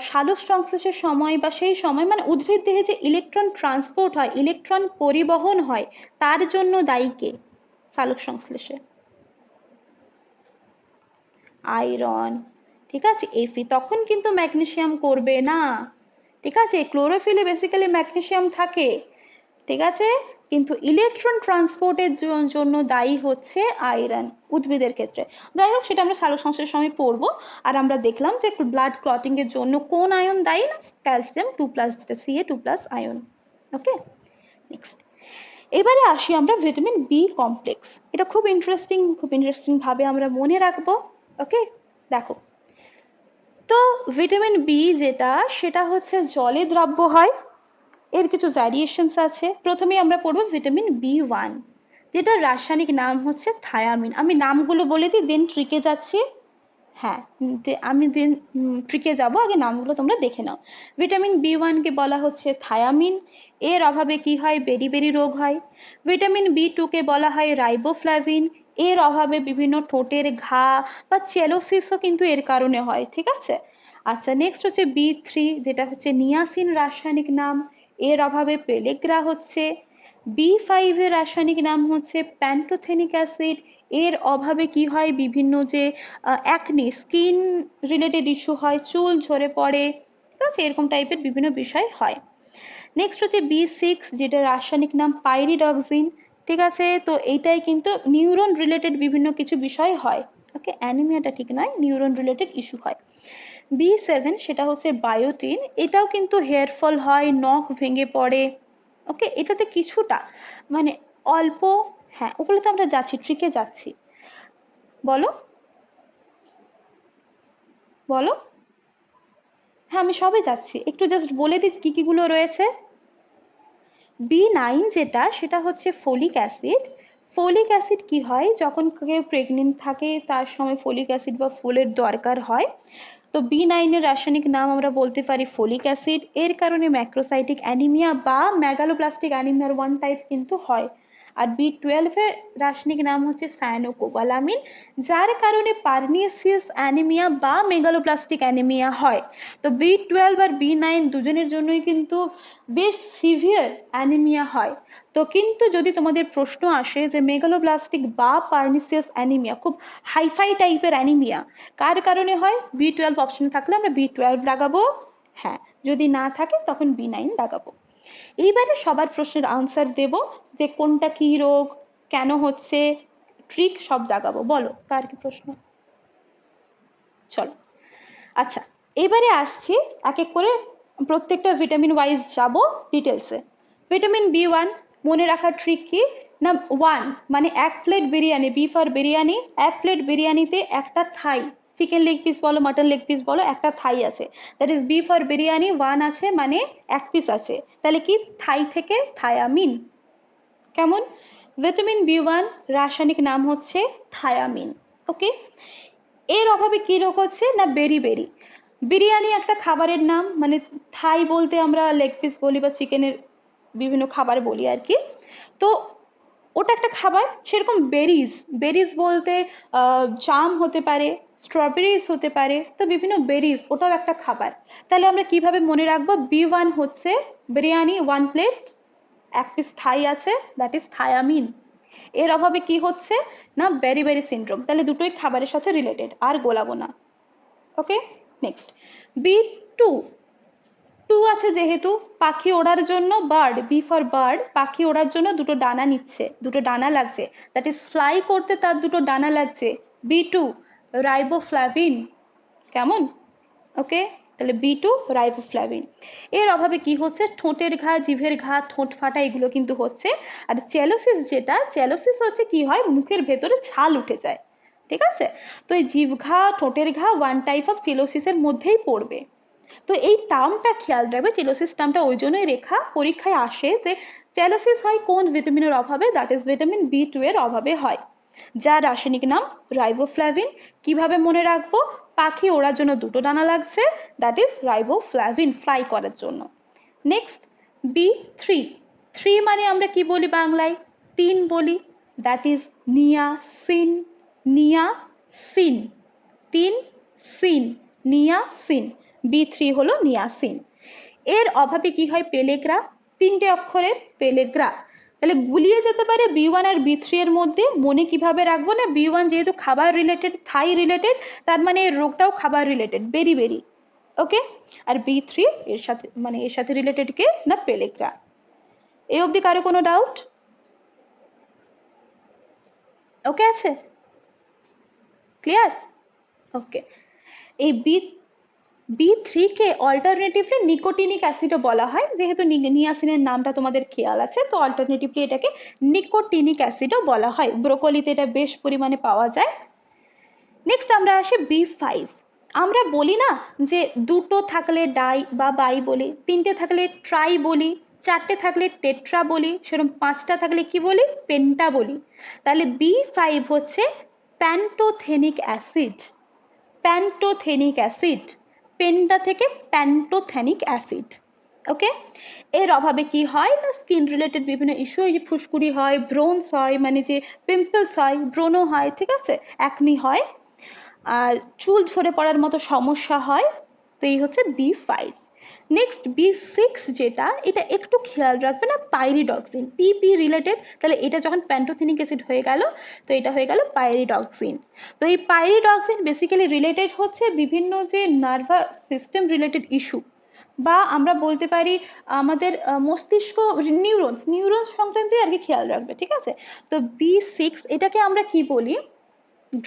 সালোক সংশ্লেষের সময় বা সেই সময় মানে উদ্ভিদ দেহে যে ইলেকট্রন ট্রান্সপোর্ট হয়, ইলেকট্রন পরিবহন হয়, তার জন্য দায়ী কে সালোক সংশ্লেষে? আয়রন, ঠিক আছে। এফি তখন কিন্তু ম্যাগনেসিয়াম করবে না, ঠিক আছে। ক্লোরোফিলে বেসিক্যালি ম্যাগনেসিয়াম থাকে, ঠিক আছে, কিন্তু ইলেকট্রন ট্রান্সপোর্টের জন্য দায়ী হচ্ছে আয়রন উদ্ভিদের ক্ষেত্রে। যাই হোক সেটা আমরা সালোক সংশ্লেষের সময় পড়বো। আর আমরা দেখলাম যে ব্লাড ক্লটিং এর জন্য কোন আয়ন দায়ী, না ক্যালসিয়াম 2+, যেটা Ca2+ আয়ন। ওকে নেক্সট, এবারে আসি আমরা ভিটামিন বি কমপ্লেক্স। এটা খুব ইন্টারেস্টিং ভাবে আমরা মনে রাখবো। ওকে দেখো, তো ভিটামিন বি যেটা, সেটা হচ্ছে জলে দ্রাব্য হয়, এর কিছু ভ্যারিয়েশনস আছে। প্রথমেই আমরা পড়বো ভিটামিন বি1, যেটার রাসায়নিক নাম হচ্ছে থায়ামিন। আমি নামগুলো বলে দিই, দেন ট্রিকে যাচ্ছি। হ্যাঁ আমি দেন ট্রিকে যাব, আগে নামগুলো তোমরা দেখে নাও। ভিটামিন বি1 কে বলা হচ্ছে থায়ামিন, এর অভাবে কি হয় বেরি রোগ হয়। ভিটামিন বি2 কে বলা হয় রাইবোফ্লাভিন, এর অভাবে বিভিন্ন ঠোঁটের ঘা বা চেলোসিসও কিন্তু এর কারণে হয়, ঠিক আছে। আচ্ছা নেক্সট হচ্ছে বি3, যেটা হচ্ছে নিয়াসিন রাসায়নিক নাম, এর অভাবে পেলেগ্রা হচ্ছে। বি5 এর রাসায়নিক নাম হচ্ছে প্যান্টোথেনিক অ্যাসিড, এর অভাবে কি হয় বিভিন্ন যে অ্যাকনি, স্কিন রিলেটেড ইস্যু হয়, চুল ঝরে পড়ে, ঠিক আছে, এরকম টাইপের বিভিন্ন বিষয় হয়। নেক্সট হচ্ছে বি6, যেটা রাসায়নিক নাম পাইরিডক্সিন, ঠিক আছে। তো এইটাই কিন্তু নিউরন রিলেটেড বিভিন্ন কিছু বিষয় হয়। ওকে অ্যানিমিয়াটা ঠিক নয়, নিউরন রিলেটেড ইস্যু হয়। বি7 সেটা হচ্ছে বায়োটিন, এটাও কিন্তু হেয়ার ফল হয়, নখ ভেঙে পড়ে। ওকে এটাতে কিছুটা মানে অল্প, হ্যাঁ ওগুলো তো আমরা যাচ্ছি, ট্রিকে যাচ্ছি। বলো বলো, হ্যাঁ আমি সবে যাচ্ছি, একটু জাস্ট বলে দিই কি কি গুলো রয়েছে। বি9 যেটা, সেটা হচ্ছে ফোলিক অ্যাসিড। ফোলিক অ্যাসিড কি হয়, যখন কেউ প্রেগনেন্ট থাকে তার সময় ফোলিক অ্যাসিড বা ফোলের দরকার হয়। তো বি9 এর রাসায়নিক নাম আমরা বলতে পারি ফোলিক অ্যাসিড, এর কারণে ম্যাক্রোসাইটিক অ্যানিমিয়া বা মেগালোব্লাস্টিক অ্যানিমিয়ার ওয়ান টাইপ কিন্তু হয়। আর বি12 এর রাসায়নিক নাম হচ্ছে সায়ানোকোবালামিন, যার কারণে পার্নিসিয়াস অ্যানিমিয়া বা মেগালোপ্লাস্টিক অ্যানিমিয়া হয়। তো বি12 আর বি9 দুজনের জন্যই কিন্তু বেশ সিভিয়ার অ্যানিমিয়া হয়। তো কিন্তু যদি তোমাদের প্রশ্ন আসে যে মেগালোব্লাস্টিক বা পার্নিসিয়াস অ্যানিমিয়া খুব হাইফাই টাইপের অ্যানিমিয়া কার কারণে হয়, বি12 অপশনে থাকলে আমরা বি12 লাগাবো, হ্যাঁ যদি না থাকে তখন বি9 লাগাবো। এইবারে সবার প্রশ্নের আনসার দেব, যে কোনটা কি রোগ, কেন হচ্ছে, ট্রিক সব দাগাবো। বলো কার কি প্রশ্ন, চলো। আচ্ছা এবারে আসছি এক এক করে, প্রত্যেকটা ভিটামিন ওয়াইজ যাব ডিটেলসে। ভিটামিন বি1 মনে রাখার ট্রিক কি না, 1 মানে এক plate biryani, B for biryani, এক প্লেট বিরিয়ানিতে একটা থাই, চিকেন লেগ পিস বলো মাটন লেগ পিস বলো, একটা থাই আছে, that is B for biryani 1 আছে মানে এক পিস আছে, তাহলে কি থাই থেকে থায়ামিন। কেমন, ভিটামিন বি1 রাসায়নিক নাম হচ্ছে থায়ামিন। ওকে এর অভাবে কি রোগ হচ্ছে না বেরি, বিরিয়ানি একটা খাবারের নাম, মানে থাই বলতে আমরা লেগ পিস বলি বা চিকেনের বিভিন্ন খাবার বলি আর কি। তো ওটা একটা খাবার, সেরকম বেরিজ, বেরিজ বলতে জাম হতে পারে, স্ট্রবেরিজ হতে পারে, তো বিভিন্ন বেরিজ ওটাও একটা খাবার। তাহলে আমরা কিভাবে মনে রাখবো, বি1 হচ্ছে বিরিয়ানি 1 প্লেট, এক পিস থাই আছে, দ্যাট ইজ থায়ামিন। এর অভাবে কি হচ্ছে না বেরি সিন্ড্রোম, তাহলে দুটোই খাবারের সাথে রিলেটেড, আর গোলাবো না। ওকে নেক্সট, বি2, টু আছে যেহেতু, পাখি ওড়ার জন্য, বার্ড, বি ফর বার্ড, পাখি ওড়ার জন্য দুটো ডানা নিচ্ছে, দুটো ডানা লাগছে, দ্যাট ইজ ফ্লাই করতে তার দুটো ডানা লাগছে, বি2 রাইবোফ্লাভিন। কেমন, ওকে তাহলে B2 রাইবোফ্লাভিন। এর অভাবে কি হচ্ছে, ঠোঁটের ঘা, জিভের ঘা, ঠোঁট ফাটা এগুলো কিন্তু হচ্ছে। আর চ্যালোসিস যেটা, চ্যালোসিস হচ্ছে কি হয়, মুখের ভেতরে ছাল উঠে যায়, ঠিক আছে। তো এই জিভ ঘা, ঠোঁটের ঘা ওয়ান টাইপ অফ চিলোসিসের মধ্যেই পড়বে। তো এই টার্মটা খেয়াল রাখবে, চিলোসিস টার্মটা ওই জন্যই রেখা পরীক্ষায় আসে যে চ্যালোসিস হয় কোন ভিটামিনের অভাবে, দ্যাট ইজ ভিটামিন B2 এর অভাবে হয়, যার রাসায়নিক নাম রাইবোফ্লাভিন। কিভাবে মনে রাখবো, পাখি ওড়ার জন্য দুটো ডানা লাগছে, দ্যাট ইজ রাইবোফ্লাভিন, ফ্লাই করার জন্য। নেক্সট B3, 3 মানে আমরা কি বলি বাংলায়, 3 বলি, দ্যাট ইজ নিয়াসিন, নিয়াসিন, 3 সিন, নিয়াসিন, B3 হলো নিয়াসিন। এর অভাবে কি হয়, পেলেগ্রা, 3টে অক্ষরের পেলেগ্রা, তাহলে গুলিয়ে যেতে পারে B1 আর B3 এর মধ্যে। মনে কিভাবে রাখবো না, B1 যেহেতু খাবার রিলেটেড, থাই রিলেটেড, তার মানে এর রোগটাও খাবার রিলেটেড, বেরি বেরি, ওকে। আর B3 এর সাথে মানে এর সাথে রিলেটেড কে না, পেলেগ্রা। এই অবধি কারো কোনো ডাউট? ওকে আছে, ক্লিয়ার, ওকে। এই B3 কে অল্টারনেটিভলি নিকোটিনিক অ্যাসিডও বলা হয়, যেহেতু নিয়াসিনের নামটা তোমাদের খেয়াল আছে, তো অল্টারনেটিভলি এটাকে নিকোটিনিক অ্যাসিডও বলা হয়। ব্রোকলিতে এটা বেশ পরিমাণে পাওয়া যায়। নেক্সট আমরা আসি B5। আমরা বলি না যে দুটো থাকলে ডাই বা বাই বলি, 3টে থাকলে ট্রাই বলি, 4টে থাকলে টেট্রা বলি, সেরকম 5টা থাকলে কি বলি, পেন্টা বলি। তাহলে B5 হচ্ছে pantothenic acid, pantothenic acid, penta থেকে প্যান্টোথেনিক অ্যাসিড, ওকে। এর অভাবে কি হয় না, স্কিন রিলেটেড বিভিন্ন ইস্যু, এই যে ফুসকুড়ি হয়, ব্রোনস হয়, মানে যে পিম্পলস হয়, ব্রণ হয়, ঠিক আছে, অ্যাকনি হয়, আর চুল ঝরে পড়ার মতো সমস্যা হয়। তো এই হচ্ছে B5। নেক্সট B6 যেটা, এটা একটু খেয়াল রাখবে না, পাইরিডক্সিন, পিপি রিলেটেড, তাহলে এটা যখন প্যান্টোথেনিক অ্যাসিড হয়ে গেল, তো এটা হয়ে গেল পাইরিডক্সিন। তো এই পাইরিডক্সিন বেসিক্যালি রিলেটেড হচ্ছে বিভিন্ন যে নার্ভাস সিস্টেম রিলেটেড ইস্যু, বা আমরা বলতে পারি আমাদের মস্তিষ্ক, নিউরনস, নিউরনস সংক্রান্তে আর কি খেয়াল রাখবে, ঠিক আছে। তো B6 এটাকে আমরা কি বলি,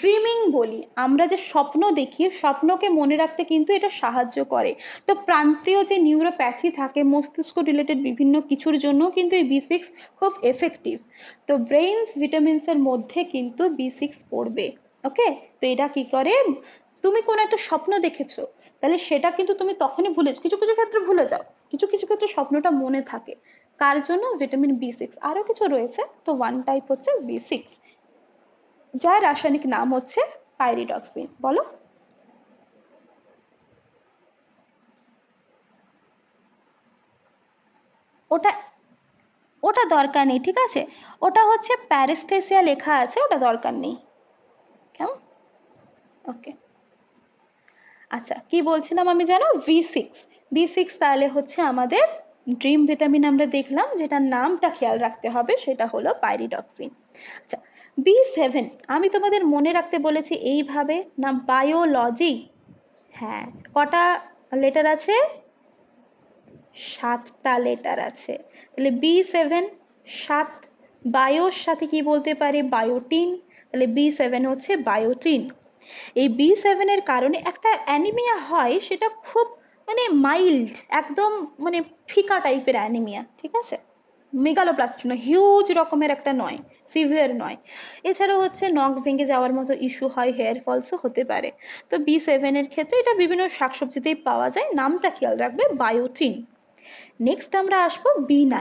ড্রিমিং বলি। আমরা যে স্বপ্ন দেখি, স্বপ্নকে মনে রাখতে কিন্তু এটা সাহায্য করে। তো প্রান্তীয় যে নিউরোপ্যাথি থাকে মস্তিষ্ক রিলেটেড বিভিন্ন কিছুর জন্য কিন্তু এই B6 খুব এফেক্টিভ। তো ব্রেইনস ভিটামিনস এর মধ্যে কিন্তু B6 পড়বে, ওকে। তো এটা কি করে, তুমি কোন একটা স্বপ্ন দেখেছো, তাহলে সেটা কিন্তু তুমি তখনই ভুলে, কিছু কিছু ক্ষেত্রে ভুলে যাও, কিছু কিছু ক্ষেত্রে স্বপ্নটা মনে থাকে, কার জন্য, ভিটামিন B6। আরো কিছু রয়েছে, তো ওয়ান টাইপ হচ্ছে B6, যার রাসায়নিক নাম হচ্ছে পাইরিডক্সিন। বলো, ওটা ওটা দরকার নেই, ঠিক আছে, ওটা হচ্ছে প্যারেস্থেসিয়া লেখা আছে, ওটা দরকার নেই, কেমন, ওকে। আচ্ছা, কি বলছিলাম আমি জানো, B6, B6 তাহলে হচ্ছে আমাদের ড্রিম ভিটামিন আমরা দেখলাম, যেটার নামটা খেয়াল রাখতে হবে, সেটা হলো পাইরিডক্সিন। আচ্ছা, B7 আমি তোমাদের মনে রাখতে বলেছি এইভাবে না, বায়োলজি, হ্যাঁ, কটা লেটার আছে, 7টা লেটার আছে, তাহলে B7 7। বায়োর সাথে কি বলতে পারি, বায়োটিন, তাহলে B7 হচ্ছে বায়োটিন। এই B7 এর কারণে একটা অ্যানিমিয়া হয়, সেটা খুব মানে মাইল্ড, একদম মানে ফিকা টাইপের অ্যানিমিয়া, ঠিক আছে, মেগালোপ্লাস্টিক নয়, হিউজ রকমের একটা নয়, সিভিয়ার নয়। এছাড়াও হচ্ছে নখ ভেঙে যাওয়ার মতো ইস্যু হয়, হেয়ার ফলসও হতে পারে। তো B7 এর ক্ষেত্রে এটা বিভিন্ন শাকসবজিতেই পাওয়া যায়, নামটা খেয়াল রাখবে, বায়োটিন। নেক্সট আমরা আসবো B9।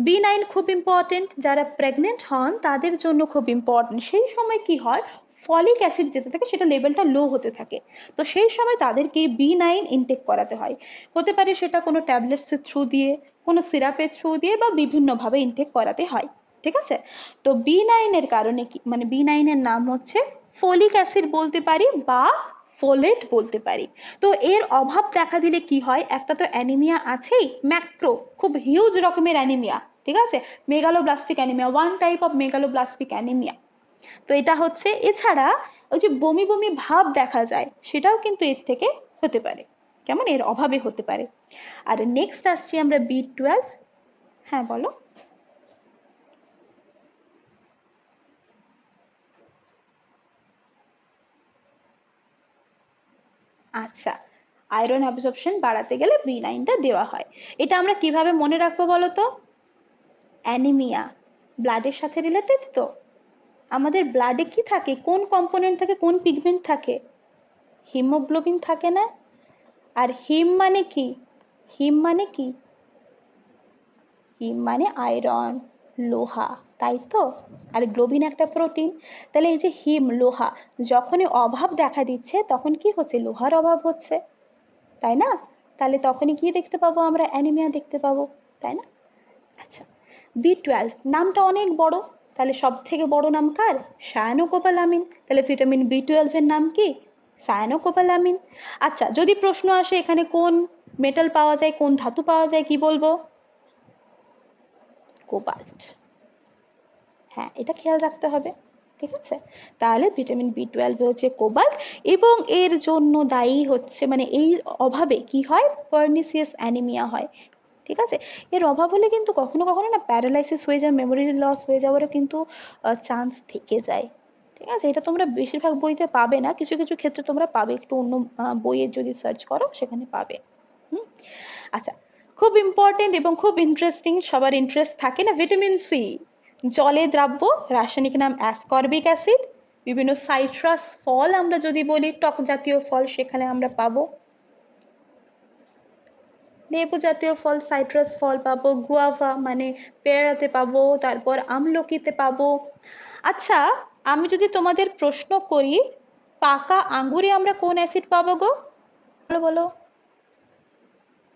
B9 খুব ইম্পর্টেন্ট, যারা প্রেগনেন্ট হন তাদের জন্য খুব ইম্পর্টেন্ট। সেই সময় কি হয়, ফলিক অ্যাসিড যেতে থাকে সেটা লেভেলটা লো হতে থাকে, তো সেই সময় তাদেরকে B9 ইনটেক করাতে হয়। হতে পারে সেটা কোনো ট্যাবলেটসের থ্রু দিয়ে, কোনো সিরাপের থ্রু দিয়ে, বা বিভিন্নভাবে ইনটেক করাতে হয়, ঠিক আছে। তো B9 এর কারণে কি, মানে B9 এর নাম হচ্ছে ফলিক অ্যাসিড বলতে পারি, বা ফোলেট বলতে পারি। তো এর অভাব দেখা দিলে কি হয়, একটা তো অ্যানিমিয়া আছেই, ম্যাক্রো খুব হিউজ রকমের অ্যানিমিয়া, ঠিক আছে, megaloblastic anaemia, one type of megaloblastic anaemia. তো এটা হচ্ছে, এছাড়া ওই যে বমি বমি ভাব দেখা যায়, সেটাও কিন্তু এর থেকে হতে পারে, কেমন, এর অভাবে হতে পারে। আর নেক্সট আসছি আমরা B12। হ্যাঁ বলো। আচ্ছা, আয়রন অ্যাবজর্পশন বাড়াতে গেলে B9টা দেওয়া হয়। এটা আমরা কিভাবে মনে রাখবো বলো তো? অ্যানিমিয়া ব্লাডের সাথে রিলেটেড তো। আমাদের ব্লাডে কি থাকে, কোন কম্পোনেন্ট থাকে, কোন পিগমেন্ট থাকে? হিমোগ্লোবিন থাকে না? আর হিম মানে কি? হিম মানে কি? হিম মানে আয়রন, লোহা, তাই তো? আর গ্লোবিন একটা প্রোটিন। তাহলে এই যে হিম, লোহা, যখনই অভাব দেখা দিচ্ছে তখন কি হচ্ছে? লোহার অভাব হচ্ছে, তাই না? তাহলে তখনই কি দেখতে পাবো আমরা? অ্যানিমিয়া দেখতে পাবো, তাই না? আচ্ছা, B12 নামটা অনেক বড়, তাহলে সব থেকে বড় নাম কার? সায়ানোকোবালামিন। তাহলে ভিটামিন B12 এর নাম কি? সায়ানোকোবালামিন। আচ্ছা, যদি প্রশ্ন আসে এখানে কোন মেটাল পাওয়া যায়, কোন ধাতু পাওয়া যায়, কি বলবো? কোবাল্ট। হ্যাঁ, এটা খেয়াল রাখতে হবে, ঠিক আছে? তাহলে ভিটামিন B12 হচ্ছে কোবাল্ট, এবং এর জন্য দায়ী হচ্ছে, মানে এই অভাবে কি হয়? পার্নিসিয়াস অ্যানিমিয়া হয়, ঠিক আছে? এর অভাব হলে কিন্তু কখনো কখনো না প্যারালাইসিস হয়ে যায়, মেমোরি লস হয়ে যাওয়ারও কিন্তু চান্স থেকে যায়, ঠিক আছে? এটা তোমরা বেশিরভাগ বইতে পাবে না, কিছু কিছু ক্ষেত্রে তোমরা পাবে, একটু অন্য বইয়ে যদি সার্চ করো সেখানে পাবে। আচ্ছা, খুব ইম্পর্টেন্ট এবং খুব ইন্টারেস্টিং, সবার ইন্টারেস্ট থাকে না? ভিটামিন সি জলে দ্রাব্য, রাসায়নিক নাম অ্যাসকর্বিক অ্যাসিড। বিভিন্ন সাইট্রাস ফল আমরা যদি বলি, টক জাতীয় ফল, সেখানে আমরা পাবো। লেবু জাতীয় ফল, সাইট্রাস ফল পাবো, গুয়াভা মানে পেয়ারাতে পাবো, তারপর আমলকিতে পাবো। আচ্ছা, আমি যদি তোমাদের প্রশ্ন করি, পাকা আঙ্গুরে আমরা কোন অ্যাসিড পাবো গো? বলো বলো,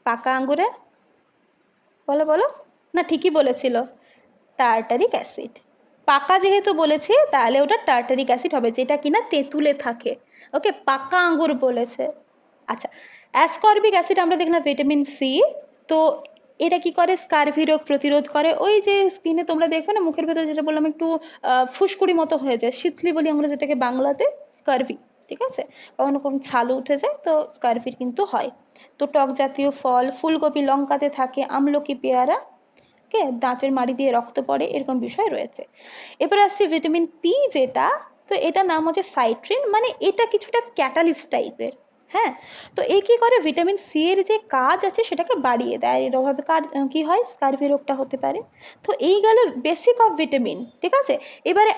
পাকা আঙ্গুরে, বলো বলো। না, ঠিকই বলেছিল, টার্টারিক অ্যাসিড। পাকা যেহেতু বলেছে তাহলে ওটা টার্টারিক অ্যাসিড হবে, যেটা কিনা তেঁতুলে থাকে। ওকে, পাকা আঙ্গুর বলেছে। আচ্ছা, অ্যাসকর্বিক অ্যাসিড আমরা দেখলাম ভিটামিন সি। তো এটা কি করে? স্কারভি রোগ প্রতিরোধ করে। ওই যে স্কিনে তোমরা দেখবে না, মুখের ভেতরে যেটা বললাম, একটু ফুসকুড়ি মতো হয়ে যায়, শীতলি বলি আমরা যেটাকে বাংলাতে, স্কারভি, ঠিক আছে? কখনো কখনো ছাল উঠে যায়, তো স্কারভি কিন্তু হয়। তো টক জাতীয় ফল, ফুলকপি, লঙ্কাতে থাকে, আমলকি, পেয়ারা, কে দাঁতের মাড়ি দিয়ে রক্ত পড়ে, এরকম বিষয় রয়েছে। এবার আসছে ভিটামিন পি, যেটা, তো এটা নাম হচ্ছে সাইট্রিন, মানে এটা কিছুটা ক্যাটালিস্ট টাইপের। হ্যাঁ, তো এই কি করে? ভিটামিন সি এর যে কাজ আছে সেটাকে বাড়িয়ে দেয়, এর অভাবে কি হয়? স্কারভি রোগটা হতে পারে। তো এই গেল বেসিক অফ ভিটামিন, ঠিক আছে? এবারে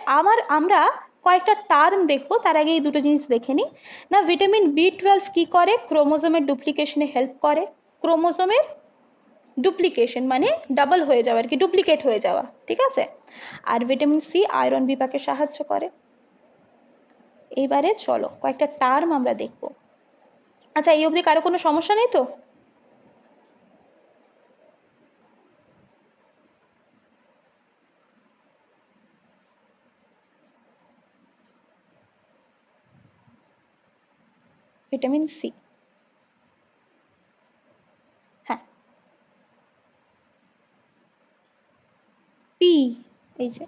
আমরা কয়েকটা টার্ম দেখবো, তার আগে এই দুটো জিনিস দেখে নিই। না, ভিটামিন B12 কি করে? ক্রোমোজোমের ডুপ্লিকেশনে হেল্প করে। ক্রোমোজোমের ডুপ্লিকেশন মানে ডাবল হয়ে যাওয়া, আর কি ডুপ্লিকেট হয়ে যাওয়া, ঠিক আছে? আর ভিটামিন সি আয়রন বিপাকে সাহায্য করে। এইবারে চলো কয়েকটা টার্ম আমরা দেখব। আচ্ছা, এই অবধি কারো কোনো সমস্যা নেই তো? ভিটামিন সি, হ্যাঁ, পি, এই যে,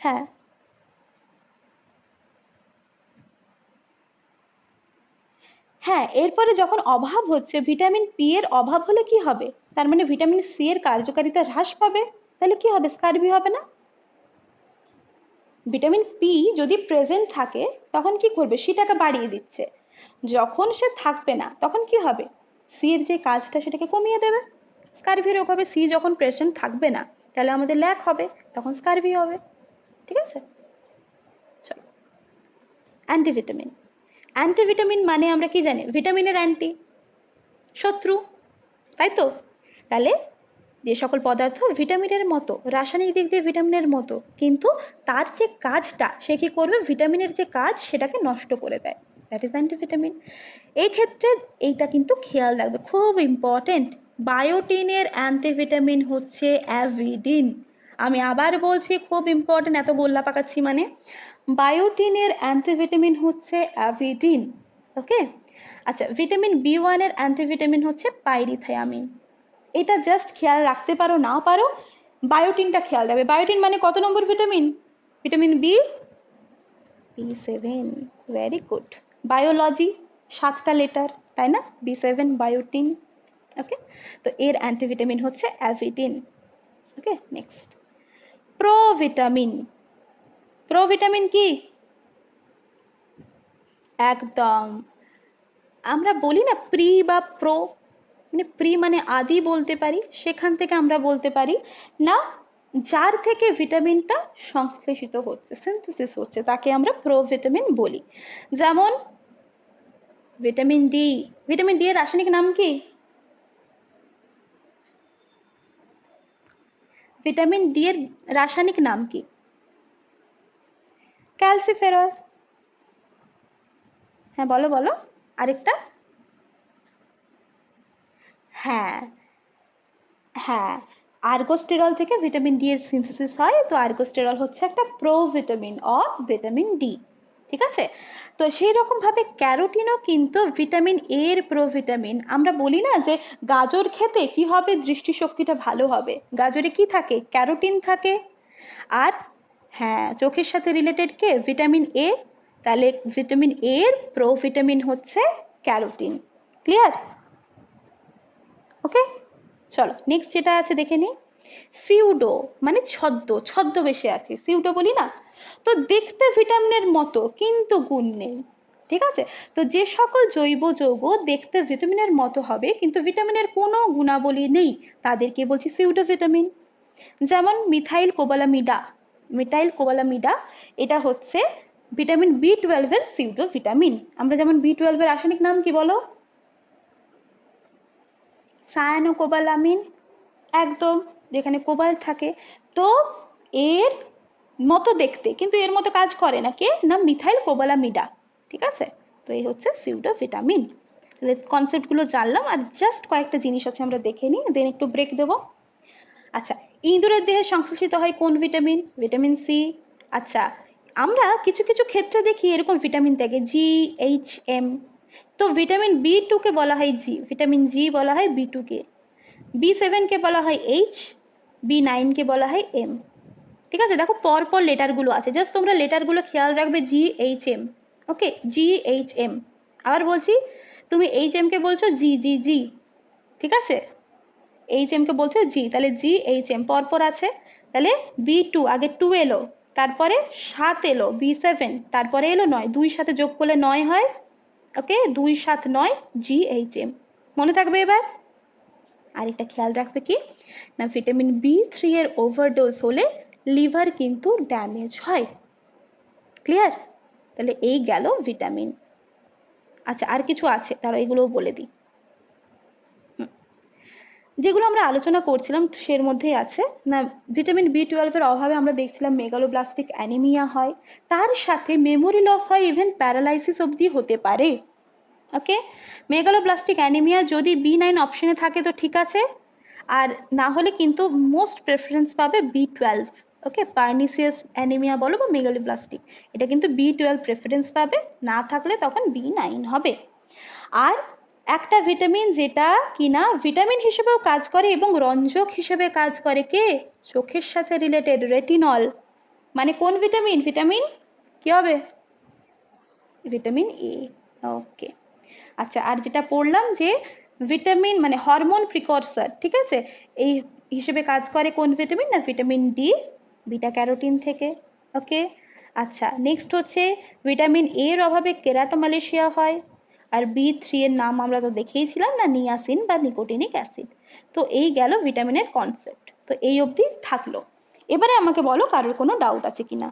হ্যাঁ, হ্যাঁ, এরপরে যখন অভাব হচ্ছে, ভিটামিন পি এর অভাব হলে কি হবে? তার মানে ভিটামিন সি এর কার্যকারিতা হ্রাস পাবে, তাহলে কি হবে? স্কারভি হবে না? ভিটামিন পি যদি প্রেজেন্ট থাকে তখন কি করবে? সেটাকে বাড়িয়ে দিচ্ছে। যখন সে থাকবে না তখন কি হবে? সি এর যে কাজটা সেটাকে কমিয়ে দেবে, স্কারভি রোগ হবে। সি যখন প্রেজেন্ট থাকবে না তাহলে আমাদের ল্যাক হবে, তখন স্কারভি হবে, ঠিক আছে? চলো, অ্যান্টিভিটামিন। অ্যান্টিভিটামিন মানে আমরা কি জানি? ভিটামিনের অ্যান্টি, শত্রু, তাই তো? তাহলে যে সকল পদার্থ ভিটামিনের মতো, রাসায়নিক দিক দিয়ে ভিটামিনের মতো, কিন্তু তার যে কাজটা, সে কি করবে? ভিটামিনের যে কাজ সেটাকে নষ্ট করে দেয়, দ্যাট ইজ অ্যান্টিভিটামিন। এই ক্ষেত্রে এইটা কিন্তু খেয়াল রাখবে, খুব ইম্পর্টেন্ট। বায়োটিনের অ্যান্টিভিটামিন হচ্ছে অ্যাভিডিন। আমি আবার বলছি, খুব ইম্পর্টেন্ট, এত গোল্লা পাকাচ্ছি মানে। বায়োটিনের অ্যান্টিভিটামিন হচ্ছে অ্যাভিডিন, ওকে? আচ্ছা, ভিটামিন B1 এর অ্যান্টিভিটামিন হচ্ছে পাইরিথায়ামিন। এটা জাস্ট খেয়াল রাখতে পারো না পারো, বায়োটিনটা খেয়াল রাখবে। বায়োটিন মানে কত নম্বর vitamin? Vitamin B7, very good. Biology 7টা লেটার, তাই না? B7, biotin, okay? তো এর অ্যান্টিভিটামিন হচ্ছে avidin, okay? Next, provitamin. Provitamin কি? একদম, আমরা বলি না প্রি বা প্রো, মানে প্রি মানে আদি বলতে পারি, সেখান থেকে আমরা বলতে পারি না যার থেকে ভিটামিনটা সংশ্লেষিত হচ্ছে, সিনথেসিস হচ্ছে, তাকে আমরা প্রোভিটামিন বলি। যেমন ভিটামিন ডি। ভিটামিন ডি এর রাসায়নিক নাম কি? ভিটামিন ডি এর রাসায়নিক নাম কি? ক্যালসিফেরাস। হ্যাঁ বলো বলো, আরেকটা। হ্যাঁ হ্যাঁ, আর্গোস্টেরল থেকে ভিটামিন ডি এর সিনথেসিস হয়, তো আর্গোস্টেরল হচ্ছে একটা প্রোভিটামিন অফ ভিটামিন ডি। ঠিক আছে, তো সেই রকম ভাবে ক্যারোটিনও কিন্তু ভিটামিন এ এর প্রোভিটামিন। আমরা বলি না যে গাজর খেতে কি হবে, দৃষ্টিশক্তিটা ভালো হবে, গাজরে কি থাকে, ক্যারোটিন থাকে। আর হ্যাঁ, চোখের সাথে রিলেটেড কে, ভিটামিন এ। তাহলে ভিটামিন এ এর প্রোভিটামিন হচ্ছে ক্যারোটিন। ক্লিয়ার? ওকে, চলো নেক্সট যেটা আছে দেখে নিই। সিউডো মানে ছদ্মবেশে আছে, সিউডো বলি না, তো দেখতে ভিটামিনের মতো কিন্তু গুণ নেই। ঠিক আছে, তো যে সকল জৈব যৌগ দেখতে ভিটামিনের মতো হবে কিন্তু ভিটামিনের কোনো গুণাবলী নেই, তাদেরকে বলছি সিউডো ভিটামিন। যেমন মিথাইল কোবালামিডা, এটা হচ্ছে ভিটামিন বি 12 এর সিউডো ভিটামিন। আমরা যেমন বি 12 এর রাসায়নিক নাম কি বলো? সায়ানোকোবালামিন। একদম, যেখানে কোবাল্ট থাকে। তো এর মতো দেখতে কিন্তু এর মতো কাজ করে না কে, না মিথাইল কোবালামিডা। ঠিক আছে, তো এই হচ্ছে সিউডো ভিটামিন। কনসেপ্ট গুলো জানলাম, আর জাস্ট কয়েকটা জিনিস আছে আমরা দেখে নিই, দেন একটু ব্রেক দেবো। আচ্ছা, ইঁদুরের দেহে সংশ্লেষিত হয় কোন ভিটামিন? Vitamin C. আচ্ছা, আমরা কিছু কিছু ক্ষেত্রে দেখি এরকম ভিটামিন থাকে GHM, তো ভিটামিন বি 2 কে বলা হয় জি, ভিটামিন জি বলা হয় বি 2 কে, বি 7 কে বলা হয় এইচ, বি 9 কে বলা হয় এম। ঠিক আছে, দেখো পর পর লেটার গুলো আছে, জাস্ট তোমরা লেটার গুলো খেয়াল রাখবে, GHM। ওকে, GHM। আবার বলছি, তুমি এইচ এম কে বলছো জি জি জি। ঠিক আছে, এইচ এম কে বলছো জি, তাহলে GHM পর পর আছে। তাহলে বি 2 আগে 2 এলো, তারপরে 7 এলো বি 7, তারপরে এলো 9, 2 সাথে যোগ করলে 9 হয়। ওকে, 2 7 9, GHM। মনে থাকবে এবার? আরেকটা খেয়াল রাখবে কি, না ভিটামিন বি 3 এর ওভারডোজ হলে লিভার কিন্তু ড্যামেজ হয়। ক্লিয়ার? তাহলে এই গেল ভিটামিন। আচ্ছা, আর কিছু আছে, তারা এগুলোও বলে দিই। যেগুলো আমরা আলোচনা করছিলাম সের মধ্যেই আছে, না ভিটামিন বি 12 এর অভাবে আমরা দেখছিলাম মেগালোব্লাস্টিক অ্যানিমিয়া হয়, তার সাথে মেমোরি লস হয়, ইভেন প্যারালাইসিস অবধি হতে পারে। ওকে, মেগালোব্লাস্টিক অ্যানিমিয়া যদি বি 9 অপশনে থাকে তো ঠিক আছে, আর না হলে কিন্তু মোস্ট প্রেফারেন্স পাবে বি 12। ওকে, পার্নিসিয়াস অ্যানিমিয়া বলো বা মেগালোব্লাস্টিক, এটা কিন্তু বি 12 প্রেফারেন্স পাবে, না থাকলে তখন বি 9 হবে। আর একটা ভিটামিন যেটা কিনা ভিটামিন হিসেবেও কাজ করে এবং রঞ্জক হিসেবে কাজ করে, কে, চোখের সাথে রিলেটেড, রেটিনল। মানে কোন ভিটামিন? ভিটামিন কি হবে? Vitamin A. ওকে, আচ্ছা, আর যেটা পড়লাম যে ভিটামিন মানে হরমোন প্রিকরসর, ঠিক আছে, এই হিসেবে কাজ করে কোন ভিটামিন? না ভিটামিন ডি, বিটা ক্যারোটিন থেকে। ওকে, আচ্ছা, নেক্সট হচ্ছে ভিটামিন এর অভাবে কেরাটোমালেশিয়া হয়। আর বি 3 এর নাম আমরা তো দেখেইছিলাম, না নিয়াসিন বা নিকোটিনিক অ্যাসিড। তো এই গেল ভিটামিনের কনসেপ্ট, তো এই অবধি থাকলো। এবারে আমাকে বলো কারোর কোনো ডাউট আছে কিনা।